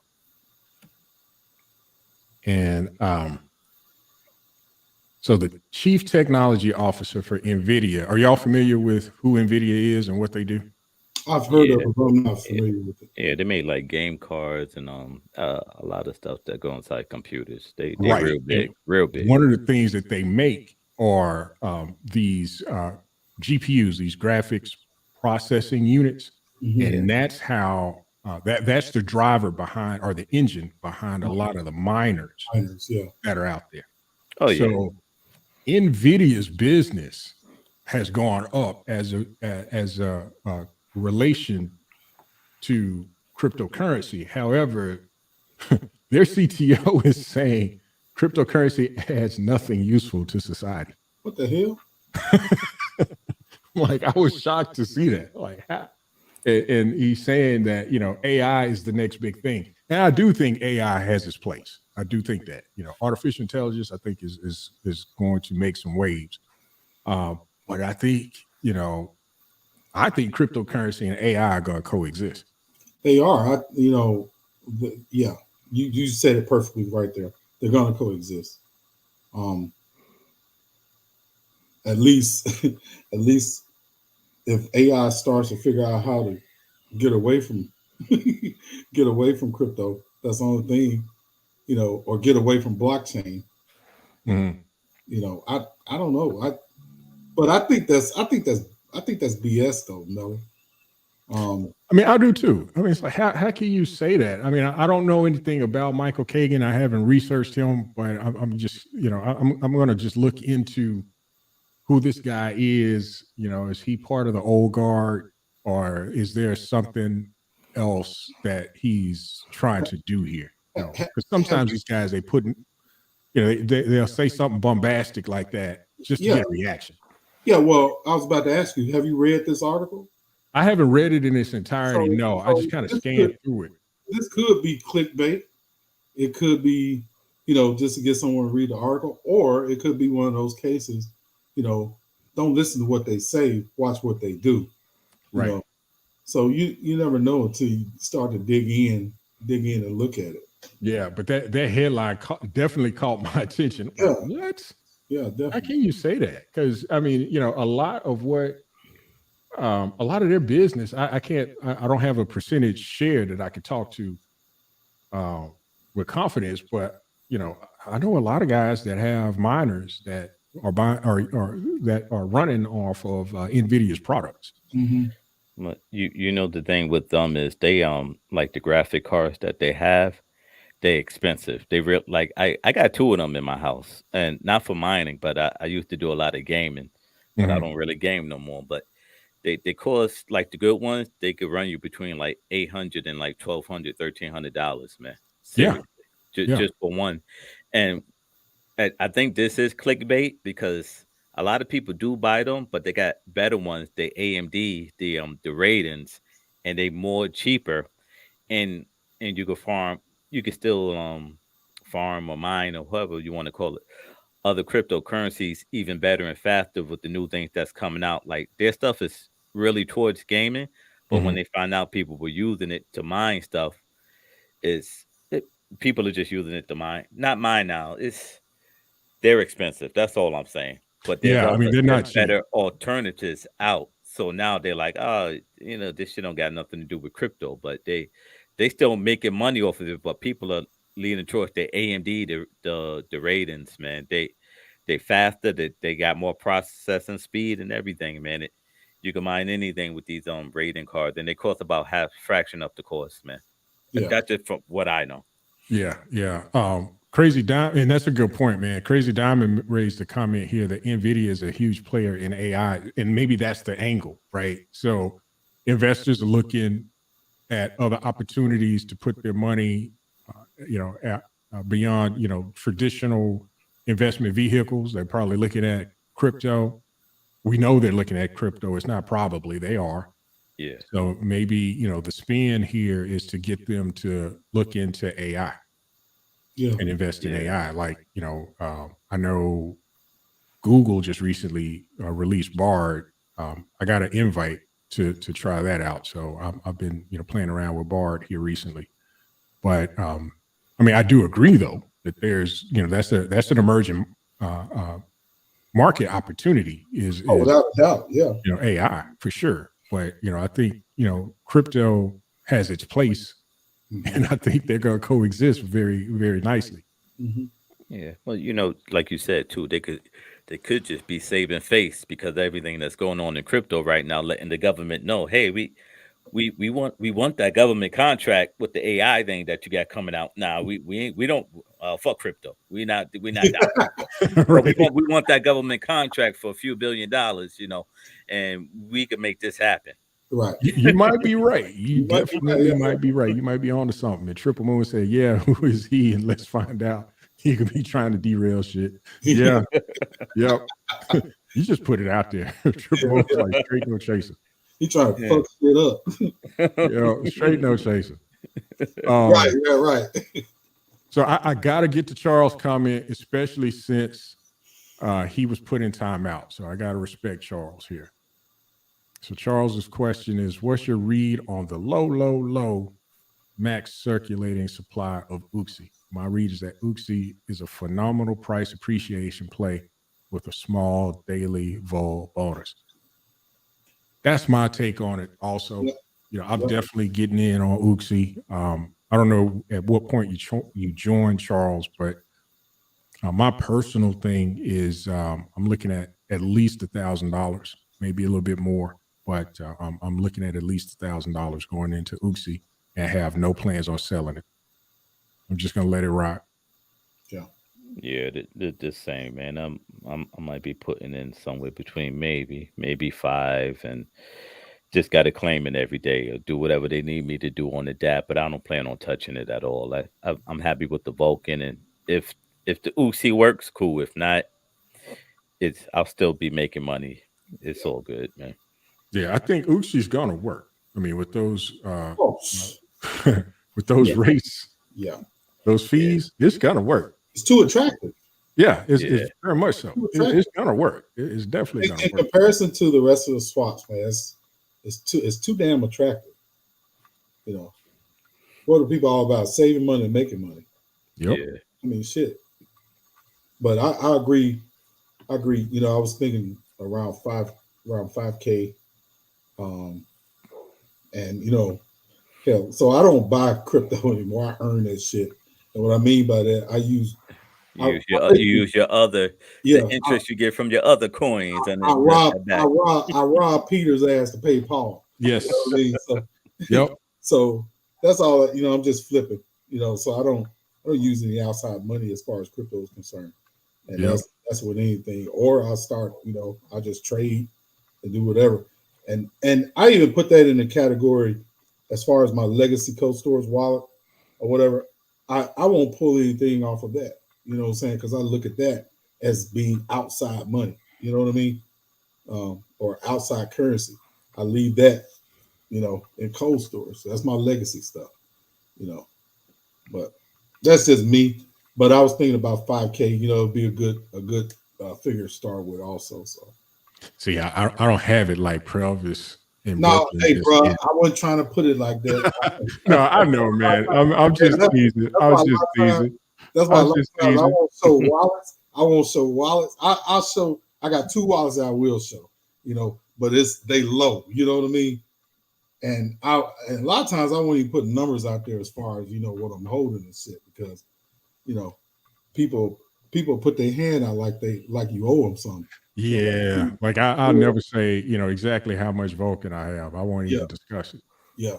And so the chief technology officer for Nvidia, are y'all familiar with who Nvidia is and what they do? I've heard of it, but I'm not familiar with it. Yeah, they make like game cards and a lot of stuff that go inside computers. They Right. real big, real big. One of the things that they make are these GPUs, these graphics processing units, and that's how that's the driver behind, or the engine behind, a lot of the miners that are out there. Oh yeah. So Nvidia's business has gone up as a relation to cryptocurrency. However, their CTO is saying cryptocurrency adds nothing useful to society. What the hell? Like, I was shocked to see that. Like, how? And he's saying that, AI is the next big thing. And I do think AI has its place. I do think that, artificial intelligence, I think is going to make some waves. But I think, I think cryptocurrency and AI are going to coexist. They are. You said it perfectly right there. They're going to coexist. At least if AI starts to figure out how to get away from crypto, that's the only thing, or get away from blockchain. I don't know. But I think that's BS though, Mel. I mean, I do too. I mean, it's like, how can you say that? I mean, I don't know anything about Michael Kagan. I haven't researched him, but I'm just, I'm going to just look into who this guy is. Is he part of the old guard, or is there something else that he's trying to do here? Because sometimes these guys, they put, they'll say something bombastic like that just to get a reaction. Yeah, well, I was about to ask you, have you read this article? I haven't read it in its entirety. No, I just kind of scanned through it. This could be clickbait. It could be, just to get someone to read the article, or it could be one of those cases, don't listen to what they say, watch what they do. Right. So you never know until you start to dig in and look at it. Yeah, but that headline definitely caught my attention. Yeah. What? Yeah, definitely. How can you say that? Because a lot of their business, I don't have a percentage share that I could talk to with confidence, but I know a lot of guys that have miners that are that are running off of Nvidia's products. But the thing with them is they like the graphic cards that they have, they expensive. They real like I got 2 of them in my house, and not for mining, but I used to do a lot of gaming, but I don't really game no more. But they cost like the good ones. They could run you between like $800 and like $1,200, $1,300, man. Yeah. Seriously, just for one. And I think this is clickbait because a lot of people do buy them, but they got better ones. The AMD, the ratings, and they more cheaper, and you can farm. You can still farm or mine or whatever you want to call it. Other cryptocurrencies even better and faster with the new things that's coming out. Like their stuff is really towards gaming, but when they find out people were using it to mine stuff, people are just using it to mine. Not mine now. They're expensive. That's all I'm saying. But there's I mean, they're not better alternatives out. So now they're like, oh, this shit don't got nothing to do with crypto, but they still making money off of it. But people are leaning towards the AMD, the ratings, man. They faster. They got more processing speed and everything, man. You can mine anything with these rating cards, and they cost about half fraction of the cost, man. Yeah. That's just from what I know. Yeah. Crazy Diamond, and that's a good point, man. Crazy Diamond raised a comment here that Nvidia is a huge player in AI, and maybe that's the angle, right? So investors are looking at other opportunities to put their money, beyond, traditional investment vehicles. They're probably looking at crypto. We know they're looking at crypto. It's not probably, they are. Yeah. So maybe, the spin here is to get them to look into AI. And invest in AI. Like, I know Google just recently released Bard. I got an invite to try that out. So I've been, playing around with Bard here recently. But I do agree though that there's, that's an emerging market opportunity is without a doubt, yeah. AI for sure. But I think crypto has its place. And I think they're going to coexist very, very nicely. Yeah. Well, like you said too, they could just be saving face because everything that's going on in crypto right now, letting the government know, hey, we want that government contract with the AI thing that you got coming out. Nah, we don't fuck crypto. We're not Right. we want that government contract for a few $1 billion, and we could make this happen. Right. You might be right. You definitely might be right. You might be on to something. And Triple Moon said, yeah, who is he? And let's find out. He could be trying to derail shit. Yeah. Yep. You just put it out there. Triple Moon's like straight no chaser. He trying to fuck shit up. Straight no chaser. Right. So I got to get to Charles' comment, especially since he was put in timeout. So I got to respect Charles here. So Charles's question is, what's your read on the low max circulating supply of Oopsy? My read is that Oopsy is a phenomenal price appreciation play with a small daily vol bonus. That's my take on it also. I'm definitely getting in on Oopsy. I don't know at what point you joined, Charles, but my personal thing is I'm looking at least $1,000, maybe a little bit more. But I'm looking at least $1,000 going into Oopsy and have no plans on selling it. I'm just gonna let it rock. Yeah, the same, man. I might be putting in somewhere between maybe 5, and just got to claim it every day or do whatever they need me to do on the DApp. But I don't plan on touching it at all. I'm happy with the Vulcan, and if the Oopsy works, cool. If not, I'll still be making money. It's all good, man. Yeah, I think Oopsy's gonna work. With those with those rates, those fees, it's gonna work. It's too attractive. Yeah, it's very much so. It's gonna work. It's definitely gonna work. In comparison to the rest of the swaps, man, it's too damn attractive. What are people all about? Saving money and making money. Yep. Yeah. Shit. But I agree. I was thinking around 5K. So I don't buy crypto anymore. I earn that shit. And what I mean by that, I use your other the interest you get from your other coins, and I rob Peter's ass to pay Paul. Yes. You know what I mean? So, yep. So that's all. I'm just flipping. So I I don't use any outside money as far as crypto is concerned. And Yep. that's with anything. Or I'll start, I'll just trade and do whatever. And I even put that in the category as far as my legacy Cold Storage wallet or whatever. I won't pull anything off of that. You know what I'm saying? Because I look at that as being outside money. You know what I mean? Or outside currency. I leave that, in cold storage. So that's my legacy stuff, But that's just me. But I was thinking about 5K. It'd be a good figure to start with also. So. See, I don't have it like Prelvis. No, hey, bro, I wasn't trying to put it like that. No, I know, man. I'm just teasing. I was just teasing. That's why I won't show wallets. I'll show. I got 2 wallets that I will show. But they low. You know what I mean? And a lot of times I won't even put numbers out there as far as what I'm holding and shit because people put their hand out like you owe them something. Yeah, like I'll never say exactly how much Vulcan I have. I won't even discuss it. Yeah,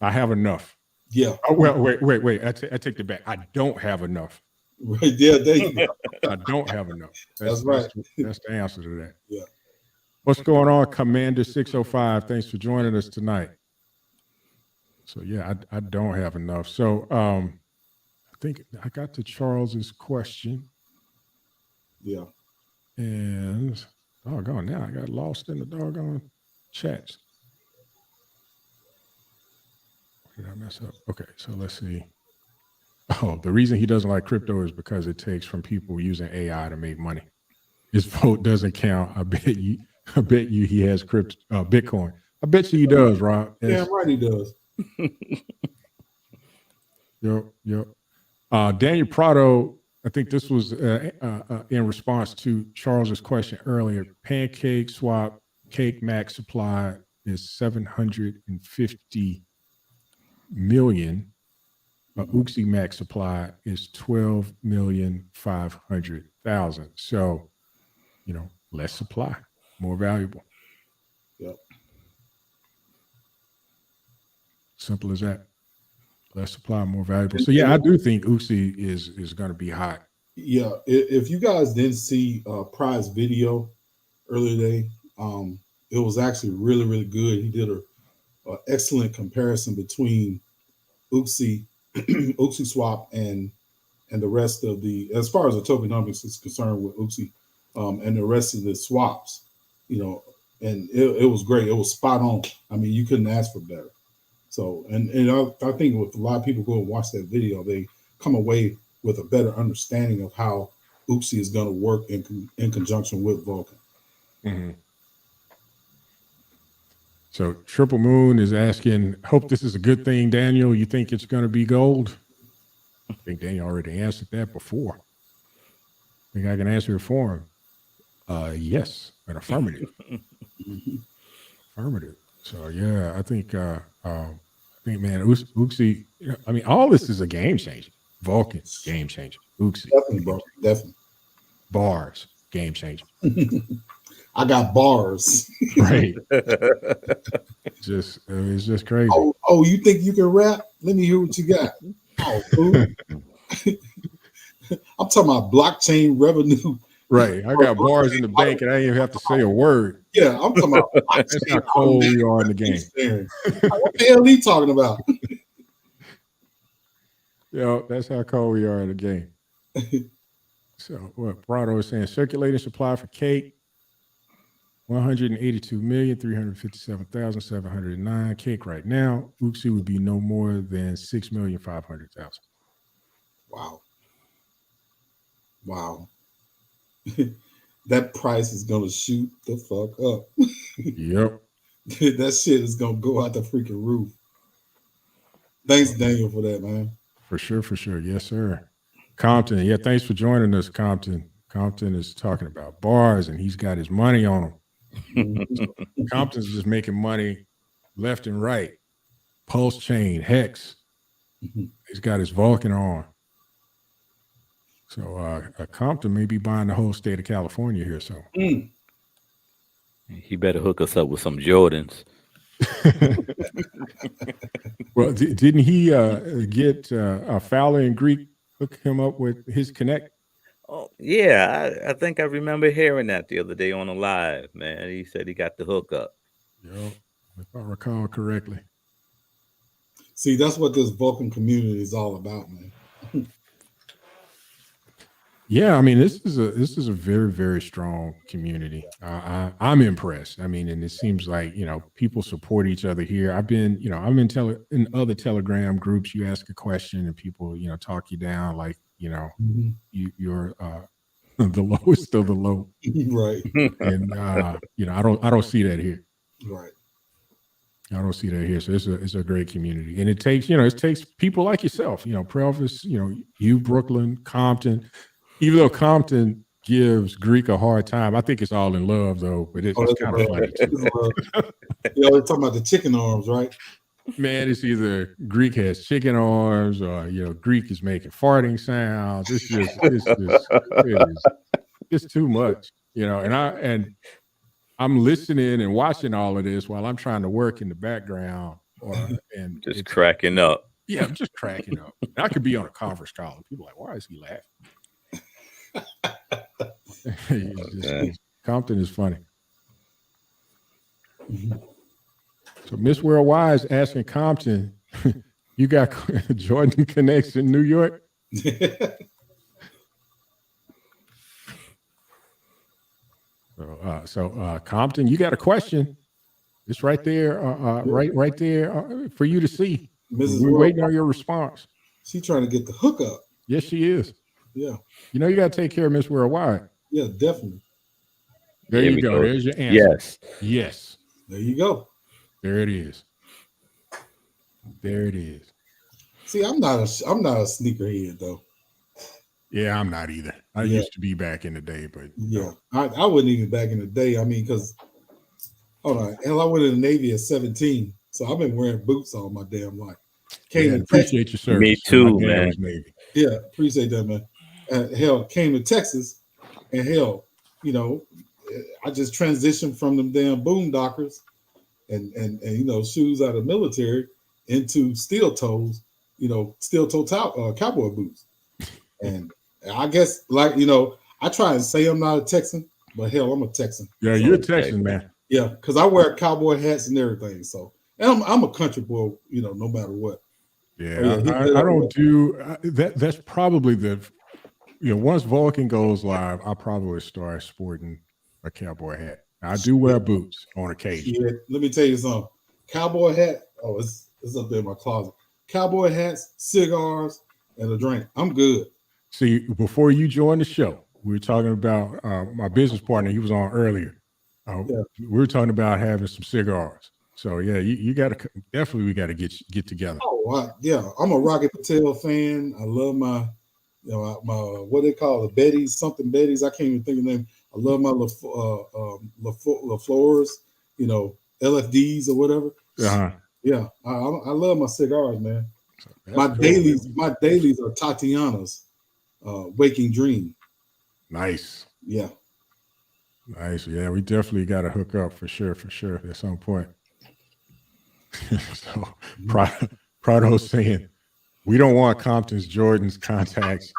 I have enough. Yeah. Oh, well, wait. I take it back. I don't have enough. Right there, there you go. I don't have enough. That's right. That's the answer to that. Yeah. What's going on, Commander 605? Thanks for joining us tonight. So yeah, I don't have enough. So I think I got to Charles's question. Yeah. And doggone, now I got lost in the doggone chats. Did I mess up? Okay, so let's see. Oh, the reason he doesn't like crypto is because it takes from people using AI to make money. His vote doesn't count. I bet you he has Bitcoin. I bet you he does, Rob. Yeah, right, he does. Yep. Daniel Prado, I think this was in response to Charles's question earlier. Pancake swap cake max supply is 750 million. Oopsy max supply is 12,500,000. So, less supply, more valuable. Yep. Simple as that. Less supply, more valuable. So yeah, I do think Oopsy is going to be hot. Yeah, if you guys didn't see Pride's video earlier today, it was actually really, really good. He did a excellent comparison between Oopsy swap and the rest of as far as the tokenomics is concerned with Oopsy, and the rest of the swaps, and it was great. It was spot on. I mean, you couldn't ask for better. So, and I think with a lot of people go and watch that video, they come away with a better understanding of how Oopsy is going to work in conjunction with Vulcan. Mm-hmm. So Triple Moon is asking, hope this is a good thing, Daniel. You think it's going to be gold? I think Daniel already answered that before. I think I can answer it for him. Yes, an affirmative. Affirmative. So yeah, I think man, Oopsy, I mean, all this is a game changer. Vulcan, game changer. Oopsy. Definitely, bro. Definitely. Bars, game changer. I got bars. Right. It's just crazy. Oh, you think you can rap? Let me hear what you got. Oh, fool. I'm talking about blockchain revenue. Right. I got bars in the bank and I didn't even have to say a word. Yeah, I'm talking about that's how cold we are in the game. What the hell are you talking about? That's how cold we are in the game. So what Prado is saying, circulating supply for cake, 182,357,709 cake right now. Oopsy would be no more than 6,500,000. Wow. That price is gonna shoot the fuck up. Yep. That shit is gonna go out the freaking roof. Thanks, Daniel, for that, man. For sure. Yes, sir. Compton, yeah, thanks for joining us, Compton. Compton is talking about bars and he's got his money on them. Compton's just making money left and right. Pulse chain, Hex. He's got his Vulcan on. So Compton may be buying the whole state of California here. So he better hook us up with some Jordans. Well, didn't he get Fowler and Greek hook him up with his connect? Oh yeah, I think I remember hearing that the other day on a live, man. He said he got the hookup. Yep, if I recall correctly. See, that's what this Vulcan community is all about, man. Yeah, I mean, this is a very, very strong community. I'm impressed. I mean, and it seems like, you know, people support each other here. I'm in other Telegram groups. You ask a question and people, you know, talk you down like, you know, you're the lowest of the low. Right. And you know, I don't see that here. Right. I don't see that here. So it's a great community. And it takes people like yourself, you know, Prelvis, you know, you, Brooklyn, Compton. Even though Compton gives Greek a hard time, I think it's all in love though. But it's kind of funny too. You know, they're talking about the chicken arms, right? Man, it's either Greek has chicken arms or, you know, Greek is making farting sounds. It's too much, you know. And I'm listening and watching all of this while I'm trying to work in the background, and just cracking up. Yeah, I'm just cracking up. And I could be on a conference call and people are like, why is he laughing? Compton is funny. So Miss Worldwide is asking Compton, you got Jordan Connects in New York? So Compton, you got a question? It's right there, right there for you to see. We're waiting on your response. She's trying to get the hookup. Yes, she is. Yeah. You know, you got to take care of Miss Worldwide. Yeah, definitely. There you go. There's your answer. Yes. Yes. There you go. There it is. There it is. See, I'm not a sneakerhead though. Yeah, I'm not either. I used to be back in the day, but yeah, I wasn't even back in the day. I mean, because hold on, hell, I went in the Navy at 17, so I've been wearing boots all my damn life. Appreciate your service. Me too, man. Yeah, appreciate that, man. Hell, came to Texas, and hell, you know, I just transitioned from them damn boondockers and you know, shoes out of the military into steel toes, you know, cowboy boots. And I guess, like, you know, I try and say I'm not a Texan, but hell, I'm a Texan. Yeah, you're a Texan, man. Yeah, because I wear cowboy hats and everything. So, and I'm a country boy, you know, no matter what. Yeah, I don't do that. That's probably once Vulcan goes live, I'll probably start sporting a cowboy hat. I do wear boots on occasion. Yeah, let me tell you something. Cowboy hat, it's up there in my closet. Cowboy hats, cigars, and a drink. I'm good. See, before you joined the show, we were talking about my business partner. He was on earlier. We were talking about having some cigars. So yeah, you got to we got to get together. Oh yeah, I'm a Rocky Patel fan. I love my what they call the Betty's, something Betty's. I can't even think of the name. I love my LaFleurs, you know, LFDs or whatever. Yeah, I love my cigars, man. My dailies are Tatiana's Waking Dream. Nice. Yeah. Nice. Yeah, we definitely got to hook up for sure at some point. So Prado's saying we don't want Compton's Jordan's contacts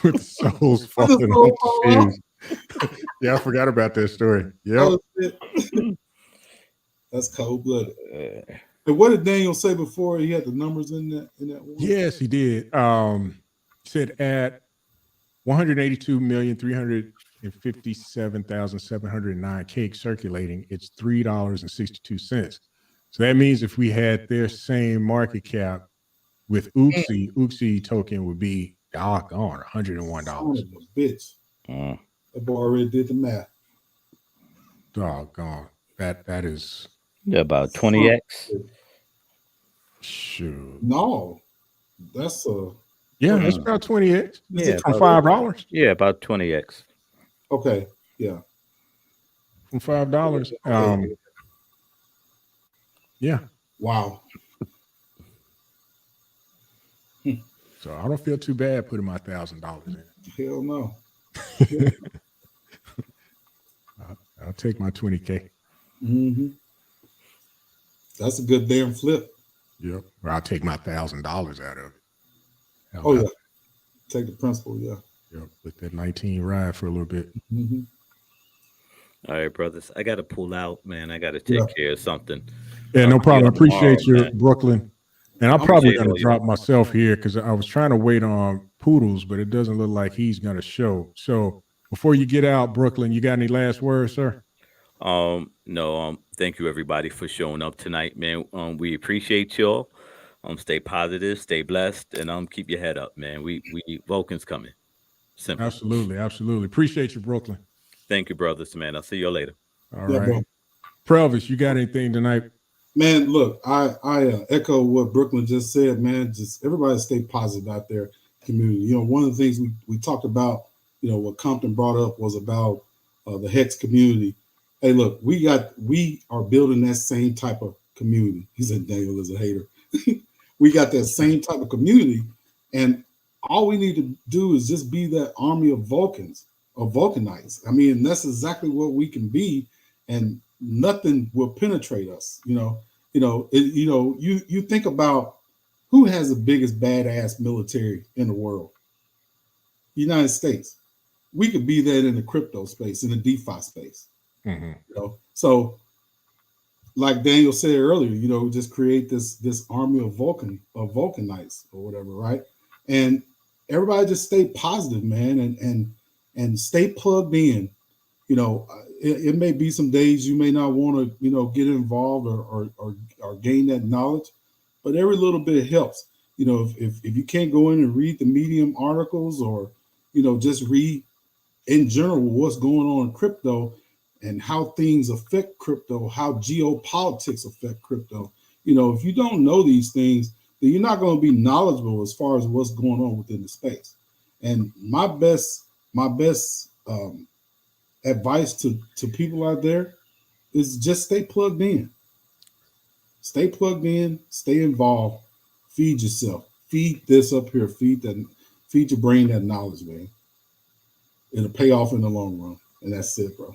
with soles falling off the shoes. Yeah, I forgot about that story. Yeah, that's cold blooded. And what did Daniel say before he had the numbers in that one? Yes, he did. Said at 182,357,709 cakes circulating, it's $3.62. So that means if we had their same market cap with Oopsy token would be doggone $101. Bitch. That boy already did the math. Doggone. That is about 20x. Shoot. No, that's that's about 20x. Yeah, from $5. Yeah, about 20x. Okay, yeah, from $5. Yeah. Wow. So I don't feel too bad putting my $1,000 in. Hell no. I'll take my 20K. Mm-hmm. That's a good damn flip. Yep. Or I'll take my $1,000 out of it. Oh yeah. Take the principle, yeah. Let that 19 ride for a little bit. Mm-hmm. All right, brothers. I got to pull out, man. I got to take care of something. Yeah, no problem. I appreciate you, man. Brooklyn. And I'm probably going to all drop myself here because I was trying to wait on Poodles, but it doesn't look like he's going to show. So before you get out, Brooklyn, you got any last words, sir? No, thank you everybody for showing up tonight, man. We appreciate y'all. Stay positive, stay blessed, and keep your head up, man. We Vulcan's coming. Simple. Absolutely, absolutely. Appreciate you, Brooklyn. Thank you, brothers, man. I'll see you later. All right. Bro. Prelvis, you got anything tonight? Man, look, I echo what Brooklyn just said, man. Just everybody stay positive out there, community. You know, one of the things we talked about, you know, what Compton brought up was about the Hex community. Hey, look, we are building that same type of community. He said Daniel is a hater. We got that same type of community, and all we need to do is just be that army of Vulcans, of Vulcanites. I mean, that's exactly what we can be, and nothing will penetrate us. You think about who has the biggest badass military in the world? United States. We could be that in the crypto space, in the DeFi space. Mm-hmm. So like Daniel said earlier, just create this army of Vulcanites or whatever, right? And everybody just stay positive, man, and stay plugged in. It may be some days you may not want to, get involved or gain that knowledge, but every little bit helps. If you can't go in and read the Medium articles or, just read in general what's going on in crypto and how things affect crypto, how geopolitics affect crypto. If you don't know these things, then you're not going to be knowledgeable as far as what's going on within the space. And my best advice to people out there is just stay plugged in. Stay plugged in, stay involved, feed yourself, feed this up here, feed your brain that knowledge, man. It'll pay off in the long run. And that's it, bro.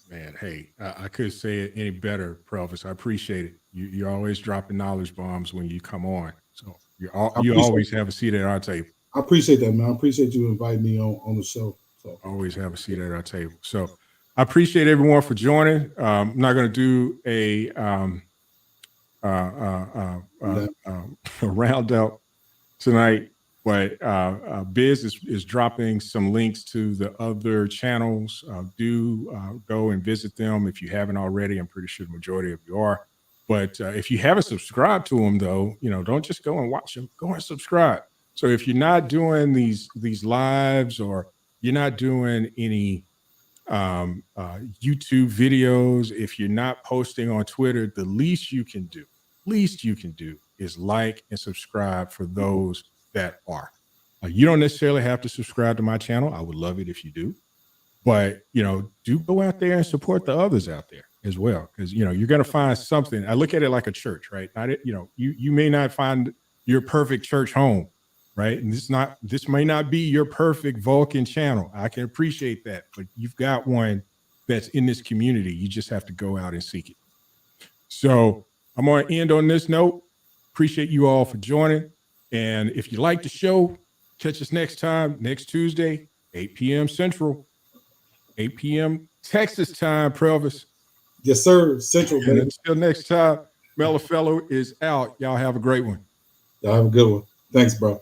Man, hey, I couldn't say it any better, Prelvis. I appreciate it. You're always dropping knowledge bombs when you come on. So you always have a seat at our table. I appreciate that, man. I appreciate you inviting me on the show. So always have a seat at our table. So I appreciate everyone for joining. I'm not going to do a round out tonight, but Biz is dropping some links to the other channels. Do go and visit them if you haven't already. I'm pretty sure the majority of you are. But if you haven't subscribed to them, though, don't just go and watch them. Go and subscribe. So if you're not doing these lives or you're not doing any YouTube videos, if you're not posting on Twitter, the least you can do is like and subscribe for those that are. You don't necessarily have to subscribe to my channel. I would love it if you do. But, do go out there and support the others out there as well. Because, you're going to find something. I look at it like a church, right? You may not find your perfect church home, right? And this may not be your perfect Vulcan channel. I can appreciate that. But you've got one that's in this community. You just have to go out and seek it. So I'm going to end on this note. Appreciate you all for joining. And if you like the show, catch us next Tuesday, 8 p.m. Central, 8 p.m. Texas time, Prelvis. Yes, sir. Central, baby. Until next time, Mellow Fellow is out. Y'all have a great one. Y'all have a good one. Thanks, bro.